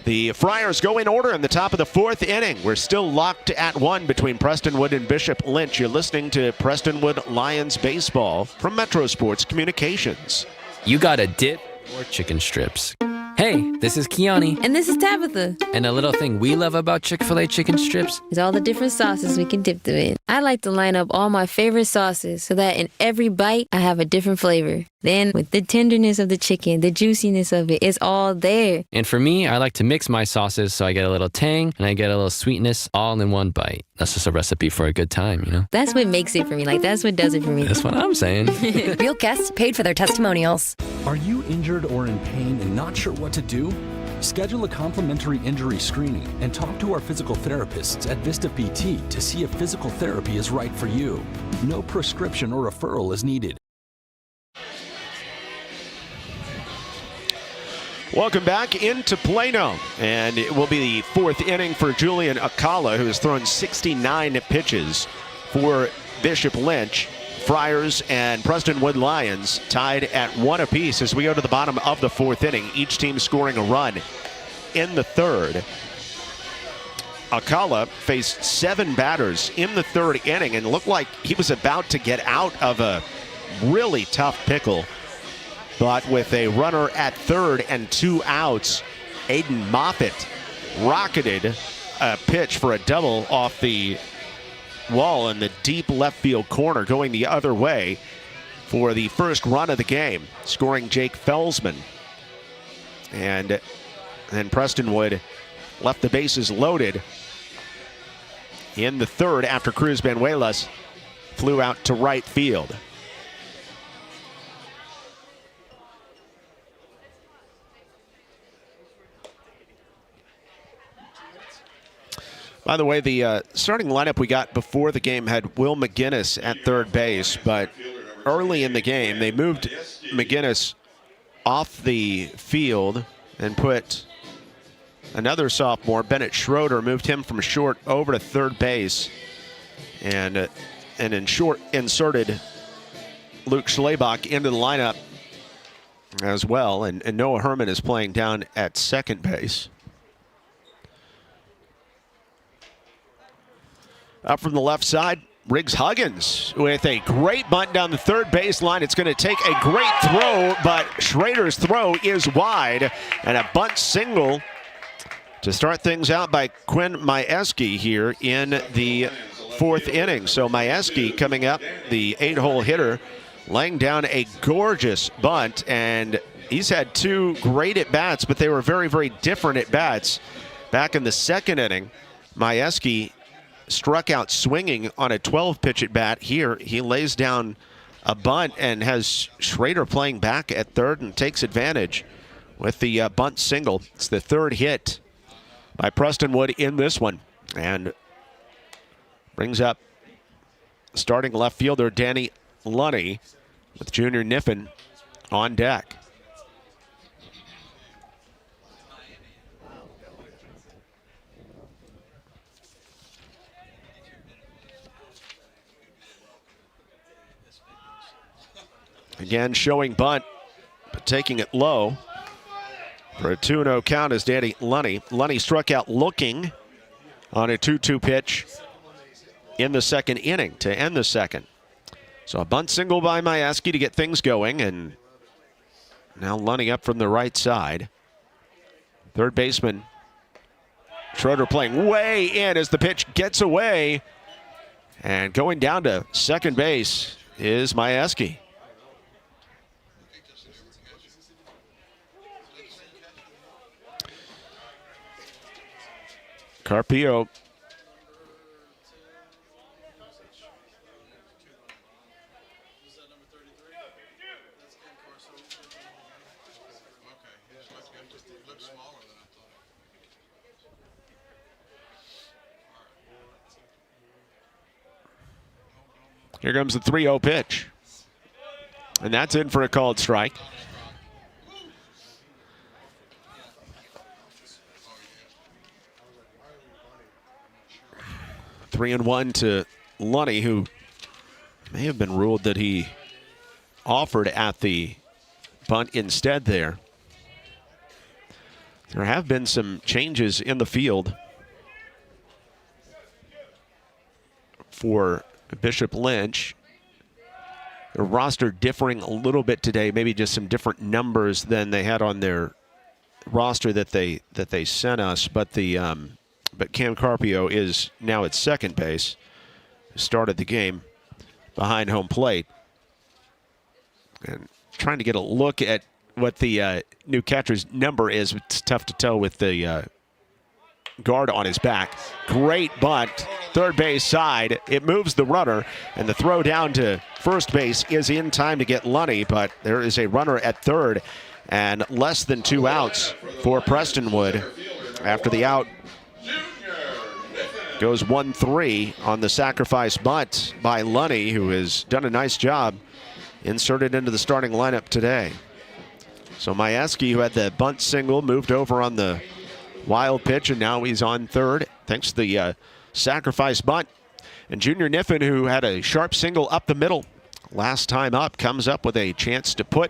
the Friars go in order in the top of the 4th inning. We're still locked at 1 between Prestonwood and Bishop Lynch. You're listening to Prestonwood Lions baseball from Metro Sports Communications. You got a dip or chicken strips. Hey, this is Kiani. And this is Tabitha. And a little thing we love about Chick-fil-A chicken strips is all the different sauces we can dip them in. I like to line up all my favorite sauces so that in every bite, I have a different flavor. Then, with the tenderness of the chicken, the juiciness of it, it's all there. And for me, I like to mix my sauces so I get a little tang and I get a little sweetness all in one bite. That's just a recipe for a good time, you know? That's what makes it for me. Like, that's what does it for me. That's what I'm saying. Real guests paid for their testimonials. Are you injured or in pain and not sure what to do? Schedule a complimentary injury screening and talk to our physical therapists at Vista PT to see if physical therapy is right for you. No prescription or referral is needed. Welcome back into Plano, and it will be the 4th inning for Julian Acala, who has thrown 69 pitches for Bishop Lynch. Friars and Prestonwood Lions tied at 1 apiece as we go to the bottom of the 4th inning. Each team scoring a run in the 3rd. Acala faced 7 batters in the 3rd inning and looked like he was about to get out of a really tough pickle. But with a runner at 3rd and 2 outs, Aiden Moffitt rocketed a pitch for a double off the wall in the deep left field corner, going the other way for the first run of the game, scoring Jake Felsman. And then Prestonwood left the bases loaded in the 3rd after Cruz Benuelas flew out to right field. By the way, the starting lineup we got before the game had Will McGinnis at 3rd base, but early in the game they moved McGinnis off the field and put another sophomore, Bennett Schroeder, moved him from short over to 3rd base, and in short inserted Luke Schlebach into the lineup as well, and Noah Herman is playing down at 2nd base. Up from the left side, Riggs Huggins with a great bunt down the 3rd baseline. It's going to take a great throw, but Schrader's throw is wide, and a bunt single to start things out by Quinn Majewski here in the 4th inning. So Majewski coming up, the 8-hole hitter, laying down a gorgeous bunt, and he's had 2 great at-bats, but they were very, very different at-bats. Back in the 2nd inning, Majewski struck out swinging on a 12-pitch at bat. Here he lays down a bunt and has Schrader playing back at 3rd and takes advantage with the bunt single. It's the 3rd hit by Prestonwood in this one, and brings up starting left fielder Danny Lunny with Junior Niffen on deck. Again, showing bunt, but taking it low for a 2-0 count is Danny Lunny. Lunny struck out looking on a 2-2 pitch in the second inning to end the second. So a bunt single by Majewski to get things going, and now Lunny up from the right side. Third baseman Schroeder playing way in as the pitch gets away. And going down to second base is Majewski. Carpio Here comes the 3-0 pitch. And that's in for a called strike. Three and one to Lunny, who may have been ruled that he offered at the bunt instead there. There have been some changes in the field for Bishop Lynch. The roster differing a little bit today, maybe just some different numbers than they had on their roster that they sent us. But but Cam Carpio is now at second base. Started the game behind home plate, and trying to get a look at what the new catcher's number is. It's tough to tell with the guard on his back. Great bunt, third base side. It moves the runner, and the throw down to first base is in time to get Lunny, but there is a runner at third and less than 2 outs for Prestonwood. After the out goes 1-3 on the sacrifice bunt by Lunny, who has done a nice job inserted into the starting lineup today. So Majewski, who had the bunt single, moved over on the wild pitch, and now he's on third thanks to the sacrifice bunt. And Junior Niffen, who had a sharp single up the middle last time up, comes up with a chance to put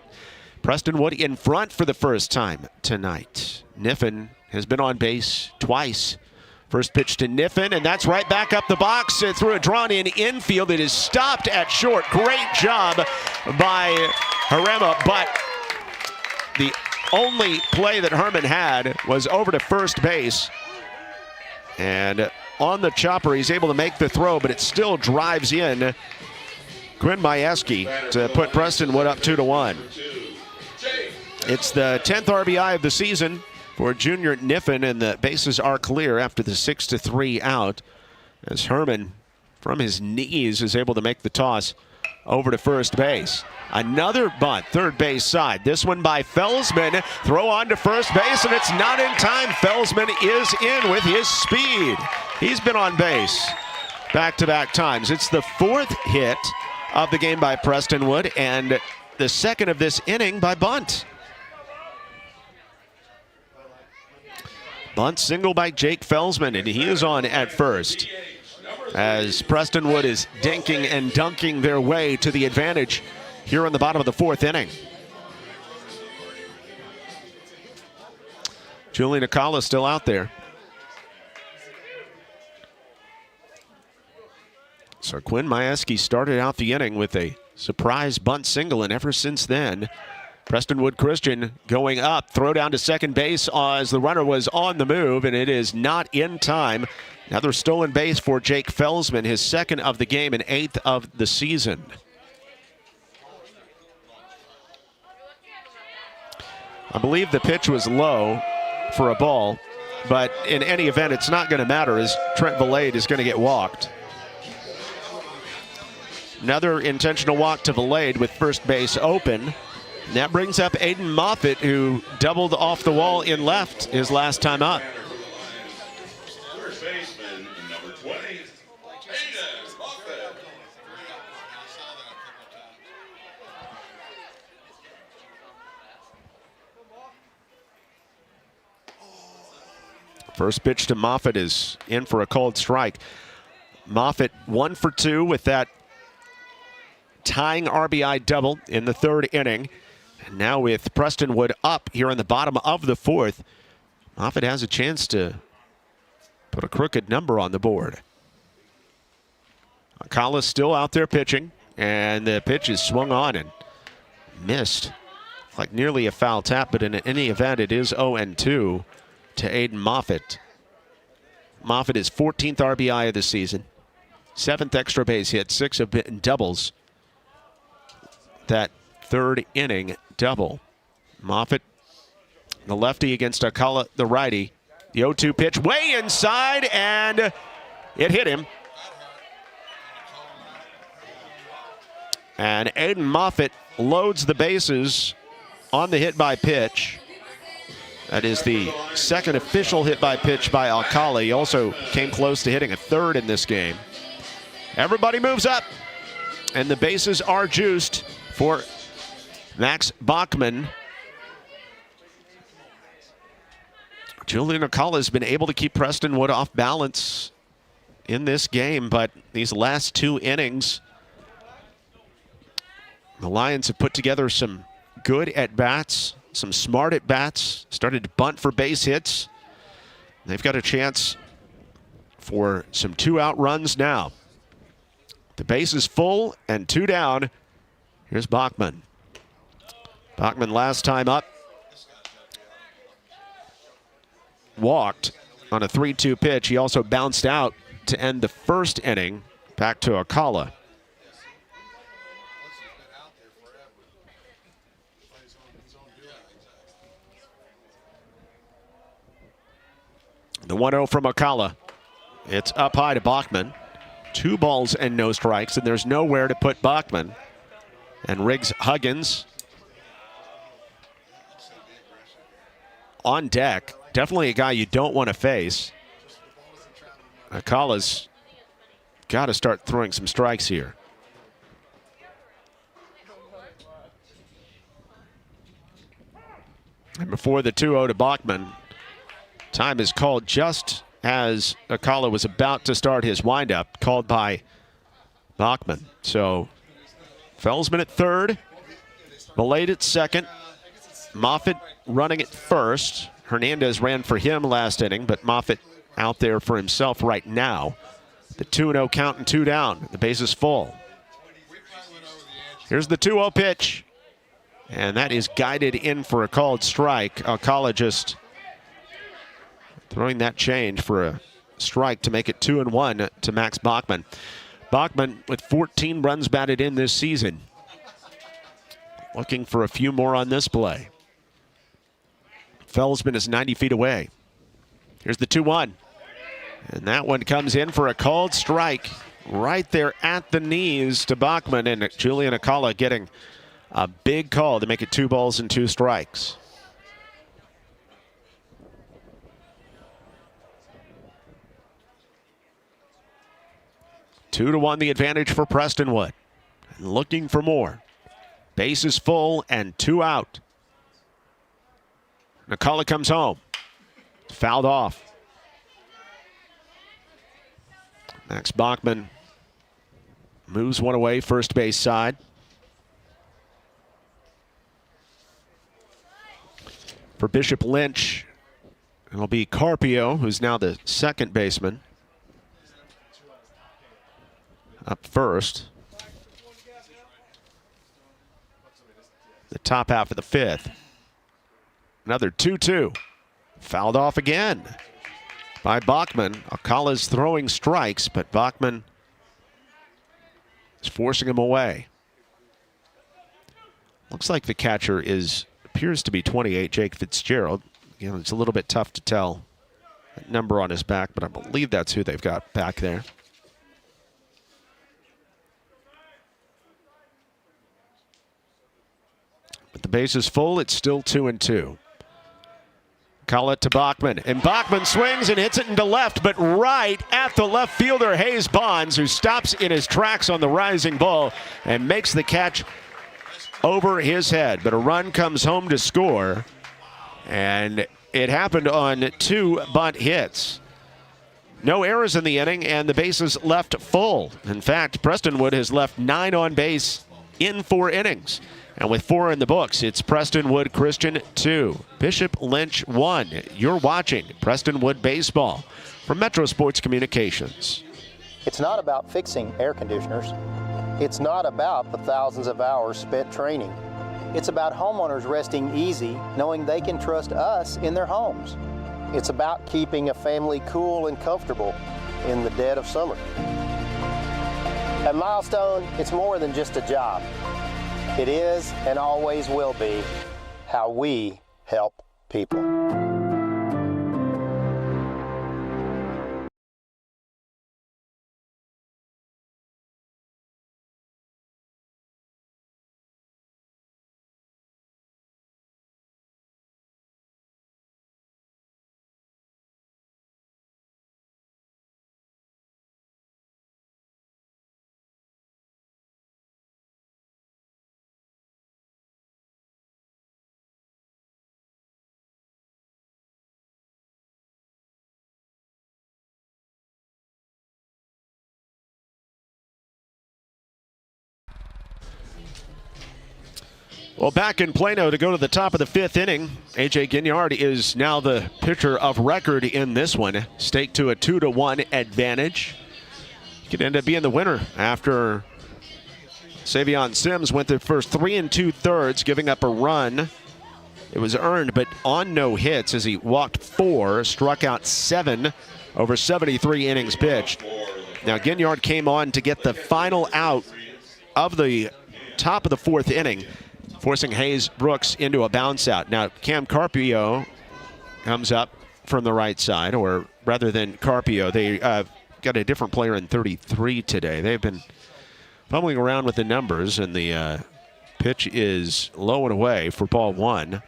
Prestonwood in front for the first time tonight. Niffen has been on base twice. First pitch to Niffen, and that's right back up the box through a drawn-in infield. It is stopped at short. Great job by Harema, but the only play that Herman had was over to first base. And on the chopper, he's able to make the throw, but it still drives in Quinn Majewski to put Prestonwood up 2-1. It's the 10th RBI of the season for Junior Niffen, and the bases are clear after the 6-3 out, as Herman, from his knees, is able to make the toss over to first base. Another bunt, third base side. This one by Felsman. Throw on to first base, and it's not in time. Felsman is in with his speed. He's been on base back-to-back times. It's the fourth hit of the game by Prestonwood, and the second of this inning by bunt. Bunt single by Jake Felsman, and he is on at first, as Prestonwood is dinking and dunking their way to the advantage here in the bottom of the fourth inning. Julian Acala still out there. So Quinn Majewski started out the inning with a surprise bunt single, and ever since then, Prestonwood Christian going up, throw down to second base as the runner was on the move, and it is not in time. Another stolen base for Jake Felsman, his second of the game and 8th of the season. I believe the pitch was low for a ball, but in any event, it's not going to matter, as Trent Valade is going to get walked. Another intentional walk to Valade with first base open. And that brings up Aiden Moffitt, who doubled off the wall in left his last time up. First baseman, number 20, Aiden Moffitt. First pitch to Moffitt is in for a called strike. Moffitt 1 for 2 with that tying RBI double in the third inning. And now with Prestonwood up here in the bottom of the fourth, Moffitt has a chance to put a crooked number on the board. Akala's still out there pitching, and the pitch is swung on and missed. Like nearly a foul tap, but in any event, it is 0-2 to Aiden Moffitt. Moffitt is 14th RBI of the season, 7th extra base hit, 6 have been doubles. That third inning double. Moffitt, the lefty against Akala, the righty. The 0-2 pitch way inside, and it hit him. And Aiden Moffitt loads the bases on the hit by pitch. That is the second official hit by pitch by Akala. He also came close to hitting a third in this game. Everybody moves up, and the bases are juiced for Max Bachman. Julian Akala has been able to keep Prestonwood off balance in this game, but these last 2 innings, the Lions have put together some good at-bats, some smart at-bats, started to bunt for base hits. They've got a chance for some 2-out runs now. The base is full and 2 down. Here's Bachman. Bachman last time up walked on a 3-2 pitch. He also bounced out to end the first inning. Back to Akala. The 1-0 from Akala. It's up high to Bachman. 2 balls and no strikes, and there's nowhere to put Bachman. And Riggs Huggins on deck. Definitely a guy you don't want to face. Akala's got to start throwing some strikes here. And before the 2-0 to Bachman, time is called just as Akala was about to start his windup, called by Bachman. So Felsman at third, Belade at second, Moffitt running at first. Hernandez ran for him last inning, but Moffitt out there for himself right now. The 2-0 count and 2 down. The base is full. Here's the 2-0 pitch. And that is guided in for a called strike. Akala just throwing that change for a strike to make it 2-1 to Max Bachman. Bachman with 14 runs batted in this season. Looking for a few more on this play. Felsman is 90 feet away. Here's the 2-1. And that one comes in for a called strike right there at the knees to Bachman, and Julian Akala getting a big call to make it 2 balls and 2 strikes. Two to 1 the advantage for Prestonwood. And looking for more. Base is full and 2 out. Akala comes home. Fouled off. Max Bachman moves one away, first base side. For Bishop Lynch, it'll be Carpio, who's now the second baseman. Up first. The top half of the 5th. Another 2-2. Fouled off again by Bachman. Akala's throwing strikes, but Bachman is forcing him away. Looks like the catcher appears to be 28, Jake Fitzgerald. Again, it's a little bit tough to tell that number on his back, but I believe that's who they've got back there. But the base is full. It's still 2-2. Call it to Bachman, and Bachman swings and hits it into left, but right at the left fielder, Hayes Bonds, who stops in his tracks on the rising ball and makes the catch over his head. But a run comes home to score, and it happened on 2 bunt hits. No errors in the inning, and the bases left full. In fact, Prestonwood has left 9 on base in 4 innings. And with 4 in the books, it's Prestonwood Christian 2, Bishop Lynch 1. You're watching Prestonwood Baseball from Metro Sports Communications. It's not about fixing air conditioners. It's not about the thousands of hours spent training. It's about homeowners resting easy, knowing they can trust us in their homes. It's about keeping a family cool and comfortable in the dead of summer. At Milestone, it's more than just a job. It is and always will be how we help people. Well, back in Plano to go to the top of the 5th inning. A.J. Ginyard is now the pitcher of record in this one, staked to a 2-1 advantage. He could end up being the winner after Savion Sims went the first 3 2/3, giving up a run. It was earned, but on no hits as he walked 4, struck out 7 over 73 innings pitched. Now, Ginyard came on to get the final out of the top of the 4th inning, forcing Hayes Brooks into a bounce out. Now, Cam Carpio comes up from the right side, or rather than Carpio, they got a different player in 33 today. They've been fumbling around with the numbers, and the pitch is low and away for ball 1.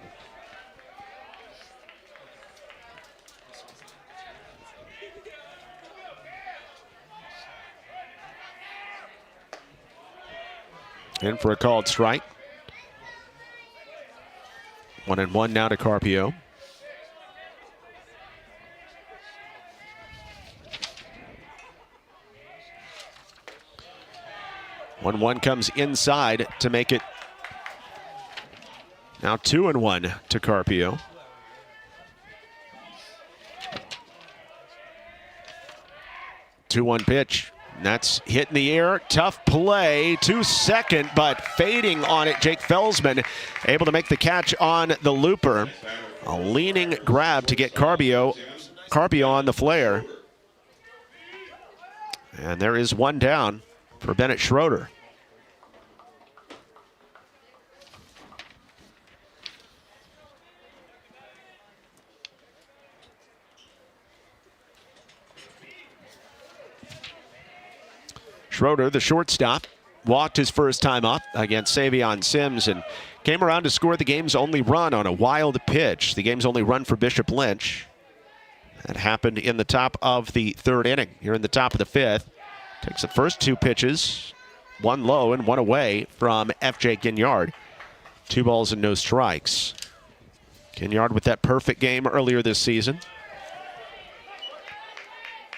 In for a called strike. 1-1 now to Carpio. One comes inside to make it now 2-1 to Carpio. Two-one pitch. And that's hit in the air. Tough play to second, but fading on it. Jake Felsman able to make the catch on the looper. A leaning grab to get Carpio on the flare. And there is one down for Bennett Schroeder. Schroeder, the shortstop, walked his first time up against Savion Sims and came around to score the game's only run on a wild pitch. The game's only run for Bishop Lynch. That happened in the top of the 3rd inning. Here in the top of the 5th. Takes the first 2 pitches, 1 low and 1 away from F.J. Ginyard. 2 balls and no strikes. Ginyard with that perfect game earlier this season.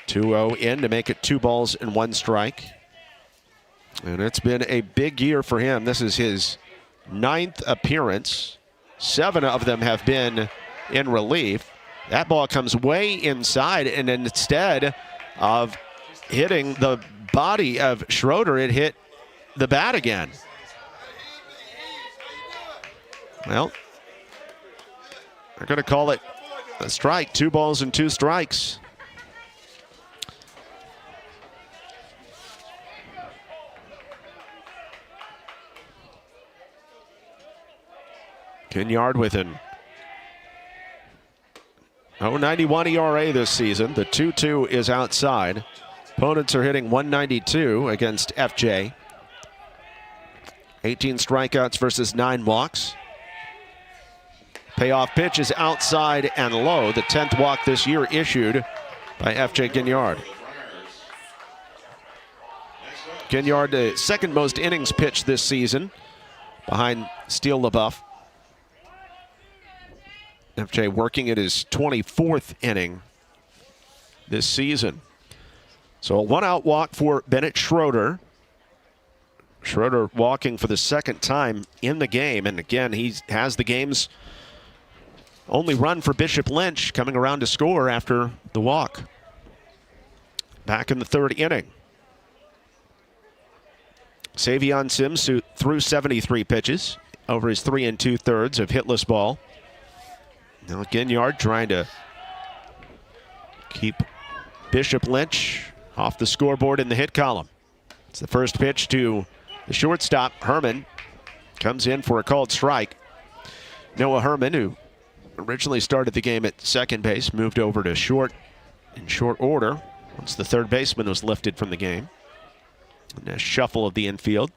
2-0 in to make it 2 balls and 1 strike. And it's been a big year for him. This is his 9th appearance. 7 of them have been in relief. That ball comes way inside, and instead of hitting the body of Schroeder, it hit the bat again. Well, they're going to call it a strike. 2 balls and 2 strikes. Ginyard with an 0.91 ERA this season. The 2-2 is outside. Opponents are hitting 192 against FJ. 18 strikeouts versus 9 walks. Payoff pitch is outside and low. The 10th walk this year issued by FJ Ginyard. Ginyard, the 2nd most innings pitched this season, behind Steele LaBeouf. FJ working at his 24th inning this season. So a 1-out walk for Bennett Schroeder. Schroeder walking for the 2nd time in the game. And again, he has the game's only run for Bishop Lynch, coming around to score after the walk. Back in the 3rd inning. Savion Sims threw 73 pitches over his 3 2/3 of hitless ball. Now Ginyard trying to keep Bishop Lynch off the scoreboard in the hit column. It's the first pitch to the shortstop. Herman comes in for a called strike. Noah Herman, who originally started the game at second base, moved over to short in short order once the third baseman was lifted from the game. And a shuffle of the infield.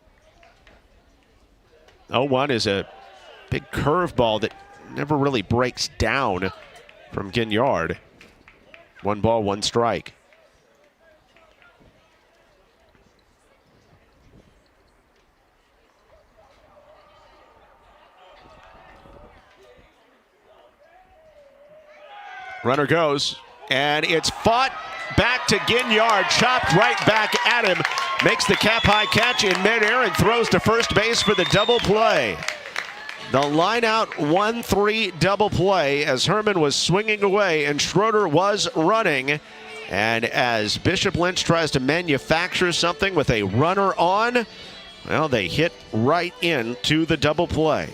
0-1 is a big curveball that never really breaks down from Ginyard. 1 ball, 1 strike. Runner goes, and it's fought back to Ginyard, chopped right back at him, makes the cap-high catch in midair and throws to first base for the double play. The line-out 1-3 double play as Herman was swinging away and Schroeder was running. And as Bishop Lynch tries to manufacture something with a runner on, well, they hit right into the double play.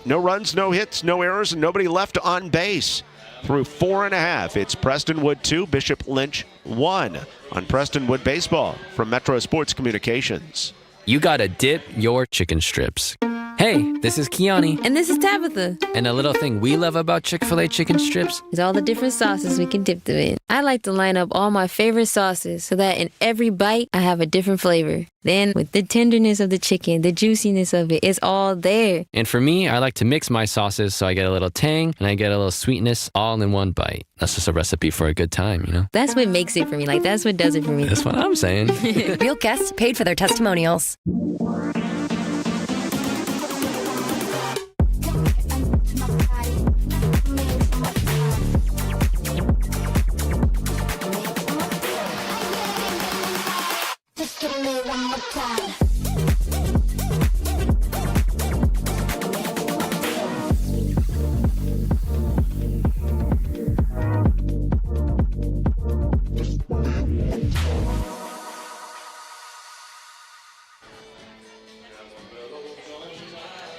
No runs, no hits, no errors, and nobody left on base. Through 4.5, it's Prestonwood 2, Bishop Lynch 1 on Prestonwood Baseball from Metro Sports Communications. You gotta dip your chicken strips. Hey, this is Kiani. And this is Tabitha. And a little thing we love about Chick-fil-A chicken strips is all the different sauces we can dip them in. I like to line up all my favorite sauces so that in every bite, I have a different flavor. Then, with the tenderness of the chicken, the juiciness of it, it's all there. And for me, I like to mix my sauces so I get a little tang and I get a little sweetness all in one bite. That's just a recipe for a good time, you know? That's what makes it for me. Like, that's what does it for me. That's what I'm saying. Real guests paid for their testimonials.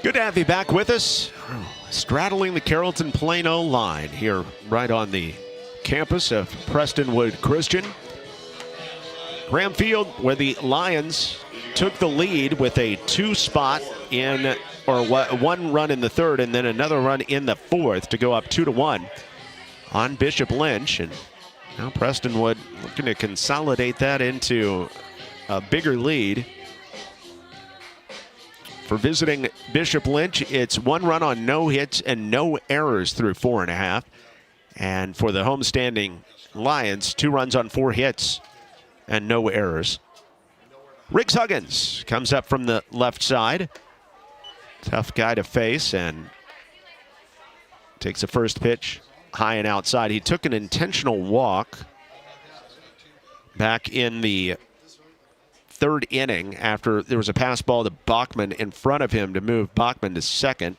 Good to have you back with us. Straddling the Carrollton Plano line here right on the campus of Prestonwood Christian. Graham Field, where the Lions took the lead with a 2 spot in, or 1 run in the third and then another run in the fourth to go up 2-1 on Bishop Lynch. And now Prestonwood looking to consolidate that into a bigger lead. For visiting Bishop Lynch, it's 1 run on no hits and no errors through 4.5. And for the homestanding Lions, 2 runs on 4 hits and no errors. Riggs Huggins comes up from the left side. Tough guy to face and takes the first pitch high and outside. He took an intentional walk back in the third inning after there was a pass ball to Bachman in front of him to move Bachman to second.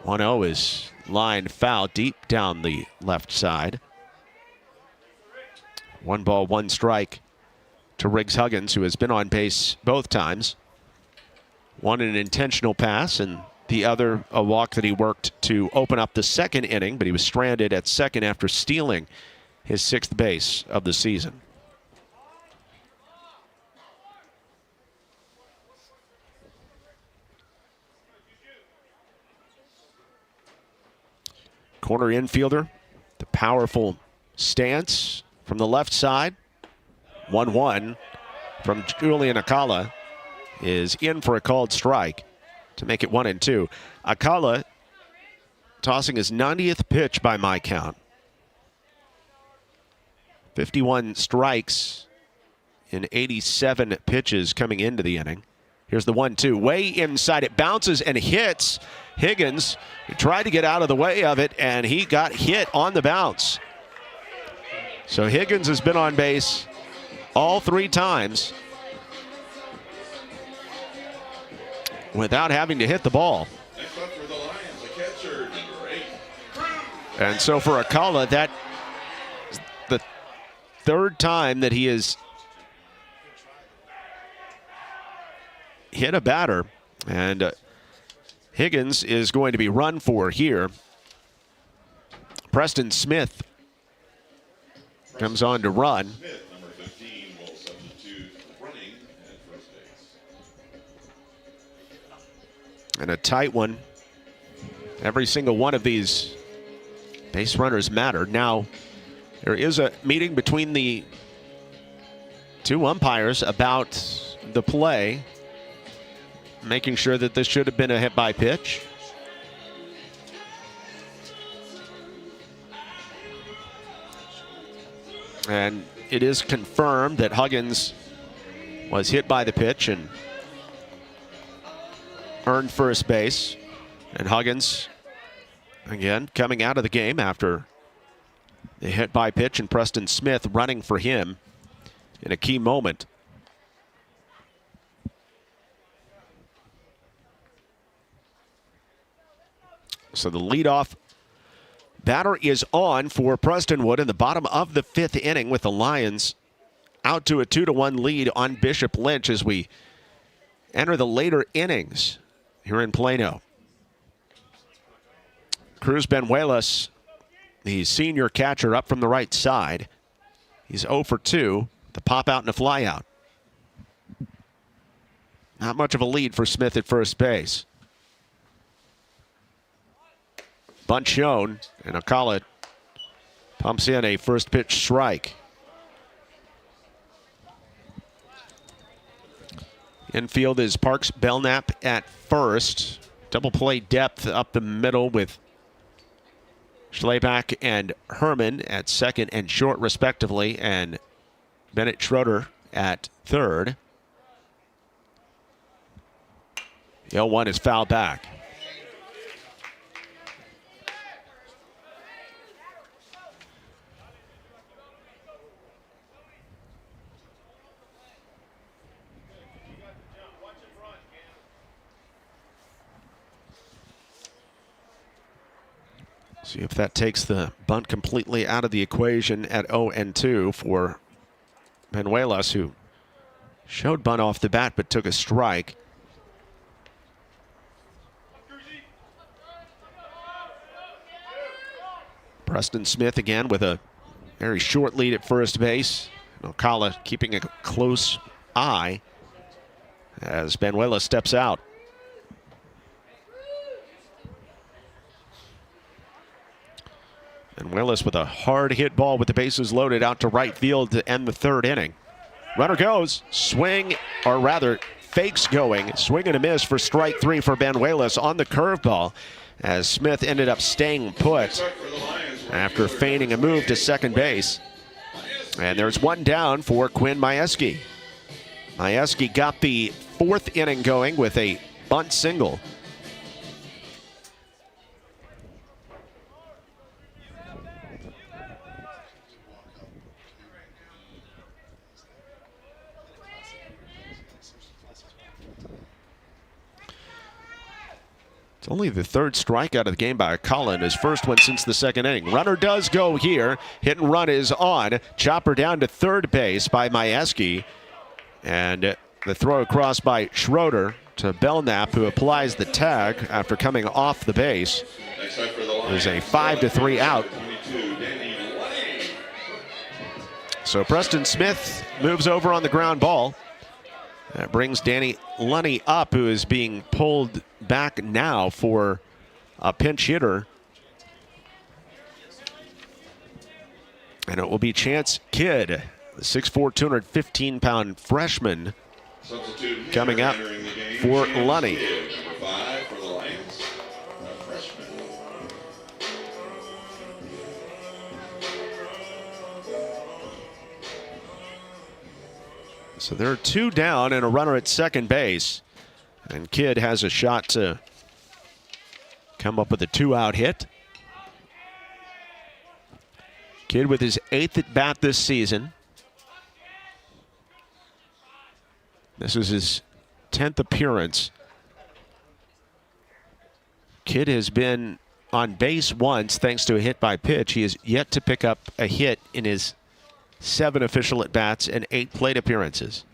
1-0 is lined foul deep down the left side. 1 ball, 1 strike to Riggs Huggins, who has been on base both times. One an intentional pass and the other a walk that he worked to open up the second inning, but he was stranded at second after stealing his 6th base of the season. Corner infielder, the powerful stance from the left side. 1-1 from Julian Akala is in for a called strike to make it 1-2. Akala tossing his 90th pitch by my count. 51 strikes in 87 pitches coming into the inning. Here's the 1-2, way inside. It bounces and hits Higgins. He tried to get out of the way of it, and he got hit on the bounce. So Higgins has been on base all 3 times without having to hit the ball. Next up for the Lions, the catcher, number 8. And so for Akala, that is the 3rd time that he has hit a batter. And Higgins is going to be run for here. Preston Smith comes on to run. Number 15 will substitute running at first base. And a tight one. Every single one of these base runners mattered. Now, there is a meeting between the two umpires about the play, making sure that this should have been a hit by pitch. And it is confirmed that Huggins was hit by the pitch and earned first base. And Huggins, again, coming out of the game after the hit by pitch, and Preston Smith running for him in a key moment. So the leadoff batter is on for Prestonwood in the bottom of the 5th inning, with the Lions out to a 2-1 lead on Bishop Lynch as we enter the later innings here in Plano. Cruz Benuelas, the senior catcher, up from the right side. He's 0 for 2. The pop out and a fly out. Not much of a lead for Smith at first base. Bunt shown, and Alcala pumps in a first pitch strike. Infield is Parks Belknap at first. Double play depth up the middle with Schleyback and Herman at second and short respectively, and Bennett Schroeder at third. The 0-1 is fouled back. See if that takes the bunt completely out of the equation at 0-2 for Benuelas, who showed bunt off the bat but took a strike. Preston Smith again with a very short lead at first base. Alcala keeping a close eye as Benuelas steps out. And Willis with a hard hit ball with the bases loaded out to right field to end the 3rd inning. Runner goes, swing, or rather fakes going, swing and a miss for strike 3 for Benuelas on the curveball, as Smith ended up staying put after feigning a move to second base. And there's one down for Quinn Majewski. Majewski got the 4th inning going with a bunt single. Only the 3rd strikeout of the game by Alcala, his first one since the 2nd inning. Runner does go here. Hit and run is on. Chopper down to third base by Majewski. And the throw across by Schroeder to Belknap, who applies the tag after coming off the base. There's a 5-3 out. So Preston Smith moves over on the ground ball. That brings Danny Lunny up, who is being pulled back now for a pinch hitter. And it will be Chance Kidd, the 6'4", 215-pound freshman, coming up for Lunny. Number 5 for the Lions, a freshman. So there are 2 down and a runner at second base. And Kidd has a shot to come up with a 2-out hit. Kidd with his 8th at bat this season. This is his 10th appearance. Kidd has been on base once thanks to a hit by pitch. He has yet to pick up a hit in his 7 official at bats and 8 plate appearances.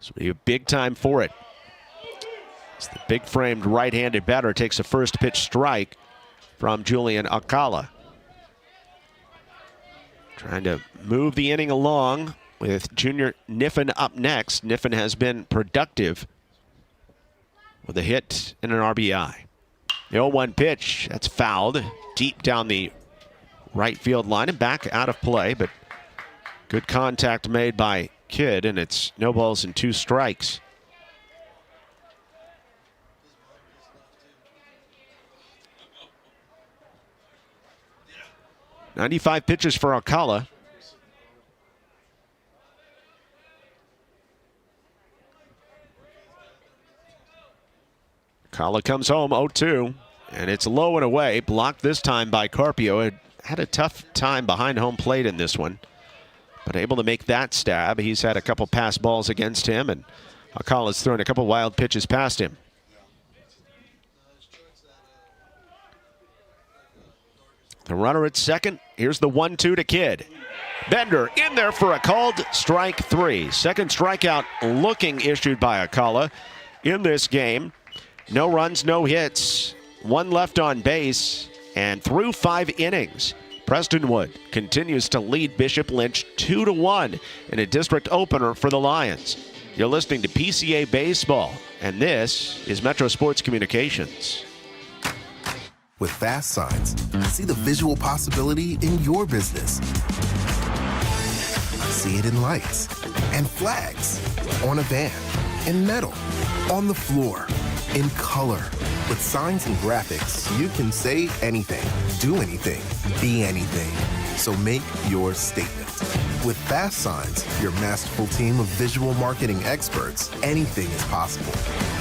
So it'll be a big time for it. As the big-framed right-handed batter takes a first pitch strike from Julian Alcala. Trying to move the inning along with Junior Niffen up next. Niffen has been productive with a hit and an RBI. The 0-1 pitch, that's fouled deep down the right field line and back out of play, but good contact made by Kidd, and it's no balls and 2 strikes. .95 pitches for Alcala. Alcala comes home 0-2, and it's low and away. Blocked this time by Carpio. Had a tough time behind home plate in this one, but able to make that stab. He's had a couple pass balls against him, and Alcala's thrown a couple wild pitches past him. The runner at second. Here's the 1-2 to Kidd. Bender in there for a called strike 3. Second strikeout looking issued by Alcala in this game. No runs, no hits. 1 left on base, and through 5 innings, Prestonwood continues to lead Bishop Lynch 2-1 in a district opener for the Lions. You're listening to PCA Baseball, and this is Metro Sports Communications. With fast signs, see the visual possibility in your business. See it in lights and flags, on a van, in metal, on the floor, in color. With signs and graphics, you can say anything, do anything, be anything. So make your statement. With fast signs, your masterful team of visual marketing experts, anything is possible.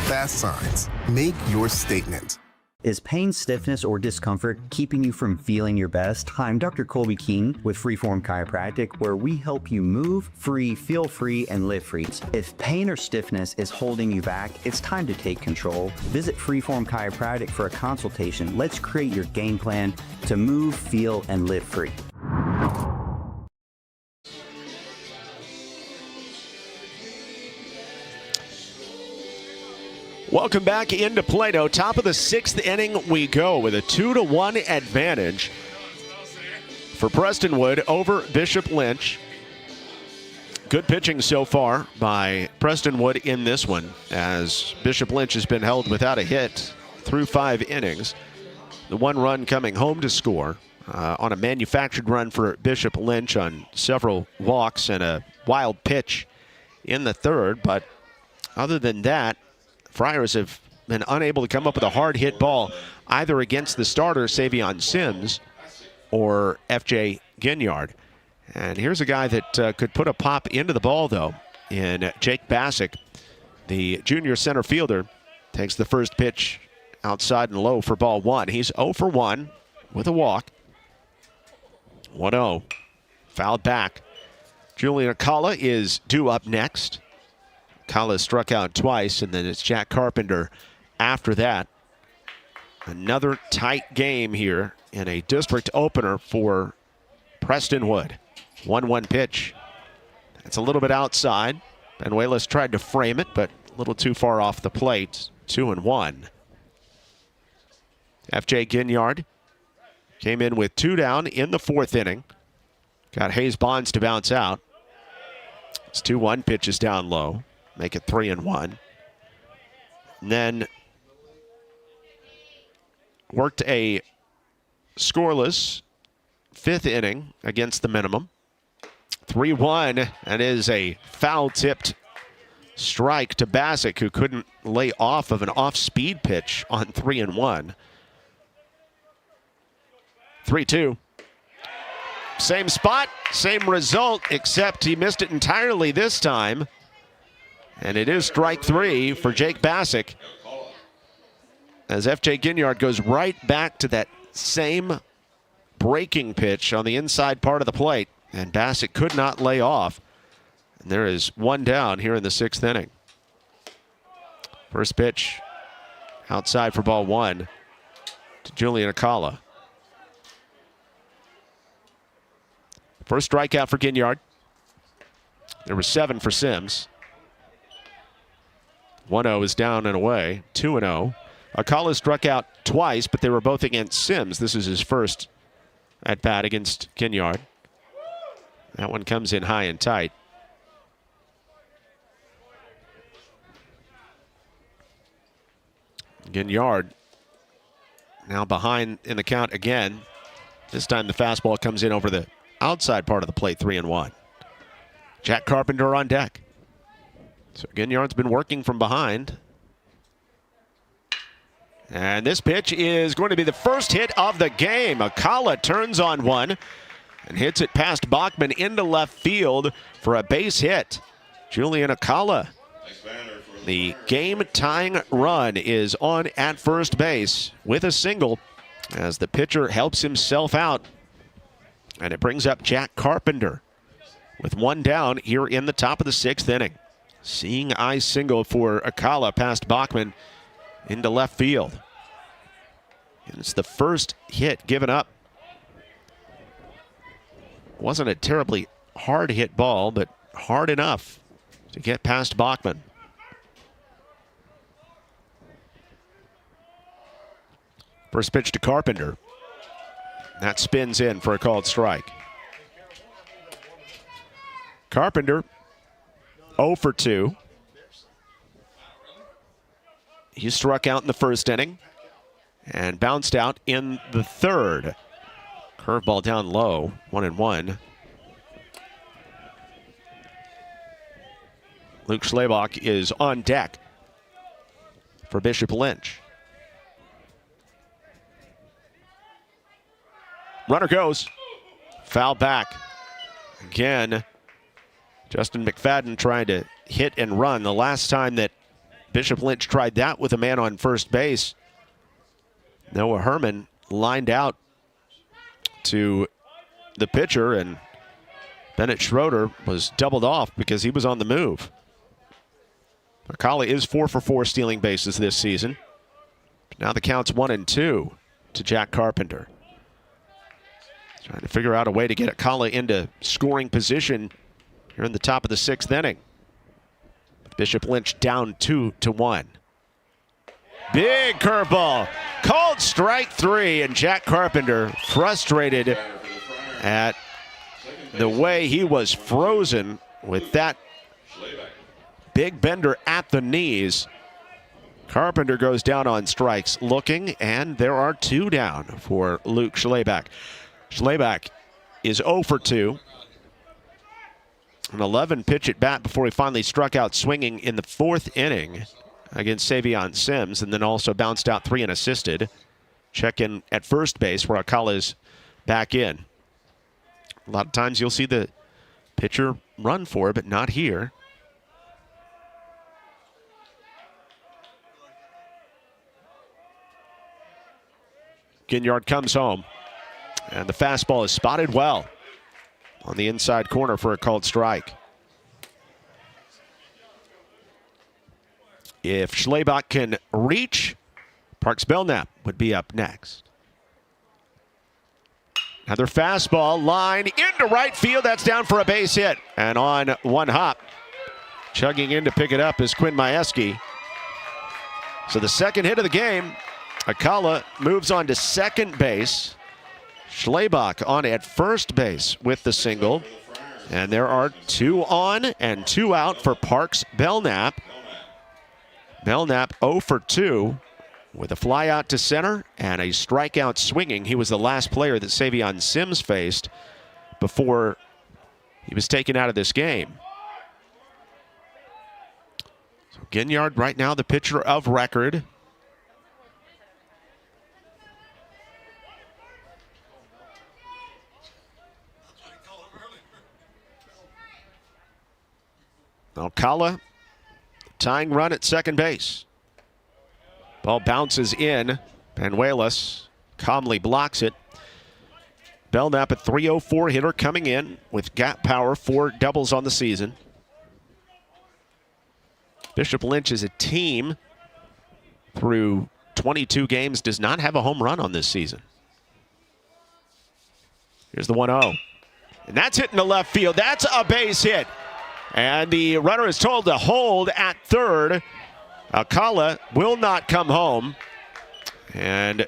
Fast signs, make your statement. Is pain, stiffness, or discomfort keeping you from feeling your best? Hi, I'm Dr. Colby Keene with Freeform Chiropractic, where we help you move free, feel free, and live free. If pain or stiffness is holding you back, it's time to take control. Visit Freeform Chiropractic for a consultation. Let's create your game plan to move, feel, and live free. Welcome back into Plano. Top of the 6th inning we go with a 2-1 advantage for Prestonwood over Bishop Lynch. Good pitching so far by Prestonwood in this one, as Bishop Lynch has been held without a hit through 5 innings. The 1 run coming home to score on a manufactured run for Bishop Lynch on several walks and a wild pitch in the 3rd. But other than that, Friars have been unable to come up with a hard hit ball either against the starter, Savion Sims, or FJ Ginyard. And here's a guy that could put a pop into the ball, though, in Jake Bassick. The junior center fielder takes the first pitch outside and low for ball 1. He's 0 for 1 with a walk. 1-0. Fouled back. Julian Alcala is due up next. Alcala struck out twice, and then it's Jack Carpenter after that. Another tight game here in a district opener for Prestonwood. 1-1 pitch. That's a little bit outside. Benuelos tried to frame it, but a little too far off the plate. 2-1. FJ Ginyard came in with 2 down in the 4th inning. Got Hayes Bonds to bounce out. It's 2-1 pitches down low. Make it 3-1. And then worked a scoreless 5th inning against the minimum. 3-1, and is a foul-tipped strike to Bassick, who couldn't lay off of an off-speed pitch on 3-1. 3-2. Same spot, same result, except he missed it entirely this time. And it is strike 3 for Jake Bassick, as FJ Ginyard goes right back to that same breaking pitch on the inside part of the plate, and Bassick could not lay off. And there is 1 down here in the 6th inning. First pitch outside for ball 1 to Julian Alcala. First strikeout for Ginyard. There were 7 for Sims. 1-0 is down and away. 2-0. Akala struck out twice, but they were both against Sims. This is his first at bat against Ginyard. That one comes in high and tight. Ginyard now behind in the count again. This time the fastball comes in over the outside part of the plate, 3-1. Jack Carpenter on deck. So Ginyard's been working from behind. And this pitch is going to be the first hit of the game. Akala turns on one and hits it past Bachman into left field for a base hit. Julian Akala. The game-tying run is on at first base with a single as the pitcher helps himself out. And it brings up Jack Carpenter with one down here in the top of the 6th inning. Seeing eye single for Akala past Bachman into left field. And it's the first hit given up. Wasn't a terribly hard hit ball, but hard enough to get past Bachman. First pitch to Carpenter. That spins in for a called strike. Carpenter 0 for 2. He struck out in the first inning and bounced out in the third. Curveball down low, 1-1. Luke Schlebach is on deck for Bishop Lynch. Runner goes. Foul back. Again, Justin McFadden trying to hit and run. The last time that Bishop Lynch tried that with a man on first base, Noah Herman lined out to the pitcher, and Bennett Schroeder was doubled off because he was on the move. Akala is 4 for 4 stealing bases this season. Now the count's 1-2 to Jack Carpenter. Trying to figure out a way to get Akala into scoring position here in the top of the 6th inning. Bishop Lynch down 2-1. Big curveball. Called strike 3, and Jack Carpenter frustrated at the way he was frozen with that big bender at the knees. Carpenter goes down on strikes looking, and there are 2 down for Luke Schlebach. Schlebach is 0 for 2. An 11 pitch at bat before he finally struck out swinging in the 4th inning against Savion Sims, and then also bounced out 3 and assisted. Check in at first base where Akala is back in. A lot of times you'll see the pitcher run for it, but not here. Ginyard comes home, and the fastball is spotted well on the inside corner for a called strike. If Schlebach can reach, Parks Belknap would be up next. Another fastball line into right field. That's down for a base hit. And on one hop, chugging in to pick it up is Quinn Majewski. So the second hit of the game, Akala moves on to second base. Schlebach on at first base with the single. And there are 2 on and 2 out for Parks Belknap. Belknap 0 for 2 with a fly out to center and a strikeout swinging. He was the last player that Savion Sims faced before he was taken out of this game. So Ginyard right now the pitcher of record. Alcala tying run at second base. Ball bounces in. Panuelos calmly blocks it. Belknap, a 304 hitter coming in with gap power, 4 doubles on the season. Bishop Lynch is a team through 22 games, does not have a home run on this season. Here's the 1-0. And that's hit in the left field. That's a base hit. And the runner is told to hold at third. Alcala will not come home. And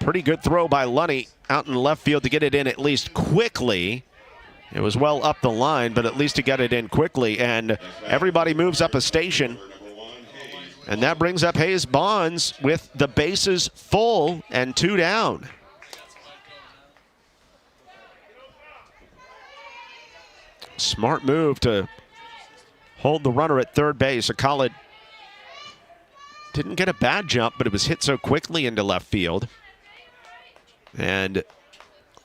pretty good throw by Lunny out in left field to get it in at least quickly. It was well up the line, but at least he got it in quickly. And everybody moves up a station. And that brings up Hayes Bonds with the bases full and 2 down. Smart move to hold the runner at third base. Alcala didn't get a bad jump, but it was hit so quickly into left field. And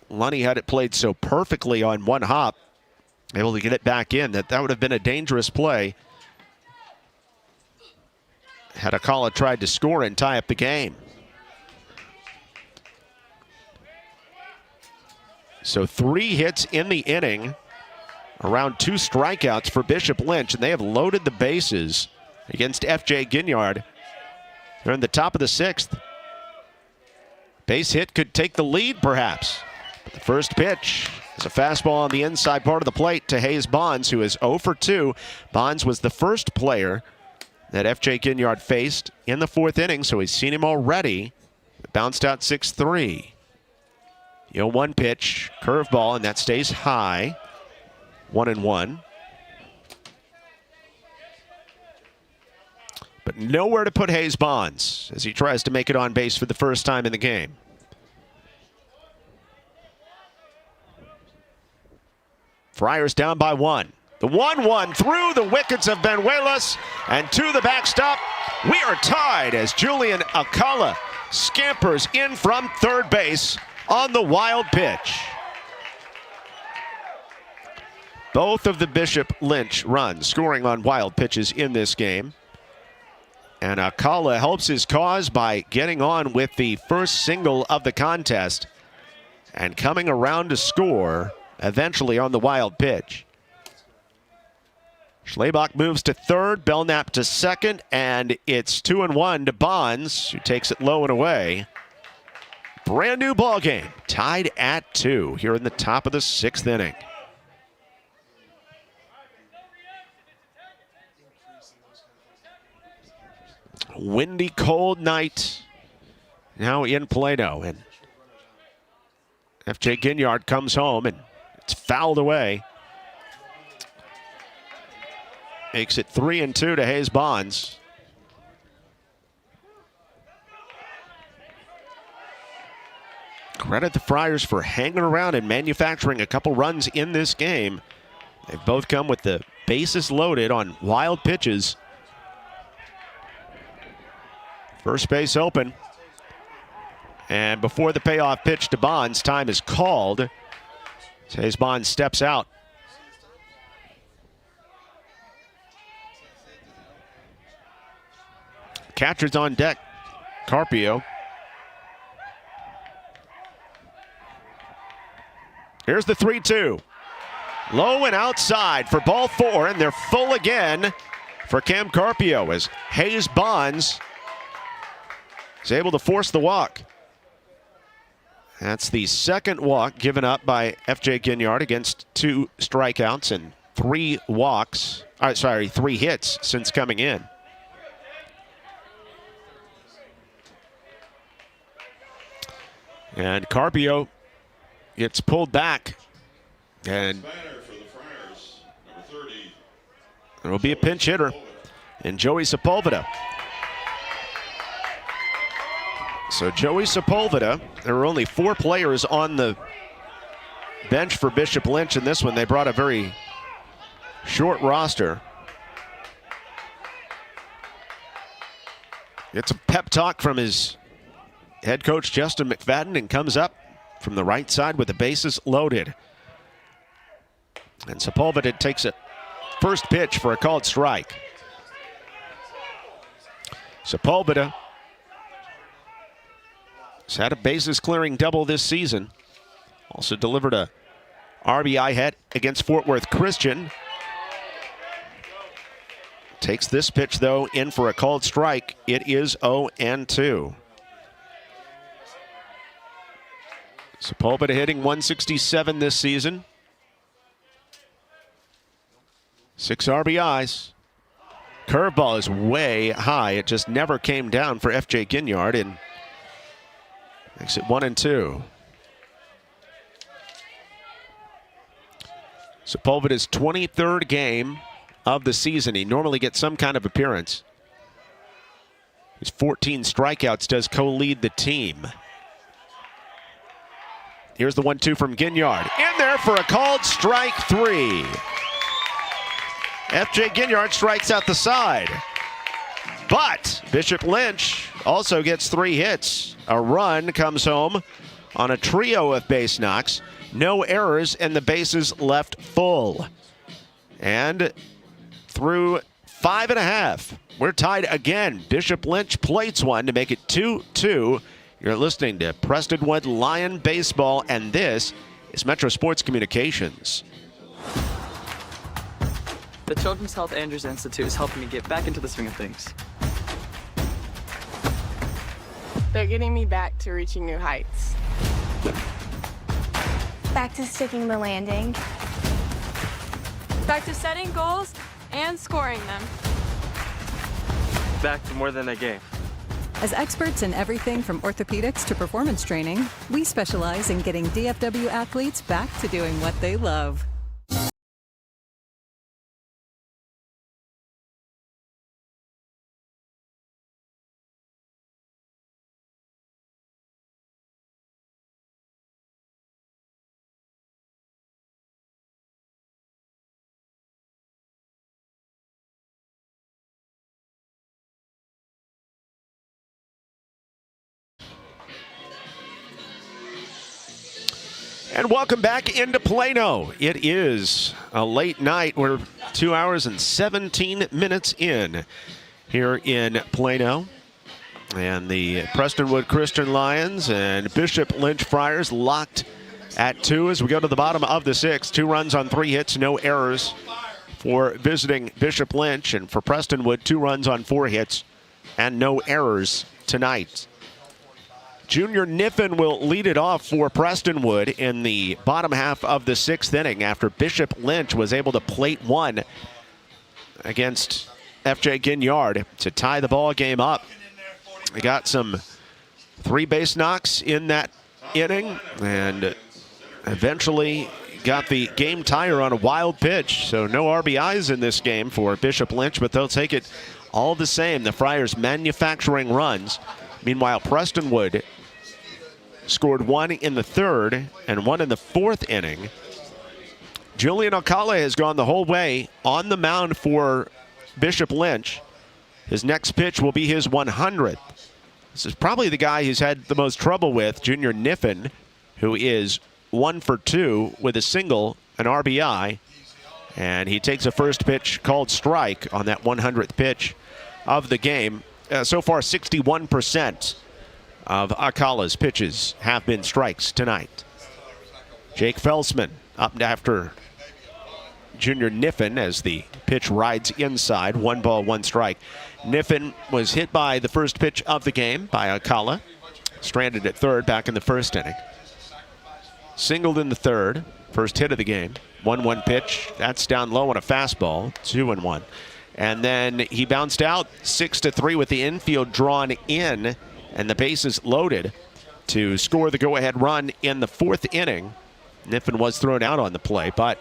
Lunny had it played so perfectly on one hop, able to get it back in, that would have been a dangerous play had Alcala tried to score and tie up the game. So 3 hits in the inning, around 2 strikeouts for Bishop Lynch, and they have loaded the bases against F.J. Ginyard. They're in the top of the 6th. Base hit could take the lead, perhaps. But the first pitch is a fastball on the inside part of the plate to Hayes Bonds, who is 0 for 2. Bonds was the first player that F.J. Ginyard faced in the 4th inning, so he's seen him already. It bounced out 6-3. 0-1 pitch, curveball, and that stays high. 1-1. But nowhere to put Hayes Bonds as he tries to make it on base for the first time in the game. Friars down by 1. The 1-1 through the wickets of Benuelos and to the backstop. We are tied as Julian Alcala scampers in from third base on the wild pitch. Both of the Bishop Lynch runs scoring on wild pitches in this game. And Alcala helps his cause by getting on with the first single of the contest and coming around to score eventually on the wild pitch. Schlebach moves to third, Belknap to second, and it's 2-1 to Bonds, who takes it low and away. Brand new ball game, tied at 2 here in the top of the 6th inning. Windy, cold night now in Plano, and F.J. Ginyard comes home, and it's fouled away. Makes it 3-2 to Hayes Bonds. Credit the Friars for hanging around and manufacturing a couple runs in this game. They've both come with the bases loaded on wild pitches. First base open. And before the payoff pitch to Bonds, time is called. Hayes Bonds steps out. Catcher's on deck. Carpio. Here's the 3-2. Low and outside for ball 4, and they're full again for Cam Carpio as Hayes Bonds is able to force the walk. That's the second walk given up by F.J. Ginyard against 2 strikeouts and 3 walks. 3 hits since coming in. And Carpio gets pulled back. And there will be a pinch hitter in Joey Sepulveda. So Joey Sepulveda, there were only 4 players on the bench for Bishop Lynch in this one. They brought a very short roster. It's a pep talk from his head coach Justin McFadden, and comes up from the right side with the bases loaded. And Sepulveda takes a first pitch for a called strike. Sepulveda has had a bases clearing double this season. Also delivered a RBI hit against Fort Worth Christian. Takes this pitch though in for a called strike. It is 0-2. Sepulveda hitting 167 this season. 6 RBIs. Curveball is way high. It just never came down for F.J. Ginyard, and makes it 1-2. Sepulveda's 23rd game of the season. He normally gets some kind of appearance. His 14 strikeouts does co-lead the team. Here's the 1-2 from Ginyard. In there for a called strike 3. F.J. Ginyard strikes out the side. But Bishop Lynch also gets 3 hits. A run comes home on a trio of base knocks. No errors, and the bases left full. And through 5.5, we're tied again. Bishop Lynch plates one to make it 2-2. You're listening to Prestonwood Lion Baseball, and this is Metro Sports Communications. The Children's Health Andrews Institute is helping me get back into the swing of things. They're getting me back to reaching new heights. Back to sticking the landing. Back to setting goals and scoring them. Back to more than a game. As experts in everything from orthopedics to performance training, we specialize in getting DFW athletes back to doing what they love. And welcome back into Plano. It is a late night. We're 2 hours and 17 minutes in here in Plano. And the Prestonwood Christian Lions and Bishop Lynch Friars locked at 2 as we go to the bottom of the 6th. 2 runs on 3 hits, no errors for visiting Bishop Lynch. And for Prestonwood, 2 runs on 4 hits and no errors tonight. Junior Niffen will lead it off for Prestonwood in the bottom half of the 6th inning after Bishop Lynch was able to plate one against F.J. Ginyard to tie the ball game up. They got some 3 base knocks in that inning and eventually got the game tire on a wild pitch. So no RBIs in this game for Bishop Lynch, but they'll take it all the same. The Friars manufacturing runs. Meanwhile, Prestonwood scored 1 in the 3rd and 1 in the 4th inning. Julian Alcala has gone the whole way on the mound for Bishop Lynch. His next pitch will be his 100th. This is probably the guy who's had the most trouble with, Junior Niffen, who is 1 for 2 with a single, an RBI. And he takes a first pitch called strike on that 100th pitch of the game. So far, 61% of Alcala's pitches have been strikes tonight. Jake Felsman up after Junior Niffen as the pitch rides inside. 1 ball, 1 strike. Niffen was hit by the first pitch of the game by Alcala. Stranded at 3rd back in the 1st inning. Singled in the 3rd. First hit of the game. 1-1 pitch. That's down low on a fastball. 2-1. And then he bounced out 6-3 with the infield drawn in and the bases loaded to score the go-ahead run in the 4th inning. Niffen was thrown out on the play, but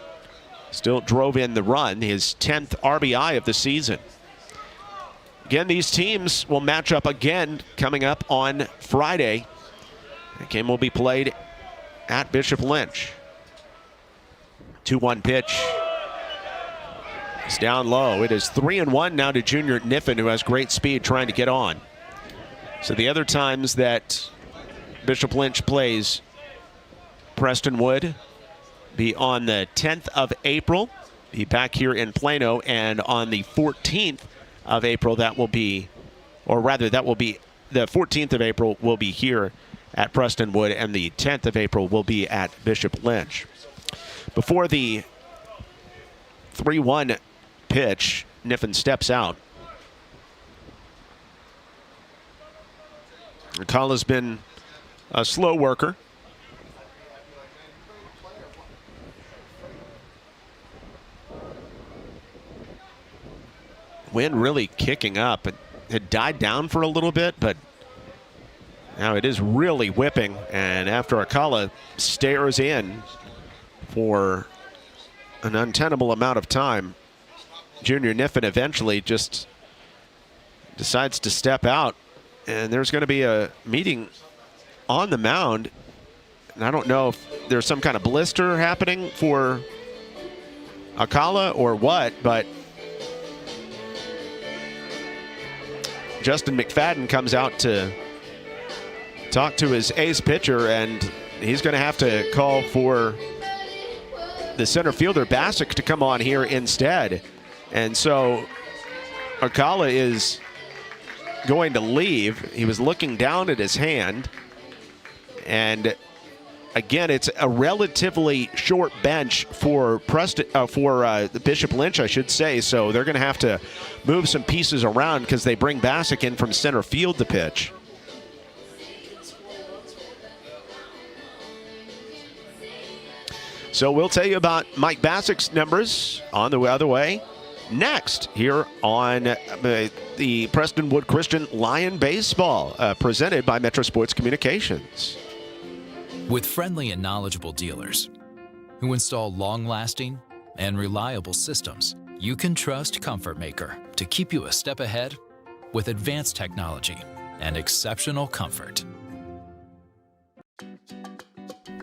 still drove in the run, his 10th RBI of the season. Again, these teams will match up again coming up on Friday. The game will be played at Bishop Lynch. 2-1 pitch. It's down low. It is 3-1 now to Junior Niffen, who has great speed trying to get on. So the other times that Bishop Lynch plays Prestonwood be on the 10th of April, be back here in Plano, and on the 14th of April that will be, or rather that will be, the 14th of April will be here at Prestonwood, and the 10th of April will be at Bishop Lynch. Before the 3-1 pitch, Niffen steps out. Alcala's been a slow worker. wind really kicking up. It had died down for a little bit, but now it is really whipping. And after Akala stares in for an untenable amount of time, Junior Niffen eventually just decides to step out. And there's going to be a meeting on the mound. And I don't know if there's some kind of blister happening for Akala or what, but Justin McFadden comes out to talk to his ace pitcher, and he's going to have to call for the center fielder Bassick to come on here instead. And so Akala is going to leave. He was looking down at his hand, and again, it's a relatively short bench for Bishop Lynch, I should say. So they're going to have to move some pieces around because they bring Bassick in from center field to pitch. So we'll tell you about Mike Bassick's numbers on the other way next here on the Prestonwood Christian Lion Baseball, presented by Metro Sports Communications. With friendly and knowledgeable dealers who install long-lasting and reliable systems, you can trust Comfort Maker to keep you a step ahead with advanced technology and exceptional comfort.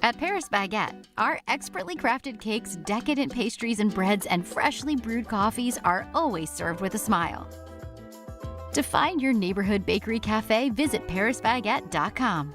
At Paris Baguette, our expertly crafted cakes, decadent pastries and breads, and freshly brewed coffees are always served with a smile. To find your neighborhood bakery cafe, visit parisbaguette.com.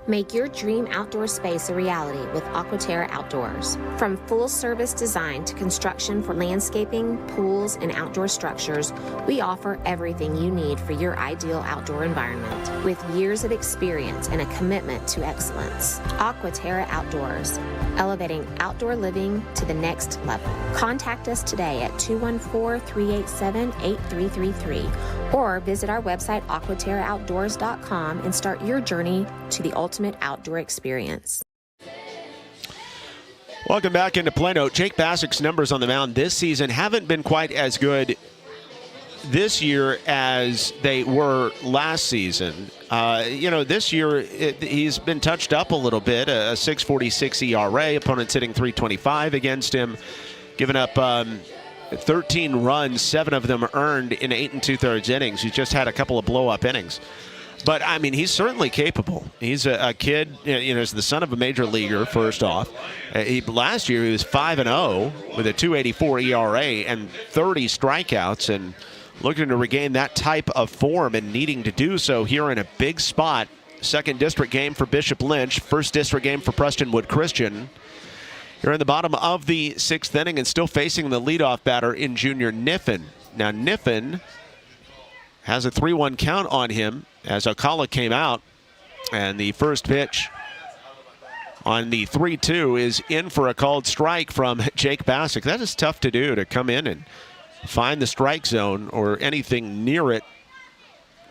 Make your dream outdoor space a reality with Aquaterra Outdoors. From full-service design to construction for landscaping, pools, and outdoor structures, we offer everything you need for your ideal outdoor environment. With years of experience and a commitment to excellence, Aquaterra Outdoors, elevating outdoor living to the next level. Contact us today at 214-387-8333 or visit our website aquaterraoutdoors.com and start your journey to the ultimate outdoor experience. Welcome back into Plano. Jake Bassick's numbers on the mound this season haven't been quite as good this year as they were last season. This year he's been touched up a little bit, a 6.46 ERA. Opponents hitting .325 against him, giving up 13 runs, 7 of them earned in 8 2/3 innings. He's just had a couple of blow-up innings. But, I mean, he's certainly capable. He's a kid, he's the son of a major leaguer, first off. Last year he was 5-0 with a 2.84 ERA and 30 strikeouts, and looking to regain that type of form and needing to do so here in a big spot. Second district game for Bishop Lynch, first district game for Prestonwood Christian. Here in the bottom of the 6th inning and still facing the leadoff batter in Junior Niffen. Now, Niffen has a 3-1 count on him as Akala came out, and the first pitch on the 3-2 is in for a called strike from Jake Bassick. That is tough to do, to come in and find the strike zone or anything near it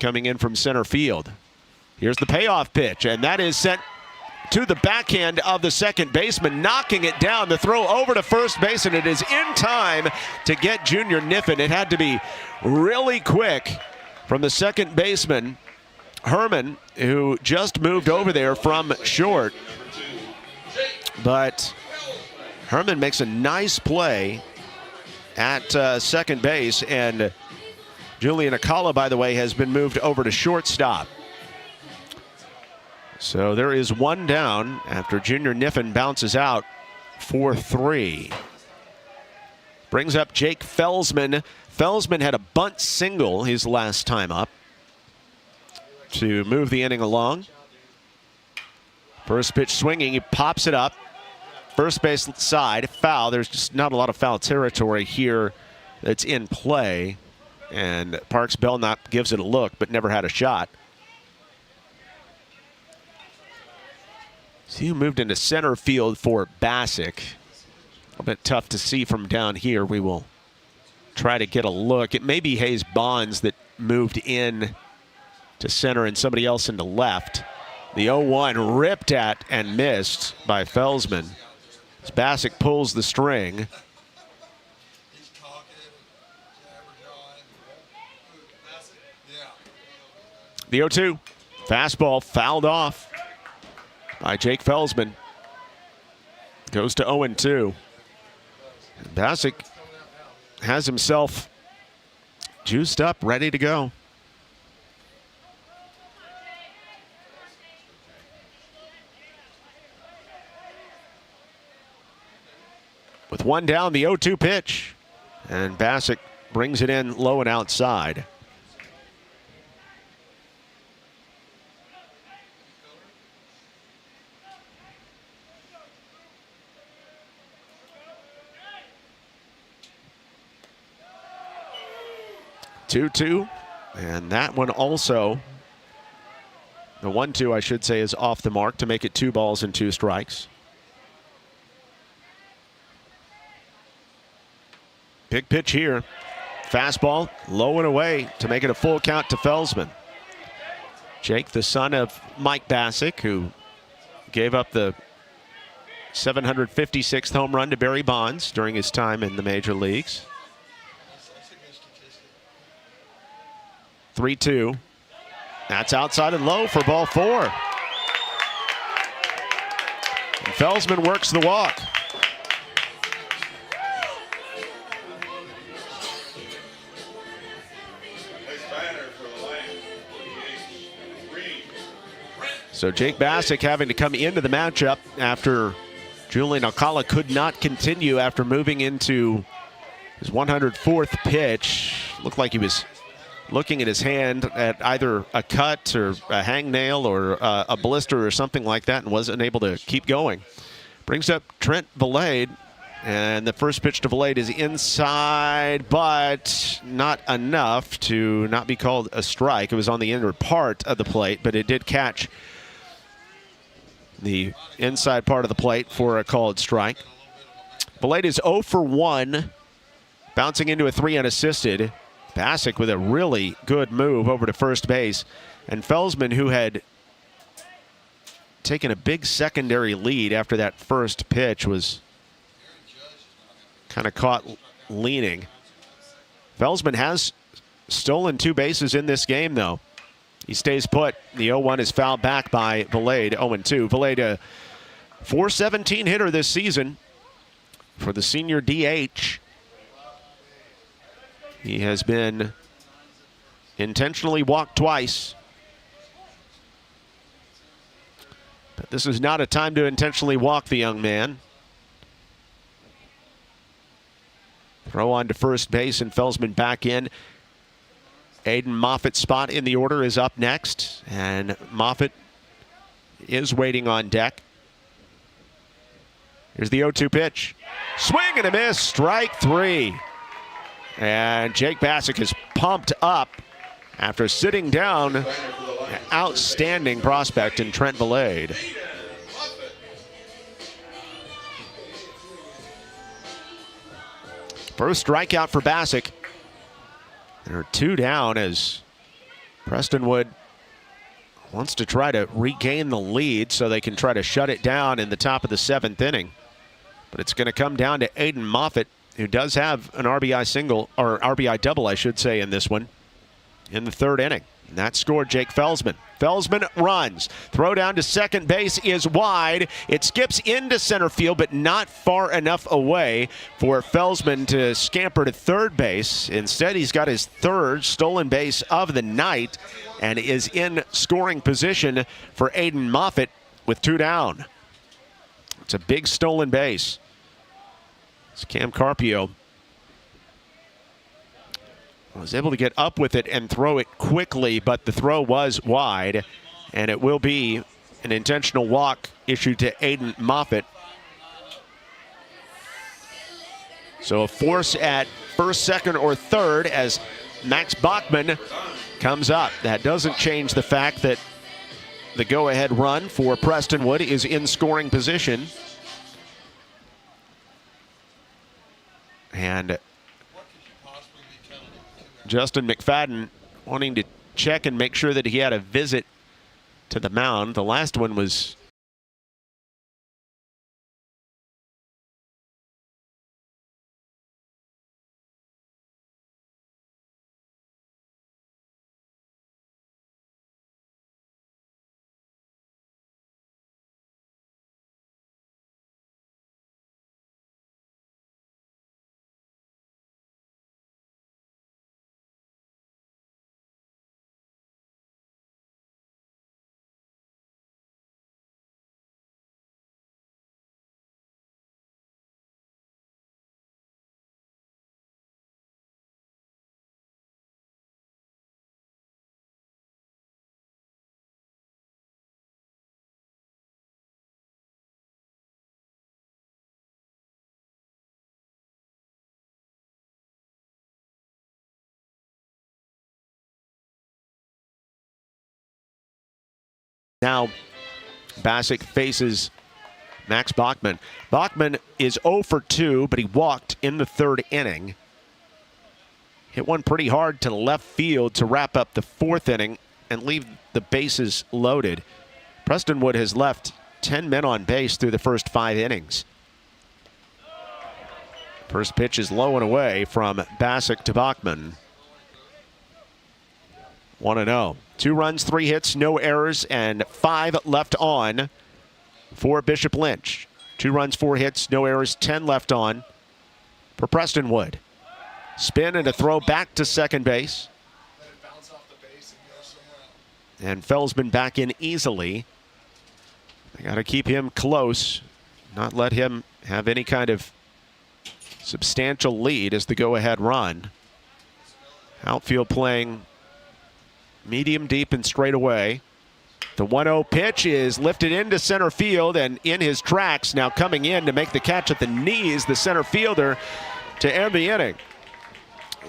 coming in from center field. Here's the payoff pitch, and that is sent to the backhand of the second baseman, knocking it down. The throw over to first base, and it is in time to get Junior Niffen. It had to be really quick from the second baseman, Herman, who just moved over there from short. But Herman makes a nice play at second base, and Julian Akala, by the way, has been moved over to shortstop. So there is one down after Junior Niffen bounces out for 3. Brings up Jake Felsman. Felsman had a bunt single his last time up to move the inning along. First pitch swinging, he pops it up. First base side, foul. There's just not a lot of foul territory here that's in play. And Parks Belknap gives it a look, but never had a shot. So you moved into center field for Bassick. A little bit tough to see from down here. We will try to get a look. It may be Hayes Bonds that moved in to center and somebody else into left. The 0-1 ripped at and missed by Felsman. As Bassick pulls the string. The 0-2. Fastball fouled off by Jake Felsman. Goes to 0-2. Bassick has himself juiced up, ready to go. With one down, the 0-2 pitch. And Bassick brings it in low and outside. Two, and that one also, the 1-2 I should say, is off the mark to make it 2 balls and 2 strikes. Big pitch here. Fastball low and away to make it a full count to Felsman. Jake, the son of Mike Bassick, who gave up the 756th home run to Barry Bonds during his time in the major leagues. 3-2. That's outside and low for ball 4. And Felsman works the walk. So Jake Bassick having to come into the matchup after Julian Alcala could not continue after moving into his 104th pitch. Looked like he was looking at his hand at either a cut or a hangnail or a blister or something like that and wasn't able to keep going. Brings up Trent Valade, and the first pitch to Valade is inside, but not enough to not be called a strike. It was on the inner part of the plate, but it did catch the inside part of the plate for a called strike. Valade is 0 for 1, bouncing into a 3 unassisted. Bassick with a really good move over to first base. And Felsman, who had taken a big secondary lead after that first pitch, was kind of caught leaning. Felsman has stolen 2 bases in this game, though. He stays put. The 0-1 is fouled back by Valade, 0-2. Valade, a .417 hitter this season for the senior DH. He has been intentionally walked twice. But this is not a time to intentionally walk the young man. Throw on to first base and Felsman back in. Aiden Moffitt's spot in the order is up next, and Moffitt is waiting on deck. Here's the 0-2 pitch. Swing and a miss, strike 3. And Jake Bassick is pumped up after sitting down an outstanding prospect in Trent Valade. First strikeout for Bassick. There are 2 down as Prestonwood wants to try to regain the lead so they can try to shut it down in the top of the 7th inning. But it's going to come down to Aiden Moffitt, who does have an RBI single, or RBI double, I should say, in this one, in the 3rd inning. And that scored Jake Felsman. Felsman runs. Throw down to second base is wide. It skips into center field, but not far enough away for Felsman to scamper to third base. Instead, he's got his 3rd stolen base of the night and is in scoring position for Aiden Moffitt with 2 down. It's a big stolen base. It's Cam Carpio was able to get up with it and throw it quickly, but the throw was wide, and it will be an intentional walk issued to Aiden Moffitt. So a force at first, second, or third as Max Bachman comes up. That doesn't change the fact that the go-ahead run for Prestonwood is in scoring position. And Justin McFadden wanting to check and make sure that he had a visit to the mound. The last one was Now, Bassick faces Max Bachman. Bachman is 0 for 2, but he walked in the third inning. Hit one pretty hard to left field to wrap up the fourth inning and leave the bases loaded. Prestonwood has left 10 men on base through the first 5 innings. First pitch is low and away from Bassick to Bachman. 1-0. 2 runs, 3 hits, no errors, and 5 left on for Bishop Lynch. 2 runs, 4 hits, no errors, 10 left on for Prestonwood. Spin and a throw back to second base. And Felsman back in easily. They got to keep him close, not let him have any kind of substantial lead as the go-ahead run. Outfield playing medium deep and straight away. The 1-0 pitch is lifted into center field and in his tracks. Now coming in to make the catch at the knees, the center fielder to end the inning.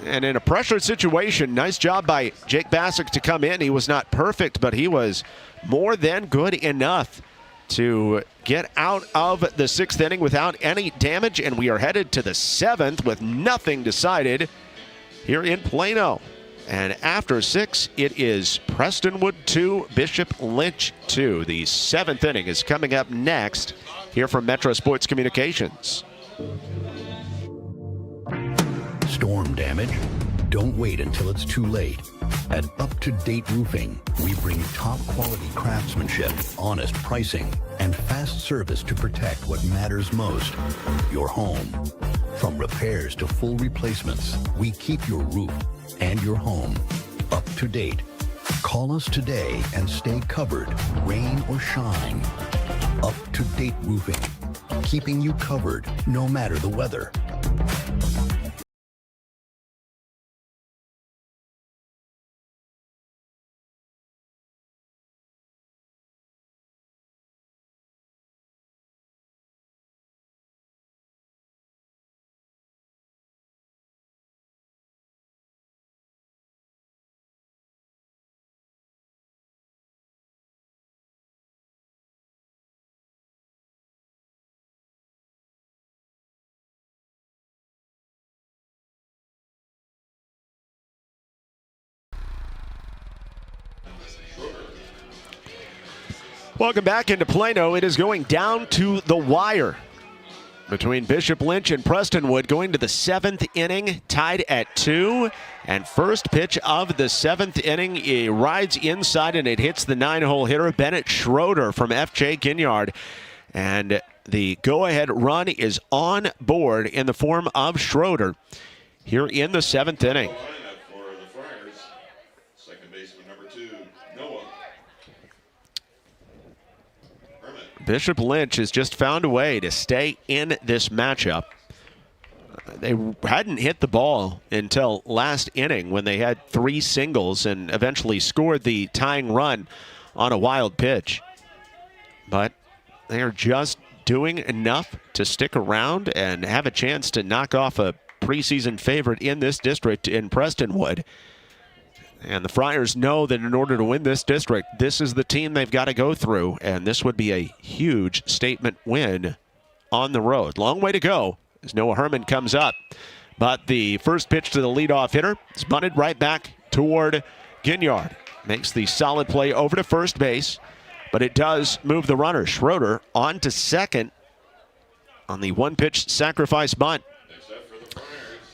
And in a pressured situation, nice job by Jake Bassick to come in. He was not perfect, but he was more than good enough to get out of the 6th inning without any damage. And we are headed to the 7th with nothing decided here in Plano. And after 6, it is Prestonwood 2, Bishop Lynch 2. The 7th inning is coming up next here from Metro Sports Communications. Storm damage? Don't wait until it's too late. At Up to Date Roofing, we bring top quality craftsmanship, honest pricing, and fast service to protect what matters most, your home. From repairs to full replacements, we keep your roof and your home up to date. Call us today and stay covered, rain or shine. Up to Date Roofing, keeping you covered no matter the weather. Welcome back into Plano. It is going down to the wire between Bishop Lynch and Prestonwood, going to the 7th inning, tied at 2. And first pitch of the 7th inning, it rides inside and it hits the 9-hole hitter, Bennett Schroeder from FJ Ginyard. And the go-ahead run is on board in the form of Schroeder here in the 7th inning. For the Friars, second baseman number 2, Noah. Bishop Lynch has just found a way to stay in this matchup. They hadn't hit the ball until last inning when they had 3 singles and eventually scored the tying run on a wild pitch. But they are just doing enough to stick around and have a chance to knock off a preseason favorite in this district in Prestonwood. And the Friars know that in order to win this district, this is the team they've got to go through. And this would be a huge statement win on the road. Long way to go as Noah Herman comes up. But the first pitch to the leadoff hitter is bunted right back toward Ginyard. Makes the solid play over to first base. But it does move the runner. Schroeder on to second on the one-pitch sacrifice bunt.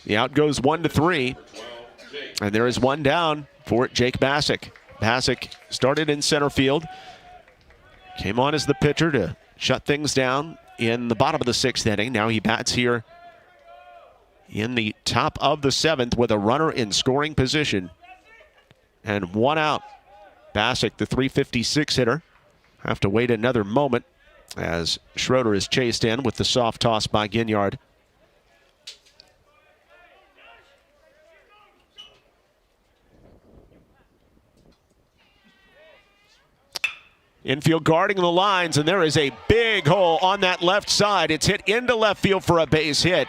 The out goes 1-3. And there is one down for Jake Bassick. Bassick started in center field. Came on as the pitcher to shut things down in the bottom of the 6th inning. Now he bats here in the top of the 7th with a runner in scoring position. And 1 out. Bassick, the .356 hitter, have to wait another moment as Schroeder is chased in with the soft toss by Ginyard. Infield guarding the lines, and there is a big hole on that left side. It's hit into left field for a base hit.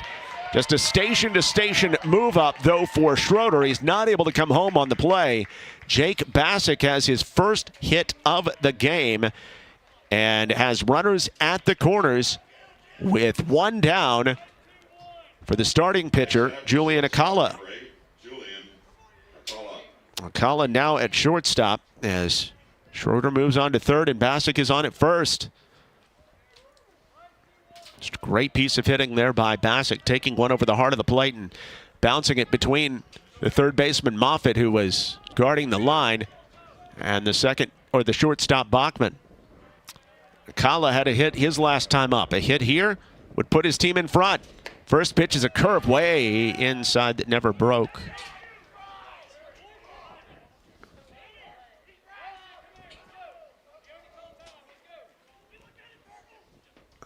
Just a station-to-station move up, though, for Schroeder. He's not able to come home on the play. Jake Bassick has his first hit of the game and has runners at the corners with one down for the starting pitcher, Julian Acala. Acala now at shortstop as Schroeder moves on to third and Bassick is on at first. Just a great piece of hitting there by Bassick, taking one over the heart of the plate and bouncing it between the third baseman Moffitt, who was guarding the line, and the shortstop Bachman. Acala had a hit his last time up. A hit here would put his team in front. First pitch is a curve way inside that never broke.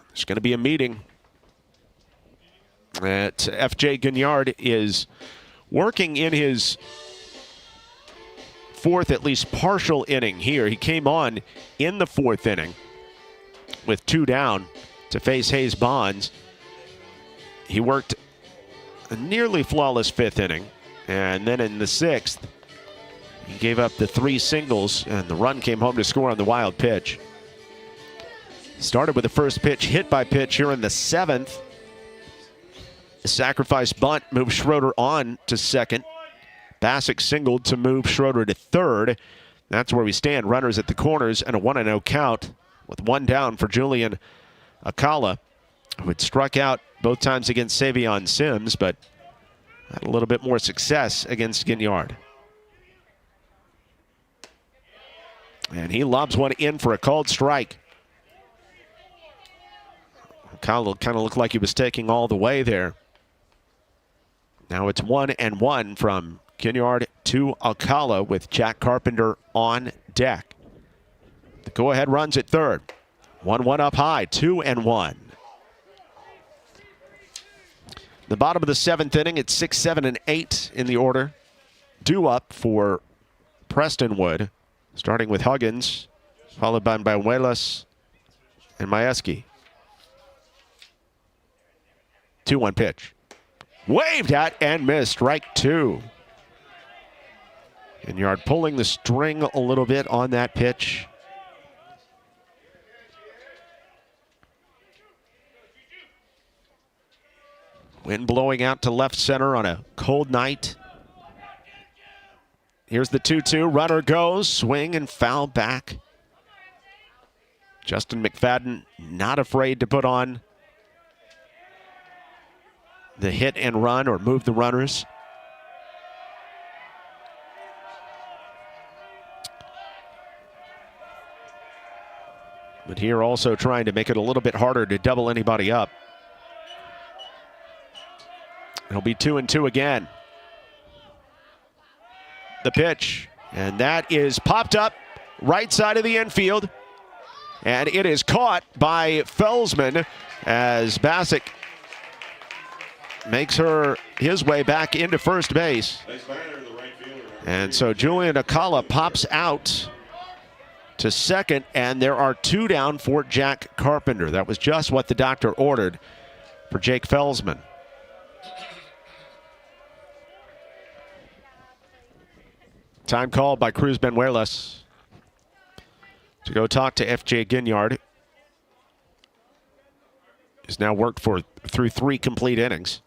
There's going to be a meeting. F.J. Gignard is working in his fourth, at least partial inning here. He came on in the fourth inning with two down to face Hayes Bonds. He worked a nearly flawless fifth inning, and then in the sixth, he gave up the three singles, and the run came home to score on the wild pitch. Started with the first pitch, hit by pitch here in the seventh. The sacrifice bunt moved Schroeder on to second. Bassick singled to move Schroeder to third. That's where we stand. Runners at the corners and a 1-0 count with one down for Julian Acala, who had struck out both times against Savion Sims, but had a little bit more success against Gignard. And he lobs one in for a called strike. Acala kind of looked like he was taking all the way there. Now it's 1-1 from Gignard to Acala with Jack Carpenter on deck. The go-ahead runs at third. 1-1 up high, 2-1. The bottom of the seventh inning, it's 6, 7, and 8 in the order. Due up for Prestonwood, starting with Huggins, followed by Banuelos and Majewski. 2-1 pitch. Waved at and missed. Strike two. Gignard pulling the string a little bit on that pitch. Wind blowing out to left center on a cold night. Here's the 2-2. Runner goes. Swing and foul back. Justin McFadden not afraid to put on the hit and run or move the runners. But here also trying to make it a little bit harder to double anybody up. It'll be 2-2 again. The pitch, and that is popped up right side of the infield. And it is caught by Felsman as Bassick makes his way back into first base. And so Julian Acala pops out to second, and there are two down for Jack Carpenter. That was just what the doctor ordered for Jake Felsman. Time called by Cruz Banuelos to go talk to F.J. Gignard. He's now worked through 3 complete innings.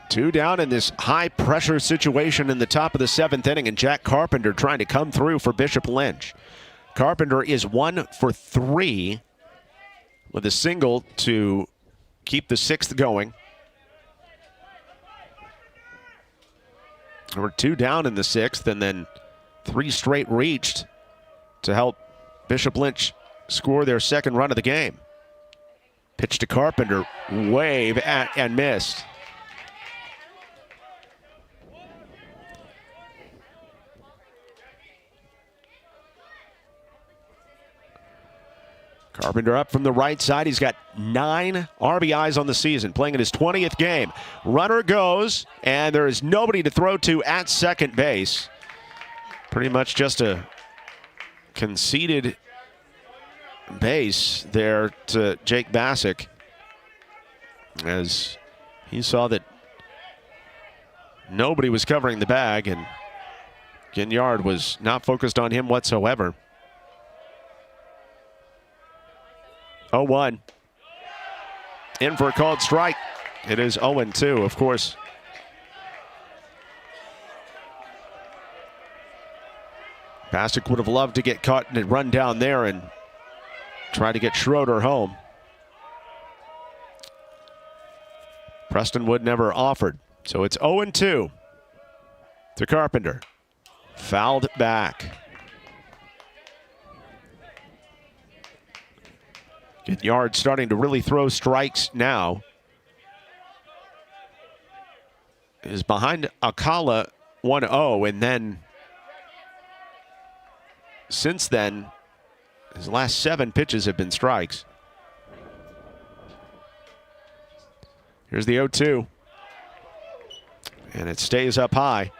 Two down in this high-pressure situation in the top of the seventh inning, and Jack Carpenter trying to come through for Bishop Lynch. Carpenter is 1 for 3 with a single to keep the sixth going. We're 2 down in the sixth, and then 3 straight reached to help Bishop Lynch score their second run of the game. Pitch to Carpenter, wave at and missed. Carpenter up from the right side. He's got 9 RBIs on the season, playing in his 20th game. Runner goes, and there is nobody to throw to at second base. Pretty much just a conceded base there to Jake Bassick, as he saw that nobody was covering the bag and Ginyard was not focused on him whatsoever. 0-1. In for a called strike. It is 0-2, of course. Bassick would have loved to get caught and run down there and try to get Schroeder home. Prestonwood never offered. So it's 0-2 to Carpenter. Fouled back. Ginyard starting to really throw strikes now. Is behind Akala 1-0, and then since then, his last 7 pitches have been strikes. Here's the 0-2. And it stays up high.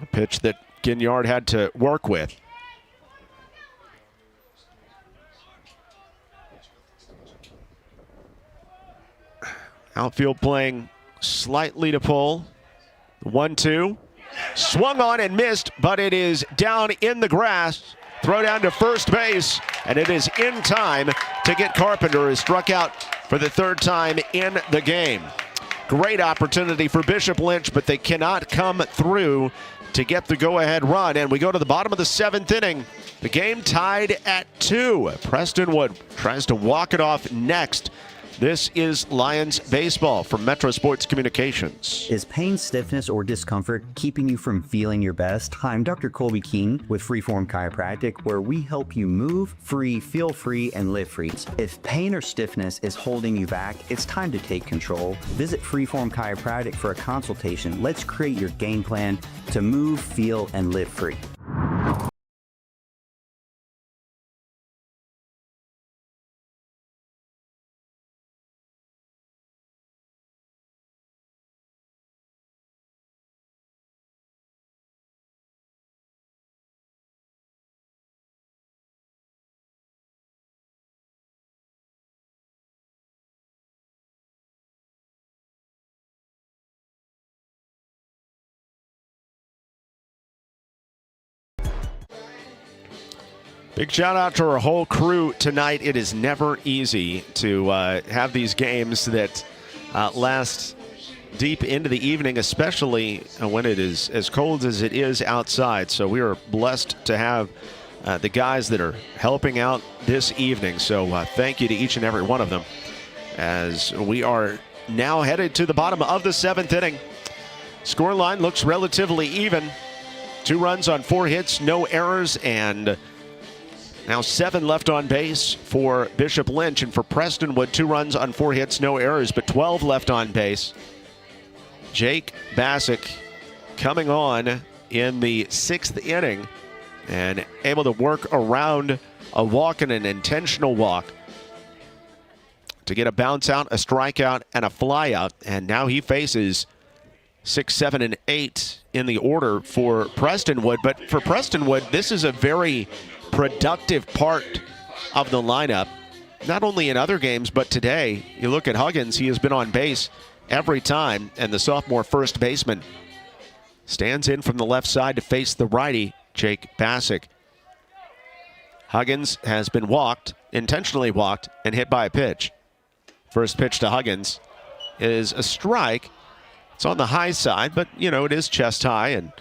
A pitch that Ginyard had to work with. Outfield playing slightly to pull. 1-2. Swung on and missed, but it is down in the grass. Throw down to first base, and it is in time to get Carpenter, who struck out for the 3rd time in the game. Great opportunity for Bishop Lynch, but they cannot come through to get the go-ahead run. And we go to the bottom of the 7th inning. The game tied at 2. Prestonwood tries to walk it off next. This is Lions baseball from Metro Sports Communications. Is pain, stiffness, or discomfort keeping you from feeling your best? Hi, I'm Dr. Colby Keene with Freeform Chiropractic, where we help you move free, feel free, and live free. If pain or stiffness is holding you back, it's time to take control. Visit Freeform Chiropractic for a consultation. Let's create your game plan to move, feel, and live free. Big shout out to our whole crew tonight. It is never easy to have these games that last deep into the evening, especially when it is as cold as it is outside. So we are blessed to have the guys that are helping out this evening. So thank you to each and every one of them, as we are now headed to the bottom of the 7th inning. Scoreline looks relatively even. 2 runs on 4 hits, no errors, and now 7 left on base for Bishop Lynch, and for Prestonwood, 2 runs on 4 hits, no errors, but 12 left on base. Jake Bassick coming on in the 6th inning and able to work around a walk and an intentional walk to get a bounce out, a strikeout, and a fly out. And now he faces 6, 7, and 8 in the order for Prestonwood. But for Prestonwood, this is a very productive part of the lineup, not only in other games, but today. You look at Huggins, he has been on base every time, and the sophomore first baseman stands in from the left side to face the righty, Jake Bassick. Huggins has been walked, intentionally walked, and hit by a pitch. First pitch to Huggins is a strike. It's on the high side, but, you know, it is chest high, and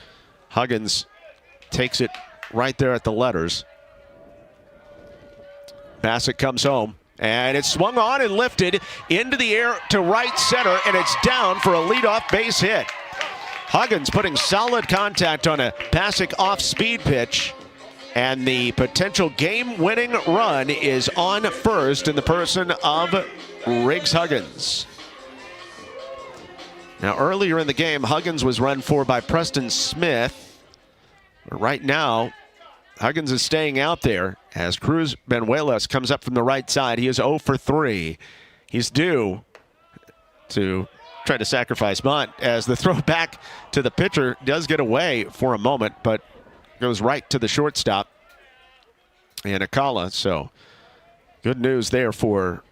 Huggins takes it right there at the letters. Bassick comes home, and it's swung on and lifted into the air to right center, and it's down for a leadoff base hit. Huggins putting solid contact on a Bassick off-speed pitch, and the potential game-winning run is on first in the person of Riggs Huggins. Now, earlier in the game, Huggins was run for by Preston Smith. But right now, Huggins is staying out there as Cruz Benuelas comes up from the right side. He is 0 for 3. He's due to tried to sacrifice bunt as the throw back to the pitcher does get away for a moment, but goes right to the shortstop and Akala. So good news there for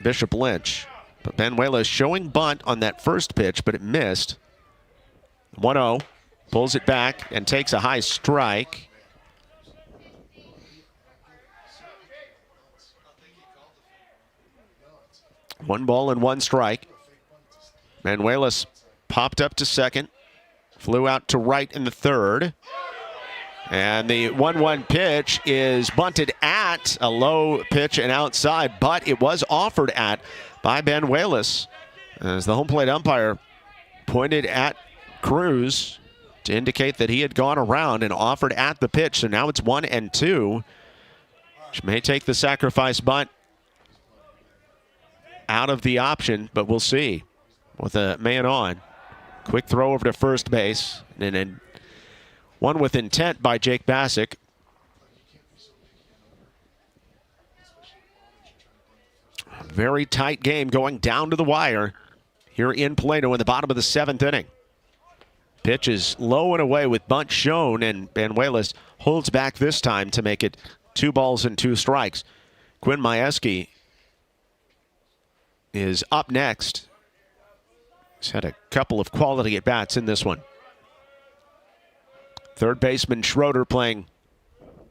Bishop Lynch. But Benuela showing bunt on that first pitch, but it missed. 1-0, pulls it back and takes a high strike. One ball and one strike. Benuelas popped up to second, flew out to right in the third. And the 1-1 pitch is bunted at, a low pitch and outside, but it was offered at by Benuelas as the home plate umpire pointed at Cruz to indicate that he had gone around and offered at the pitch. So now it's 1-2, which may take the sacrifice bunt out of the option, but we'll see. With a man on, quick throw over to first base, and then one with intent by Jake Bassick. Very tight game going down to the wire here in Plano in the bottom of the 7th inning. Pitch is low and away with bunt shown, and Benuelas holds back this time to make it 2 balls and 2 strikes. Quinn Majewski is up next. He's had a couple of quality at-bats in this one. Third baseman Schroeder playing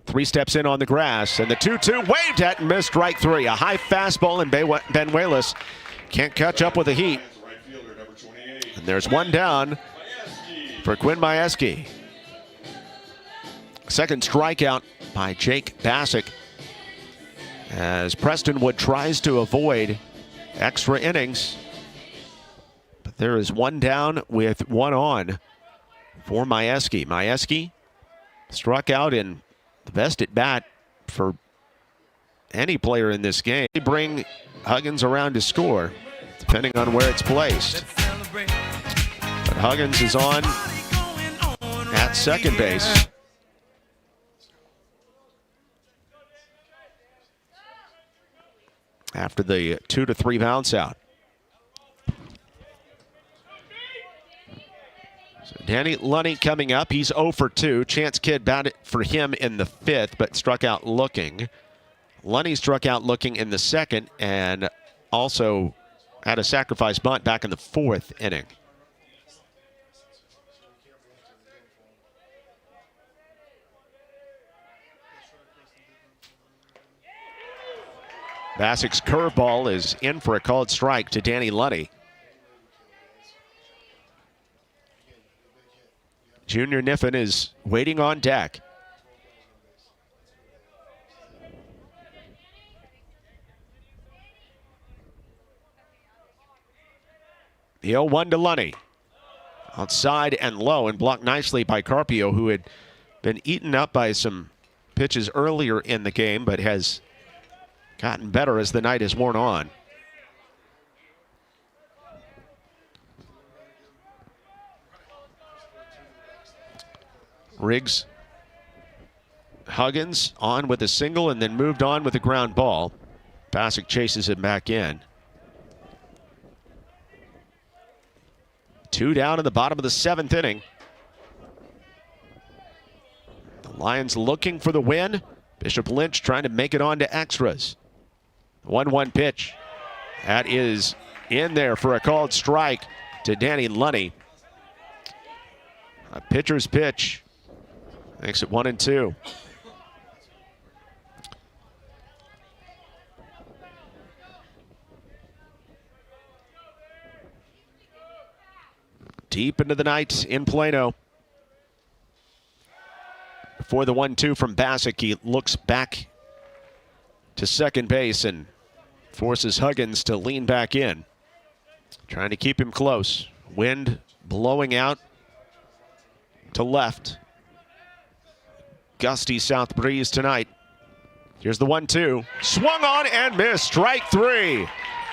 3 steps in on the grass, and the 2-2 waved at and missed strike 3. A high fastball, and Benuelas can't catch up with the heat. And there's one down for Quinn Majewski. Second strikeout by Jake Bassick as Prestonwood tries to avoid extra innings. But there is one down with one on for Majewski. Majewski struck out in the best at bat for any player in this game. They bring Huggins around to score, depending on where it's placed. But Huggins is on at second base. After the 2-3 bounce out. So Danny Lunny coming up. He's 0 for 2. Chance Kidd batted for him in the 5th, but struck out looking. Lunny struck out looking in the 2nd and also had a sacrifice bunt back in the 4th inning. Bassick's curveball is in for a called strike to Danny Lunny. Junior Niffen is waiting on deck. The 0-1 to Lunny. Outside and low and blocked nicely by Carpio, who had been eaten up by some pitches earlier in the game, but has gotten better as the night has worn on. Riggs, Huggins on with a single and then moved on with a ground ball. Bassick chases him back in. 2 down in the bottom of the 7th inning. The Lions looking for the win. Bishop Lynch trying to make it on to extras. 1-1 pitch. That is in there for a called strike to Danny Lunny. A pitcher's pitch makes it 1-2. Deep into the night in Plano. Before the 1-2 from Bassick, he looks back to second base and forces Huggins to lean back in. Trying to keep him close. Wind blowing out to left. Gusty south breeze tonight. Here's the 1-2. Swung on and missed. Strike 3.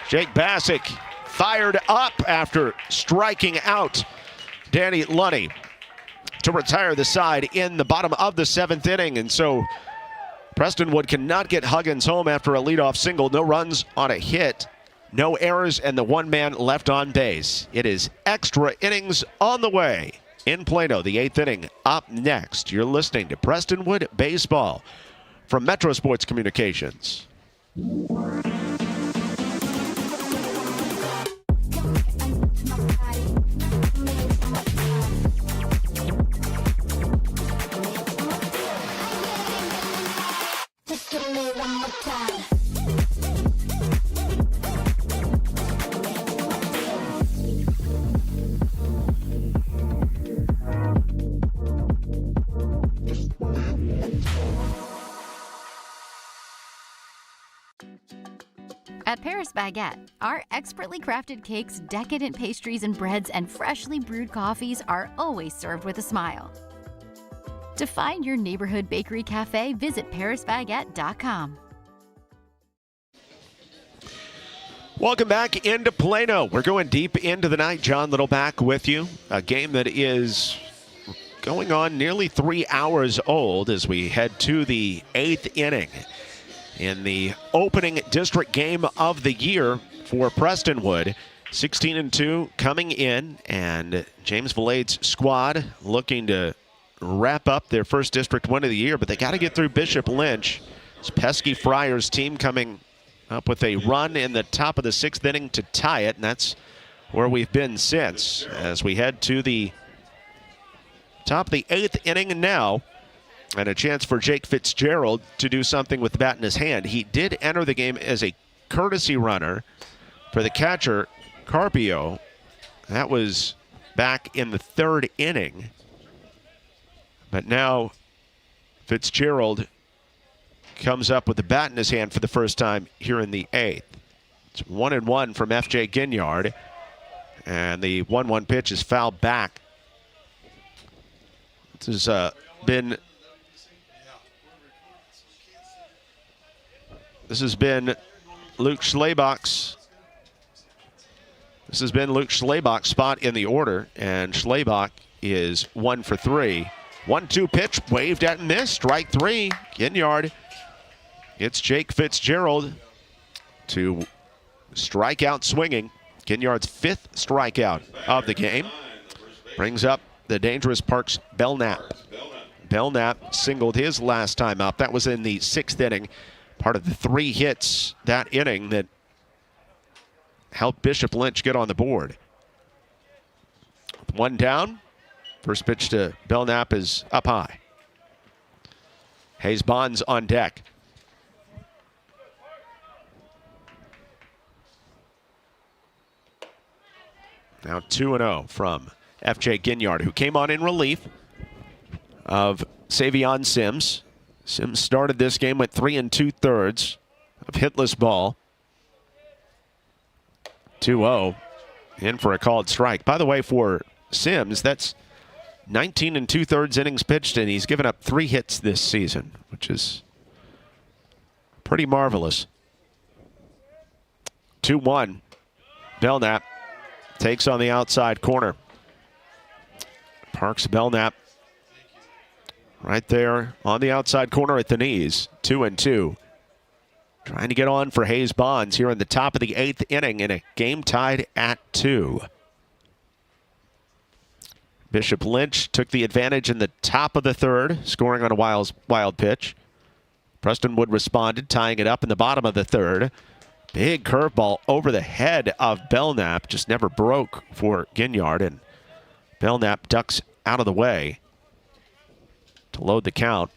Jake Bassick fired up after striking out Danny Lunny to retire the side in the bottom of the 7th inning. And so Prestonwood cannot get Huggins home after a leadoff single. No runs on a hit. no errors, and the one man left on base. It is extra innings on the way in Plano. The 8th inning up next. You're listening to Prestonwood Baseball from Metro Sports Communications. At Paris Baguette, our expertly crafted cakes, decadent pastries and breads, and freshly brewed coffees are always served with a smile. To find your neighborhood bakery cafe, visit parisbaguette.com. Welcome back into Plano. We're going deep into the night. John Little back with you. A game that is going on nearly 3 hours old as we head to the 8th inning in the opening district game of the year for Prestonwood. 16-2 coming in, and James Villade's squad looking to wrap up their first district win of the year, but they got to get through Bishop Lynch. This pesky Friars team coming up with a run in the top of the 6th inning to tie it, and that's where we've been since. As we head to the top of the 8th inning now, and a chance for Jake Fitzgerald to do something with the bat in his hand. He did enter the game as a courtesy runner for the catcher, Carpio. That was back in the 3rd inning. But now Fitzgerald comes up with the bat in his hand for the first time here in the 8th. It's 1-1 from F.J. Ginyard. And the 1-1 pitch is fouled back. This has been Luke Schlabach's. This has been Luke Schlabach's spot in the order, and Schlabach is 1 for 3. 1-2 pitch, waved at and missed. Strike 3. Ginyard gets Jake Fitzgerald to strike out swinging. Ginyard's 5th strikeout of the game. Brings up the dangerous Parks Belknap. Belknap singled his last time up. That was in the 6th inning. Part of the 3 hits that inning that helped Bishop Lynch get on the board. 1 down. First pitch to Belknap is up high. Hayes Bonds on deck. Now 2-0 from F.J. Ginyard, who came on in relief of Savion Sims. Sims started this game with 3 2/3 of hitless ball. 2-0, in for a called strike. By the way, for Sims, that's 19 2/3 innings pitched, and he's given up 3 hits this season, which is pretty marvelous. 2-1. Belknap takes on the outside corner. Parks Belknap right there on the outside corner at the knees. 2-2. Trying to get on for Hayes Bonds here in the top of the 8th inning in a game tied at 2. Bishop Lynch took the advantage in the top of the 3rd, scoring on a wild pitch. Prestonwood responded, tying it up in the bottom of the 3rd. Big curveball over the head of Belknap, just never broke for Ginyard, and Belknap ducks out of the way to load the count.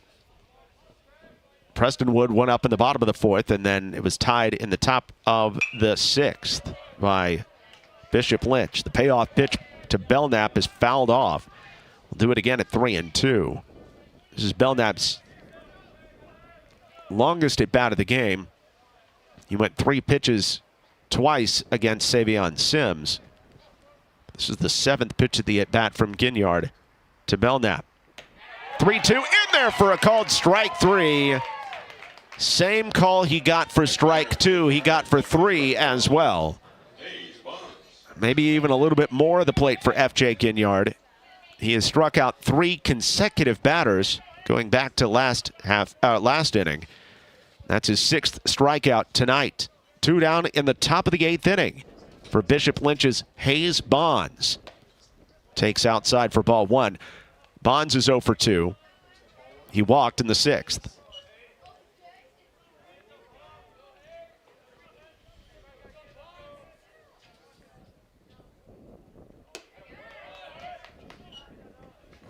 Prestonwood went up in the bottom of the 4th, and then it was tied in the top of the 6th by Bishop Lynch. The payoff pitch to Belknap is fouled off. We'll do it again at 3-2. This is Belknap's longest at bat of the game. He went 3 pitches twice against Savion Sims. This is the 7th pitch of the at bat from Ginyard to Belknap. 3-2 in there for a called strike 3. Same call he got for strike 2, he got for 3 as well. Maybe even a little bit more of the plate for F.J. Ginyard. He has struck out 3 consecutive batters going back to last inning. That's his 6th strikeout tonight. Two down in the top of the 8th inning for Bishop Lynch's Hayes Bonds. Takes outside for ball 1. Bonds is 0 for 2. He walked in the 6th.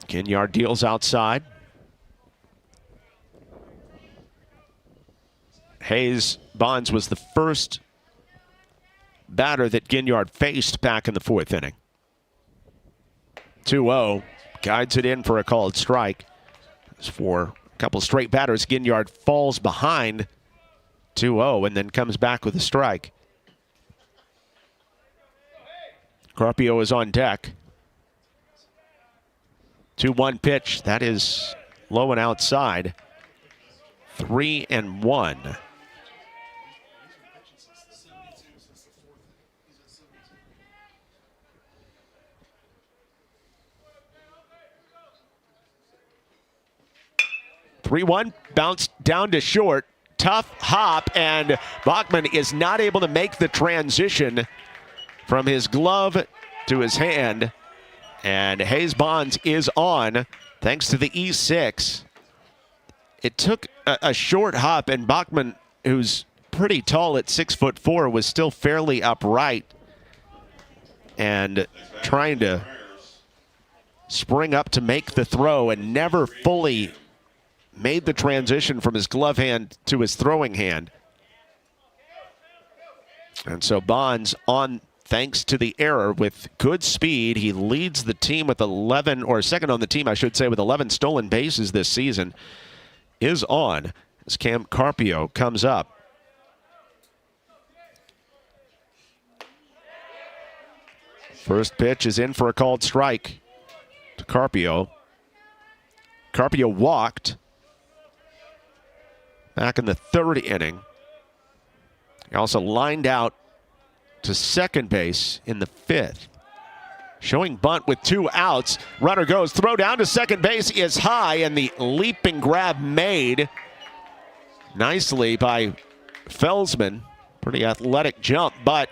Ginyard deals outside. Hayes Bonds was the first batter that Ginyard faced back in the 4th inning. 2-0, guides it in for a called strike. As for a couple straight batters, Ginyard falls behind 2-0 and then comes back with a strike. Carpio is on deck. 2-1 pitch, that is low and outside. 3-1. Bounced down to short. Tough hop, and Bachman is not able to make the transition from his glove to his hand. And Hayes Bonds is on thanks to the E6. It took a short hop, and Bachman, who's pretty tall at 6'4", was still fairly upright and trying to spring up to make the throw and never fully made the transition from his glove hand to his throwing hand. And so Bonds on thanks to the error with good speed. He leads the team with 11, or second on the team, I should say, with 11 stolen bases this season. Is on as Cam Carpio comes up. First pitch is in for a called strike to Carpio. Carpio walked back in the 3rd inning. He also lined out to second base in the 5th. Showing bunt with 2 outs. Runner goes, throw down to second base is high, and the leaping grab made nicely by Felsman. Pretty athletic jump, but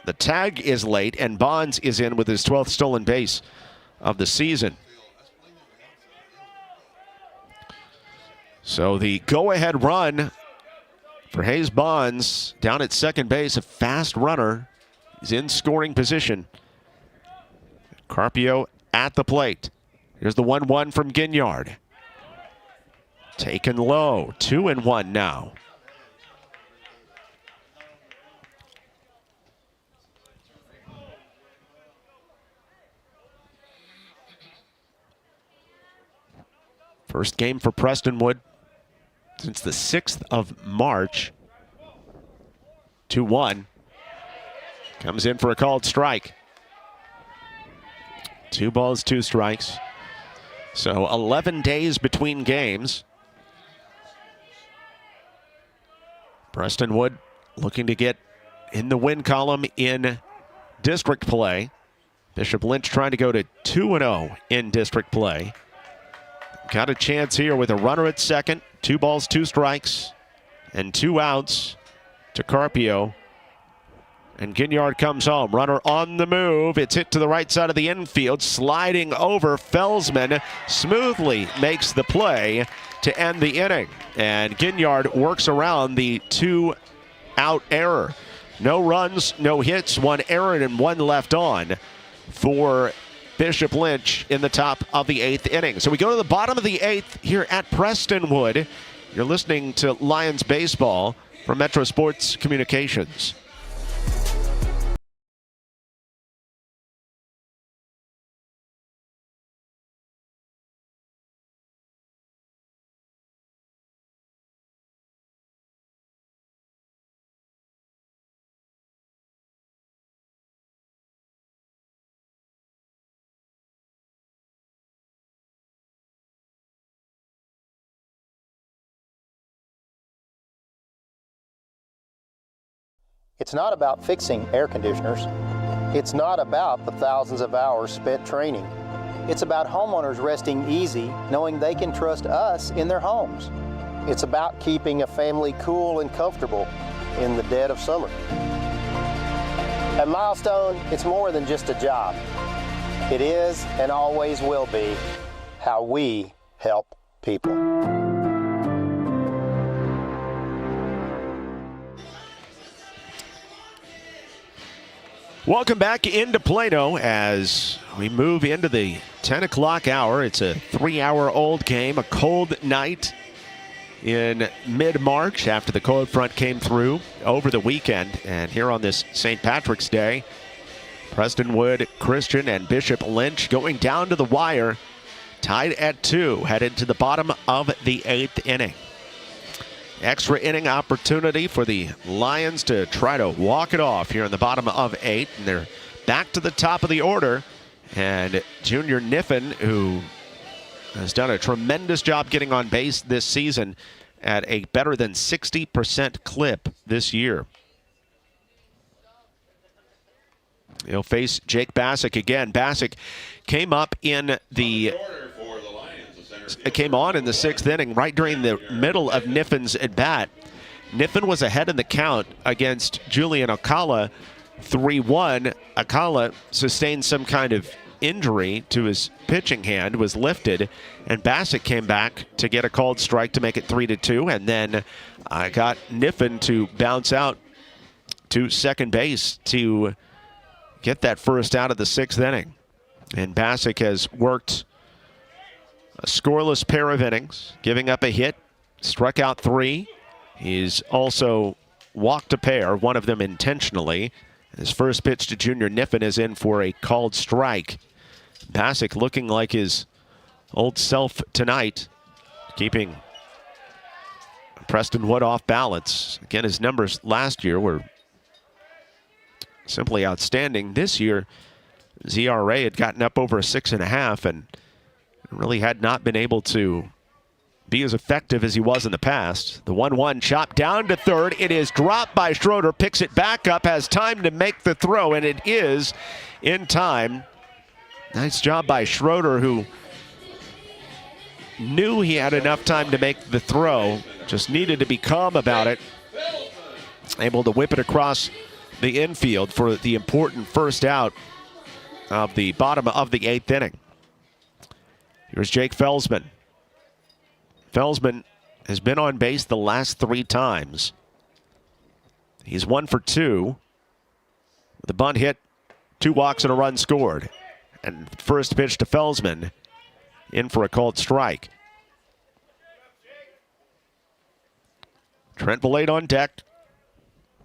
the tag is late, and Bonds is in with his 12th stolen base of the season. So the go-ahead run for Hayes Bonds down at second base, a fast runner. He's in scoring position. Carpio at the plate. Here's the 1-1 from Ginyard. Taken low, 2-1 now. First game for Prestonwood since the 6th of March. 2-1. Comes in for a called strike. 2 balls, 2 strikes. So 11 days between games. Prestonwood looking to get in the win column in district play. Bishop Lynch trying to go to 2-0 in district play. Got a chance here with a runner at second. 2 balls, 2 strikes, and 2 outs to Carpio. And Ginyard comes home. Runner on the move. It's hit to the right side of the infield. Sliding over. Felsman smoothly makes the play to end the inning. And Ginyard works around the 2-out error. No runs, no hits, 1 error, and 1 left on for Bishop Lynch in the top of the 8th inning. So we go to the bottom of the 8th here at Prestonwood. You're listening to Lions Baseball from Metro Sports Communications. It's not about fixing air conditioners. It's not about the thousands of hours spent training. It's about homeowners resting easy, knowing they can trust us in their homes. It's about keeping a family cool and comfortable in the dead of summer. At Milestone, it's more than just a job. It is and always will be how we help people. Welcome back into Plano as we move into the 10 o'clock hour. It's a 3-hour-old game, a cold night in mid-March after the cold front came through over the weekend. And here on this St. Patrick's Day, Prestonwood Christian and Bishop Lynch going down to the wire, tied at 2, headed to the bottom of the 8th inning. Extra inning opportunity for the Lions to try to walk it off here in the bottom of 8. And they're back to the top of the order. And Junior Niffen, who has done a tremendous job getting on base this season at a better than 60% clip this year. He'll face Jake Bassick again. Bassick came up in the came on in the 6th inning right during the middle of Niffen's at bat. Niffen was ahead in the count against Julian Alcala 3-1. Alcala sustained some kind of injury to his pitching hand, was lifted, and Bassick came back to get a called strike to make it 3-2, and then got Niffen to bounce out to second base to get that first out of the 6th inning. And Bassick has worked a scoreless pair of innings, giving up a hit, struck out 3. He's also walked a pair, one of them intentionally. His first pitch to Junior Niffen is in for a called strike. Bassick looking like his old self tonight, keeping Prestonwood off balance. Again, his numbers last year were simply outstanding. This year, his ERA had gotten up over a 6.5 and really had not been able to be as effective as he was in the past. The 1-1 chop down to third. It is dropped by Schroeder, picks it back up, has time to make the throw, and it is in time. Nice job by Schroeder, who knew he had enough time to make the throw, just needed to be calm about it. Able to whip it across the infield for the important first out of the bottom of the 8th inning. Here's Jake Felsman. Felsman has been on base the last 3 times. He's 1 for 2. With a bunt hit, 2 walks and a run scored. And first pitch to Felsman, in for a called strike. Trent Valade on deck.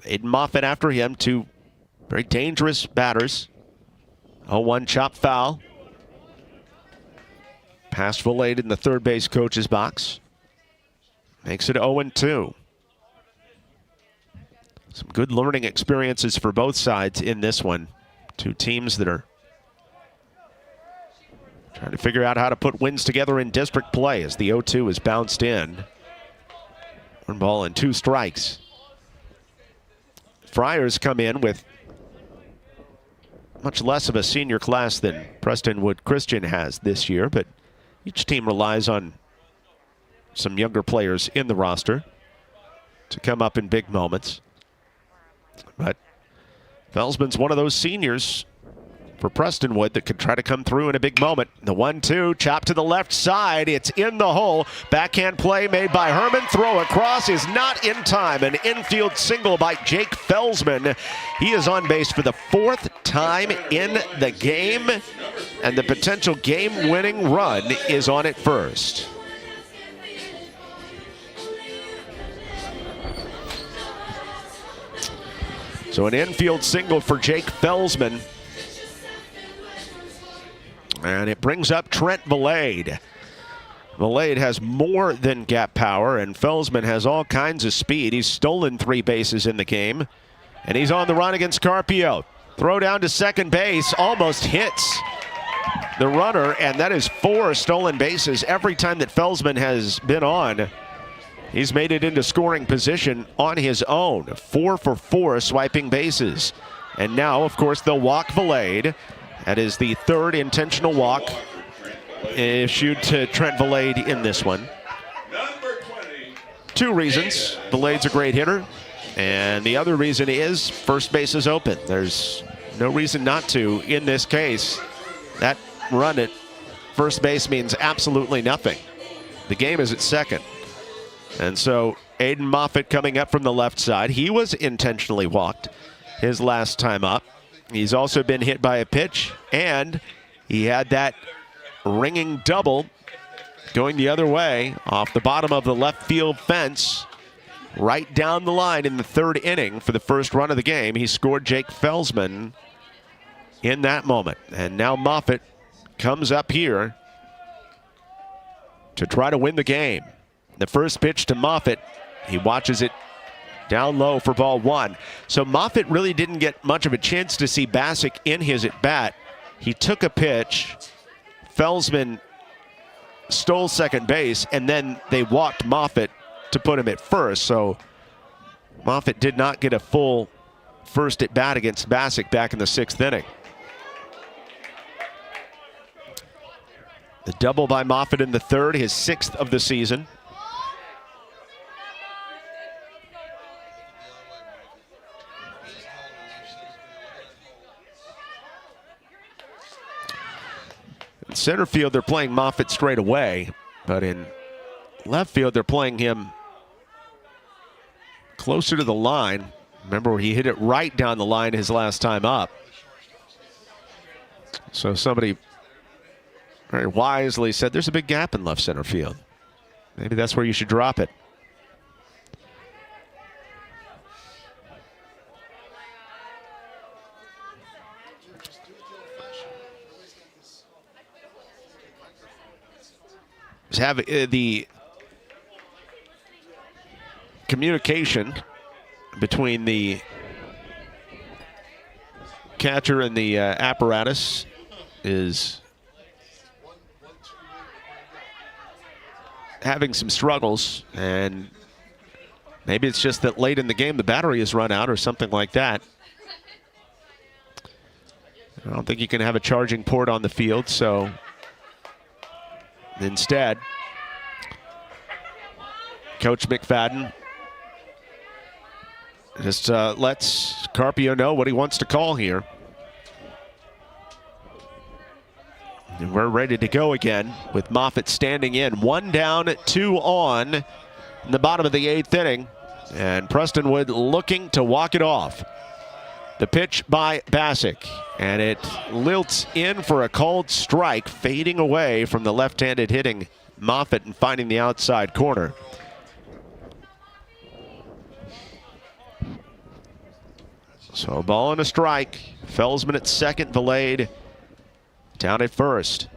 Aiden Moffitt after him, 2 very dangerous batters. 0-1 chop foul. Past Valade in the third base coach's box. Makes it 0-2. Some good learning experiences for both sides in this one. 2 teams that are trying to figure out how to put wins together in district play as the 0-2 is bounced in. 1 ball and 2 strikes. Friars come in with much less of a senior class than Prestonwood Christian has this year, but each team relies on some younger players in the roster to come up in big moments. But Felsman's one of those seniors for Prestonwood that could try to come through in a big moment. The 1-2, chop to the left side. It's in the hole. Backhand play made by Herman. Throw across is not in time. An infield single by Jake Felsman. He is on base for the 4th time in the game. And the potential game-winning run is on at first. So an infield single for Jake Felsman. And it brings up Trent Valade. Valade has more than gap power, and Felsman has all kinds of speed. He's stolen 3 bases in the game, and he's on the run against Carpio. Throw down to second base, almost hits the runner, and that is 4 stolen bases every time that Felsman has been on. He's made it into scoring position on his own. 4 for 4 swiping bases. And now, of course, they'll walk Valade. That is the 3rd intentional walk issued to Trent Valade in this one. 2 reasons. Valade's a great hitter. And the other reason is first base is open. There's no reason not to in this case. That run at first base means absolutely nothing. The game is at second. And so Aiden Moffitt coming up from the left side. He was intentionally walked his last time up. He's also been hit by a pitch, and he had that ringing double going the other way off the bottom of the left field fence right down the line in the third inning for the first run of the game. He scored Jake Felsman in that moment. And now Moffitt comes up here to try to win the game. The first pitch to Moffitt, he watches it down low for ball one. So Moffitt really didn't get much of a chance to see Bassick in his at-bat. He took a pitch. Felsman stole second base, and then they walked Moffitt to put him at first. So Moffitt did not get a full first at-bat against Bassick back in the sixth inning. The double by Moffitt in the third, his sixth of the season. In center field, they're playing Moffitt straight away, but in left field, they're playing him closer to the line. Remember, he hit it right down the line his last time up. So somebody very wisely said there's a big gap in left center field. Maybe that's where you should drop it. Have the communication between the catcher and the apparatus is having some struggles, and maybe it's just that late in the game the battery has run out or something like that. I don't think you can have a charging port on the field, so instead, Coach McFadden just lets Carpio know what he wants to call here. And we're ready to go again with Moffitt standing in. 1 down, 2 on in the bottom of the 8th inning. And Prestonwood looking to walk it off. The pitch by Bassick, and it lilts in for a called strike, fading away from the left-handed hitting Moffitt and finding the outside corner. So a ball and a strike. Felsman at second, Valade down at first.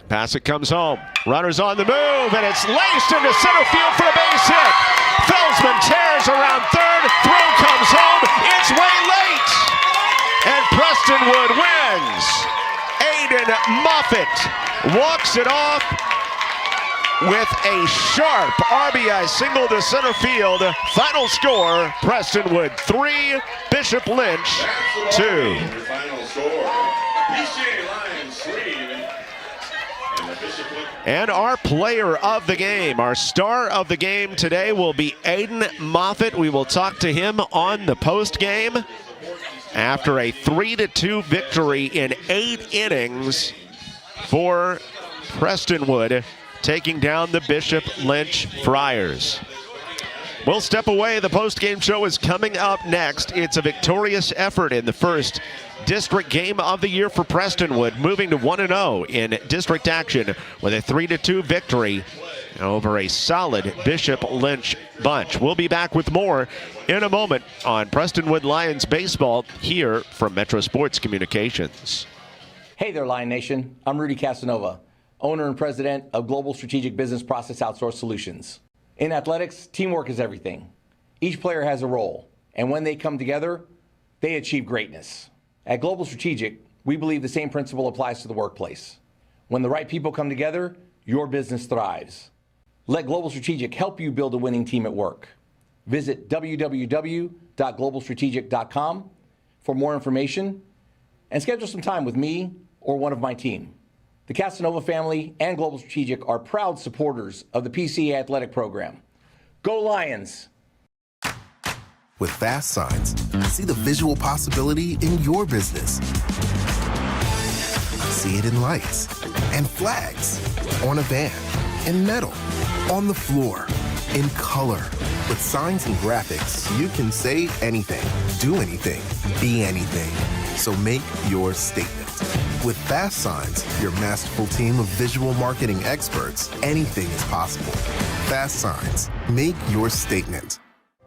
Bassick comes home. Runners on the move, and it's laced into center field for a base hit. Felsman tears around third. Throw comes home. It's way late. And Prestonwood wins. Aiden Moffitt walks it off with a sharp RBI single to center field. Final score, Prestonwood 3, Bishop Lynch 2. Final score, PCA Lions 3. And our player of the game, our star of the game today will be Aiden Moffitt. We will talk to him on the post game after a 3-2 victory in 8 innings for Prestonwood, taking down the Bishop Lynch Friars. We'll step away. The post-game show is coming up next. It's a victorious effort in the first district game of the year for Prestonwood, moving to 1-0 in district action with a 3-2 victory over a solid Bishop Lynch bunch. We'll be back with more in a moment on Prestonwood Lions baseball here from Metro Sports Communications. Hey there, Lion Nation. I'm Rudy Casanova, owner and president of Global Strategic Business Process Outsource Solutions. In athletics, teamwork is everything. Each player has a role, and when they come together, they achieve greatness. At Global Strategic, we believe the same principle applies to the workplace. When the right people come together, your business thrives. Let Global Strategic help you build a winning team at work. Visit www.globalstrategic.com for more information and schedule some time with me or one of my team. The Casanova family and Global Strategic are proud supporters of the PCA Athletic program. Go Lions! With fast signs, see the visual possibility in your business. See it in lights and flags, on a van, in metal, on the floor, in color. With signs and graphics, you can say anything, do anything, be anything. So make your statement. With Fast Signs, your masterful team of visual marketing experts, anything is possible. Fast Signs, make your statement.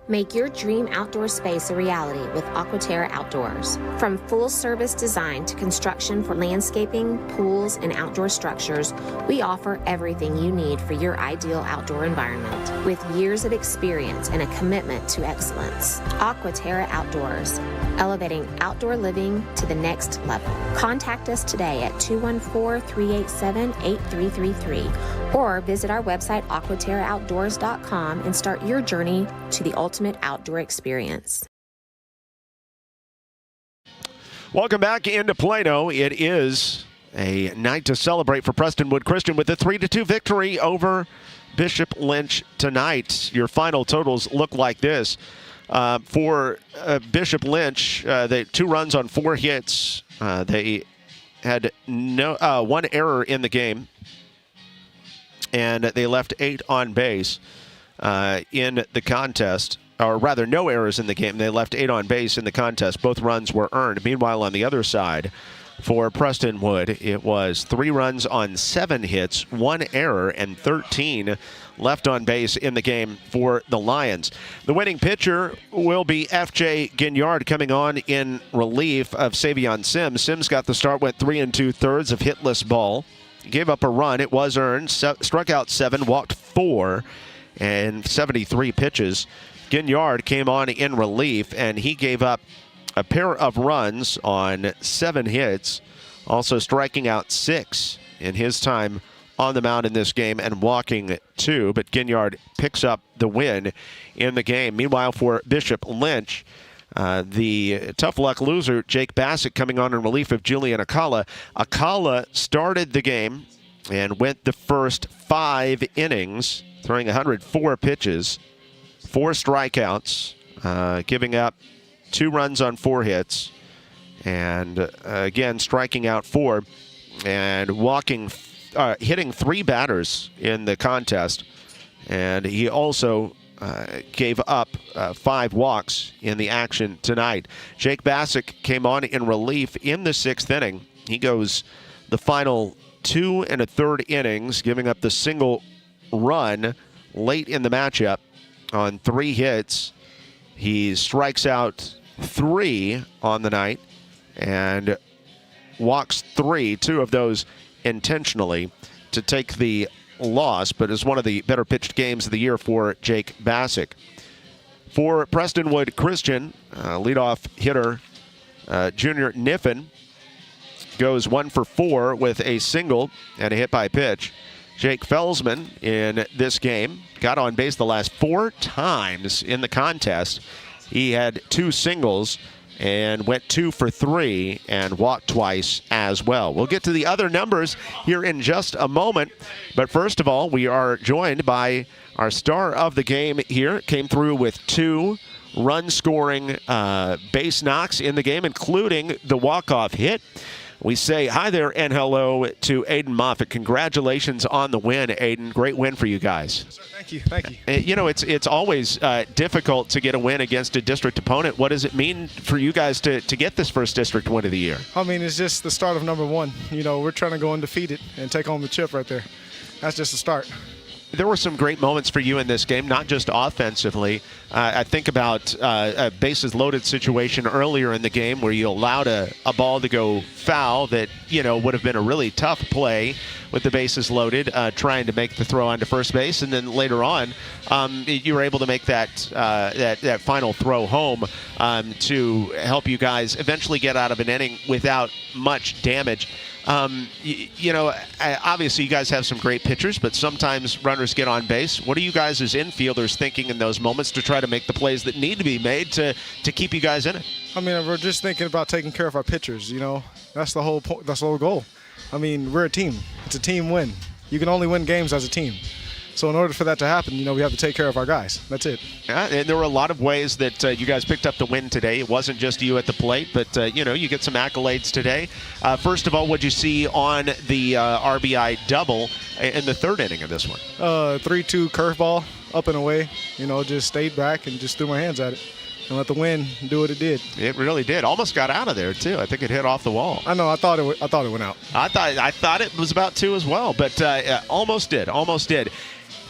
Make your dream outdoor space a reality with Aquaterra Outdoors. From full-service design to construction for landscaping, pools, and outdoor structures, we offer everything you need for your ideal outdoor environment. With years of experience and a commitment to excellence, Aquaterra Outdoors, elevating outdoor living to the next level. Contact us today at 214-387-8333 or visit our website aquaterraoutdoors.com and start your journey to the ultimate outdoor experience. Welcome back into Plano. It is a night to celebrate for Prestonwood Christian with a 3-2 victory over Bishop Lynch tonight. Your final totals look like this. For Bishop Lynch, they 2 runs on 4 hits. They had one error in the game, and they left 8 on base in the contest. Or rather, no errors in the game. They left 8 on base in the contest. Both runs were earned. Meanwhile, on the other side, for Prestonwood, it was 3 runs on 7 hits, 1 error, and 13 left on base in the game for the Lions. The winning pitcher will be F.J. Ginyard coming on in relief of Savion Sims. Sims got the start, went 3 2/3 of hitless ball. Gave up a run. It was earned. Struck out 7, walked 4, and 73 pitches. Ginyard came on in relief, and he gave up a pair of runs on 7 hits, also striking out 6 in his time on the mound in this game and walking 2. But Ginyard picks up the win in the game. Meanwhile, for Bishop Lynch, the tough luck loser, Jake Bassett, coming on in relief of Julian Acala. Acala started the game and went the first 5 innings, throwing 104 pitches. 4 strikeouts, giving up 2 runs on 4 hits, and again striking out 4, and hitting 3 batters in the contest. And he also gave up 5 walks in the action tonight. Jake Bassett came on in relief in the 6th inning. He goes the final 2 1/3 innings, giving up the single run late in the matchup on 3 hits. He strikes out 3 on the night and walks 3, 2 of those intentionally, to take the loss, but is one of the better pitched games of the year for Jake Bassett. For Prestonwood Christian, leadoff hitter Junior Niffen goes 1 for 4 with a single and a hit by pitch. Jake Felsman in this game got on base the last 4 times in the contest. He had 2 singles and went 2 for 3 and walked twice as well. We'll get to the other numbers here in just a moment. But first of all, we are joined by our star of the game here. Came through with 2 run-scoring base knocks in the game, including the walk-off hit. We say hi there and hello to Aiden Moffitt. Congratulations on the win, Aiden. Great win for you guys. Yes, sir. Thank you. Thank you. You know, it's always difficult to get a win against a district opponent. What does it mean for you guys to get this first district win of the year? I mean, it's just the start of number 1. You know, we're trying to go undefeated and take home the chip right there. That's just the start. There were some great moments for you in this game, not just offensively. I think about a bases loaded situation earlier in the game where you allowed a ball to go foul that, you know, would have been a really tough play with the bases loaded, trying to make the throw onto first base. And then later on, you were able to make that final throw home to help you guys eventually get out of an inning without much damage. You know, obviously you guys have some great pitchers, but sometimes runners get on base. What are you guys as infielders thinking in those moments to try to make the plays that need to be made to keep you guys in it? I mean, we're just thinking about taking care of our pitchers, you know. That's the whole point. That's the whole goal. I mean, we're a team. It's a team win. You can only win games as a team. So in order for that to happen, we have to take care of our guys. That's it. Yeah, and there were a lot of ways that you guys picked up the win today. It wasn't just you at the plate, but, you get some accolades today. First of all, what did you see on the RBI double in the third inning of this one? 3-2 curveball, up and away. Just stayed back and just threw my hands at it and let the wind do what it did. It really did. Almost got out of there, too. I think it hit off the wall. I know. I thought it went out. I thought it was about 2 as well, but almost did.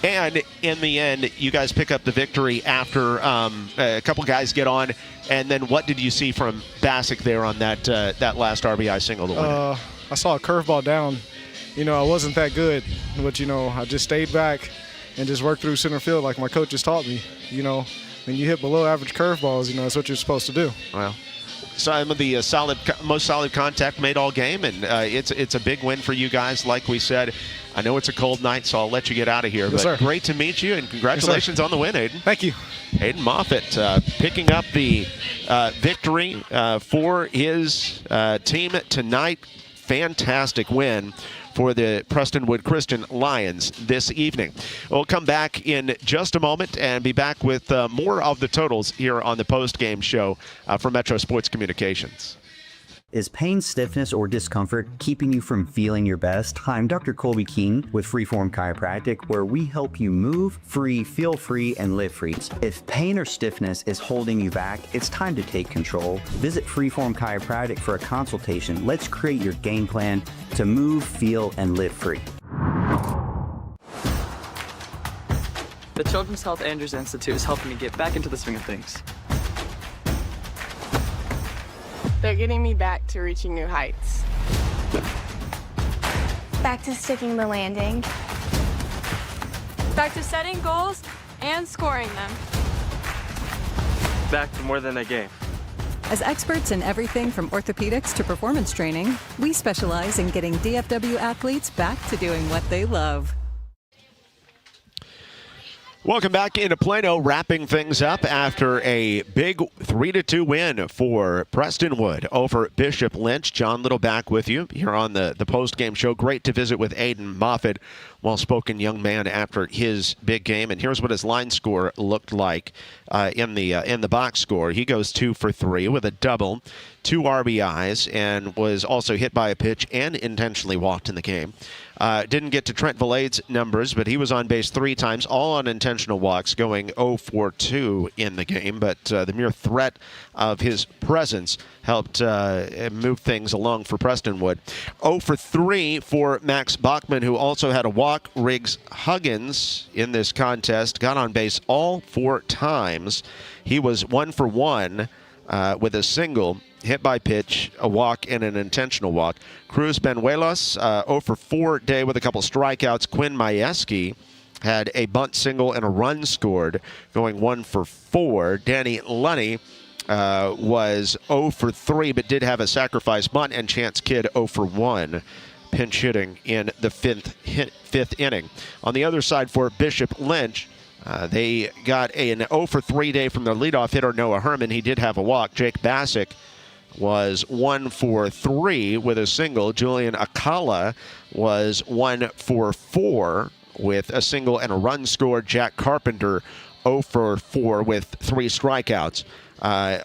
And in the end, you guys pick up the victory after a couple guys get on. And then what did you see from Bassick there on that last RBI single to win it? I saw a curveball down. I wasn't that good, but, I just stayed back and just worked through center field like my coach just taught me. When you hit below average curveballs, that's what you're supposed to do. Well, some of the most solid contact made all game, and it's a big win for you guys. Like we said, I know it's a cold night, so I'll let you get out of here. Yes, but sir. Great to meet you, and congratulations on the win, Aiden. Thank you. Aiden Moffitt picking up the victory for his team tonight. Fantastic win for the Prestonwood Christian Lions this evening. We'll come back in just a moment and be back with more of the totals here on the post-game show from Metro Sports Communications. Is pain, stiffness, or discomfort keeping you from feeling your best? Hi, I'm Dr. Colby King with Freeform Chiropractic, where we help you move free, feel free, and live free. If pain or stiffness is holding you back, it's time to take control. Visit Freeform Chiropractic for a consultation. Let's create your game plan to move, feel, and live free. The Children's Health Andrews Institute is helping me get back into the swing of things. They're getting me back to reaching new heights. Back to sticking the landing. Back to setting goals and scoring them. Back to more than a game. As experts in everything from orthopedics to performance training, we specialize in getting DFW athletes back to doing what they love. Welcome back into Plano, wrapping things up after a big 3-2 win for Prestonwood over Bishop Lynch. John Little back with you here on the post-game show. Great to visit with Aiden Moffitt, well-spoken young man after his big game. And here's what his line score looked like in the box score. He goes 2 for 3 with a double, 2 RBIs, and was also hit by a pitch and intentionally walked in the game. Didn't get to Trent Valade's numbers, but he was on base 3 times, all on intentional walks, going 0 for 2 in the game. But the mere threat of his presence helped move things along for Prestonwood. 0 for 3 for Max Bachman, who also had a walk. Riggs Huggins in this contest got on base all 4 times. He was 1 for 1 with a single, hit by pitch, a walk, and an intentional walk. Cruz Benuelos, 0 for 4 day with a couple strikeouts. Quinn Majewski had a bunt single and a run scored, going 1 for 4. Danny Lunny was 0 for 3, but did have a sacrifice bunt, and Chance Kidd 0 for 1. Pinch hitting in the fifth inning. On the other side for Bishop Lynch, they got an 0 for 3 day from their leadoff hitter, Noah Herman. He did have a walk. Jake Bassick was 1 for 3 with a single. Julian Akala was 1 for 4 with a single and a run scored. Jack Carpenter 0 for 4 with 3 strikeouts.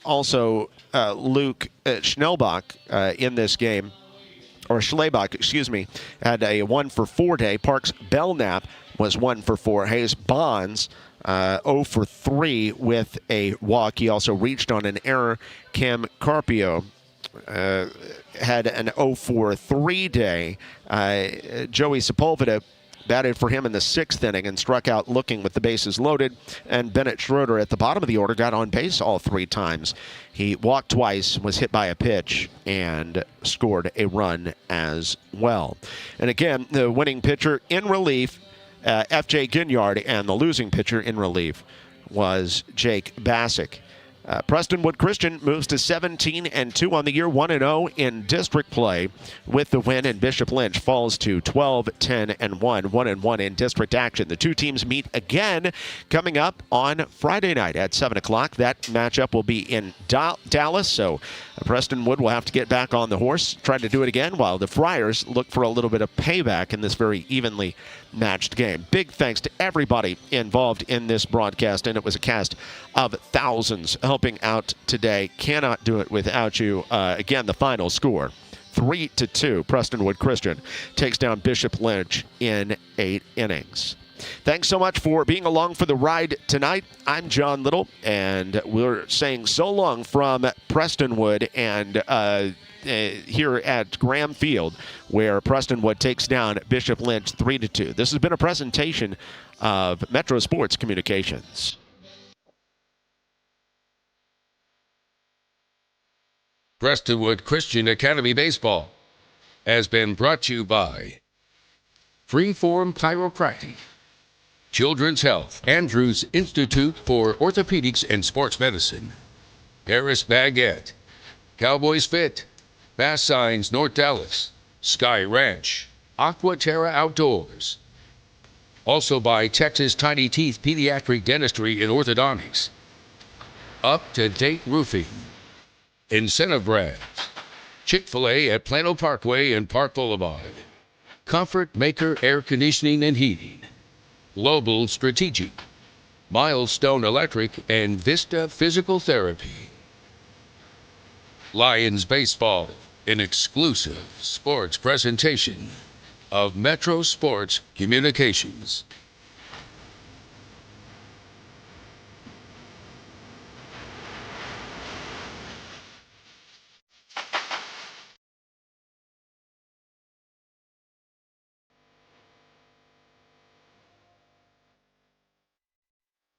Also, Luke Schnellbach in this game, or Schlebach, excuse me, had a 1 for 4 day. Parks Belknap was 1 for 4. Hayes Bonds 0 for 3 with a walk. He also reached on an error. Cam Carpio had an 0 for 3 day. Joey Sepulveda batted for him in the 6th inning and struck out looking with the bases loaded. And Bennett Schroeder at the bottom of the order got on base all 3 times. He walked twice, was hit by a pitch, and scored a run as well. And again, the winning pitcher in relief, F.J. Ginyard, and the losing pitcher in relief was Jake Bassick. Prestonwood Christian moves to 17-2 on the year, 1-0 in district play with the win, and Bishop Lynch falls to 12-10-1, 1-1 in district action. The two teams meet again coming up on Friday night at 7 o'clock. That matchup will be in Dallas, so Prestonwood will have to get back on the horse, try to do it again, while the Friars look for a little bit of payback in this very evenly matched game. Big thanks to everybody involved in this broadcast, and it was a cast of thousands helping out today. Cannot do it without you. Again, the final score, 3-2. Prestonwood Christian takes down Bishop Lynch in 8 innings. Thanks so much for being along for the ride tonight. I'm John Little, and we're saying so long from Prestonwood and here at Graham Field, where Prestonwood takes down Bishop Lynch 3-2. This has been a presentation of Metro Sports Communications. Prestonwood Christian Academy Baseball has been brought to you by Freeform Chiropractic, Children's Health, Andrews Institute for Orthopedics and Sports Medicine, Harris Baguette, Cowboys Fit, Bass Signs North Dallas, Sky Ranch, Aquaterra Outdoors. Also by Texas Tiny Teeth Pediatric Dentistry and Orthodontics, Up to Date Roofing, Incentive Brands, Chick-fil-A at Plano Parkway and Park Boulevard, Comfort Maker Air Conditioning and Heating, Global Strategic, Milestone Electric, and Vista Physical Therapy. Lions Baseball, an exclusive sports presentation of Metro Sports Communications.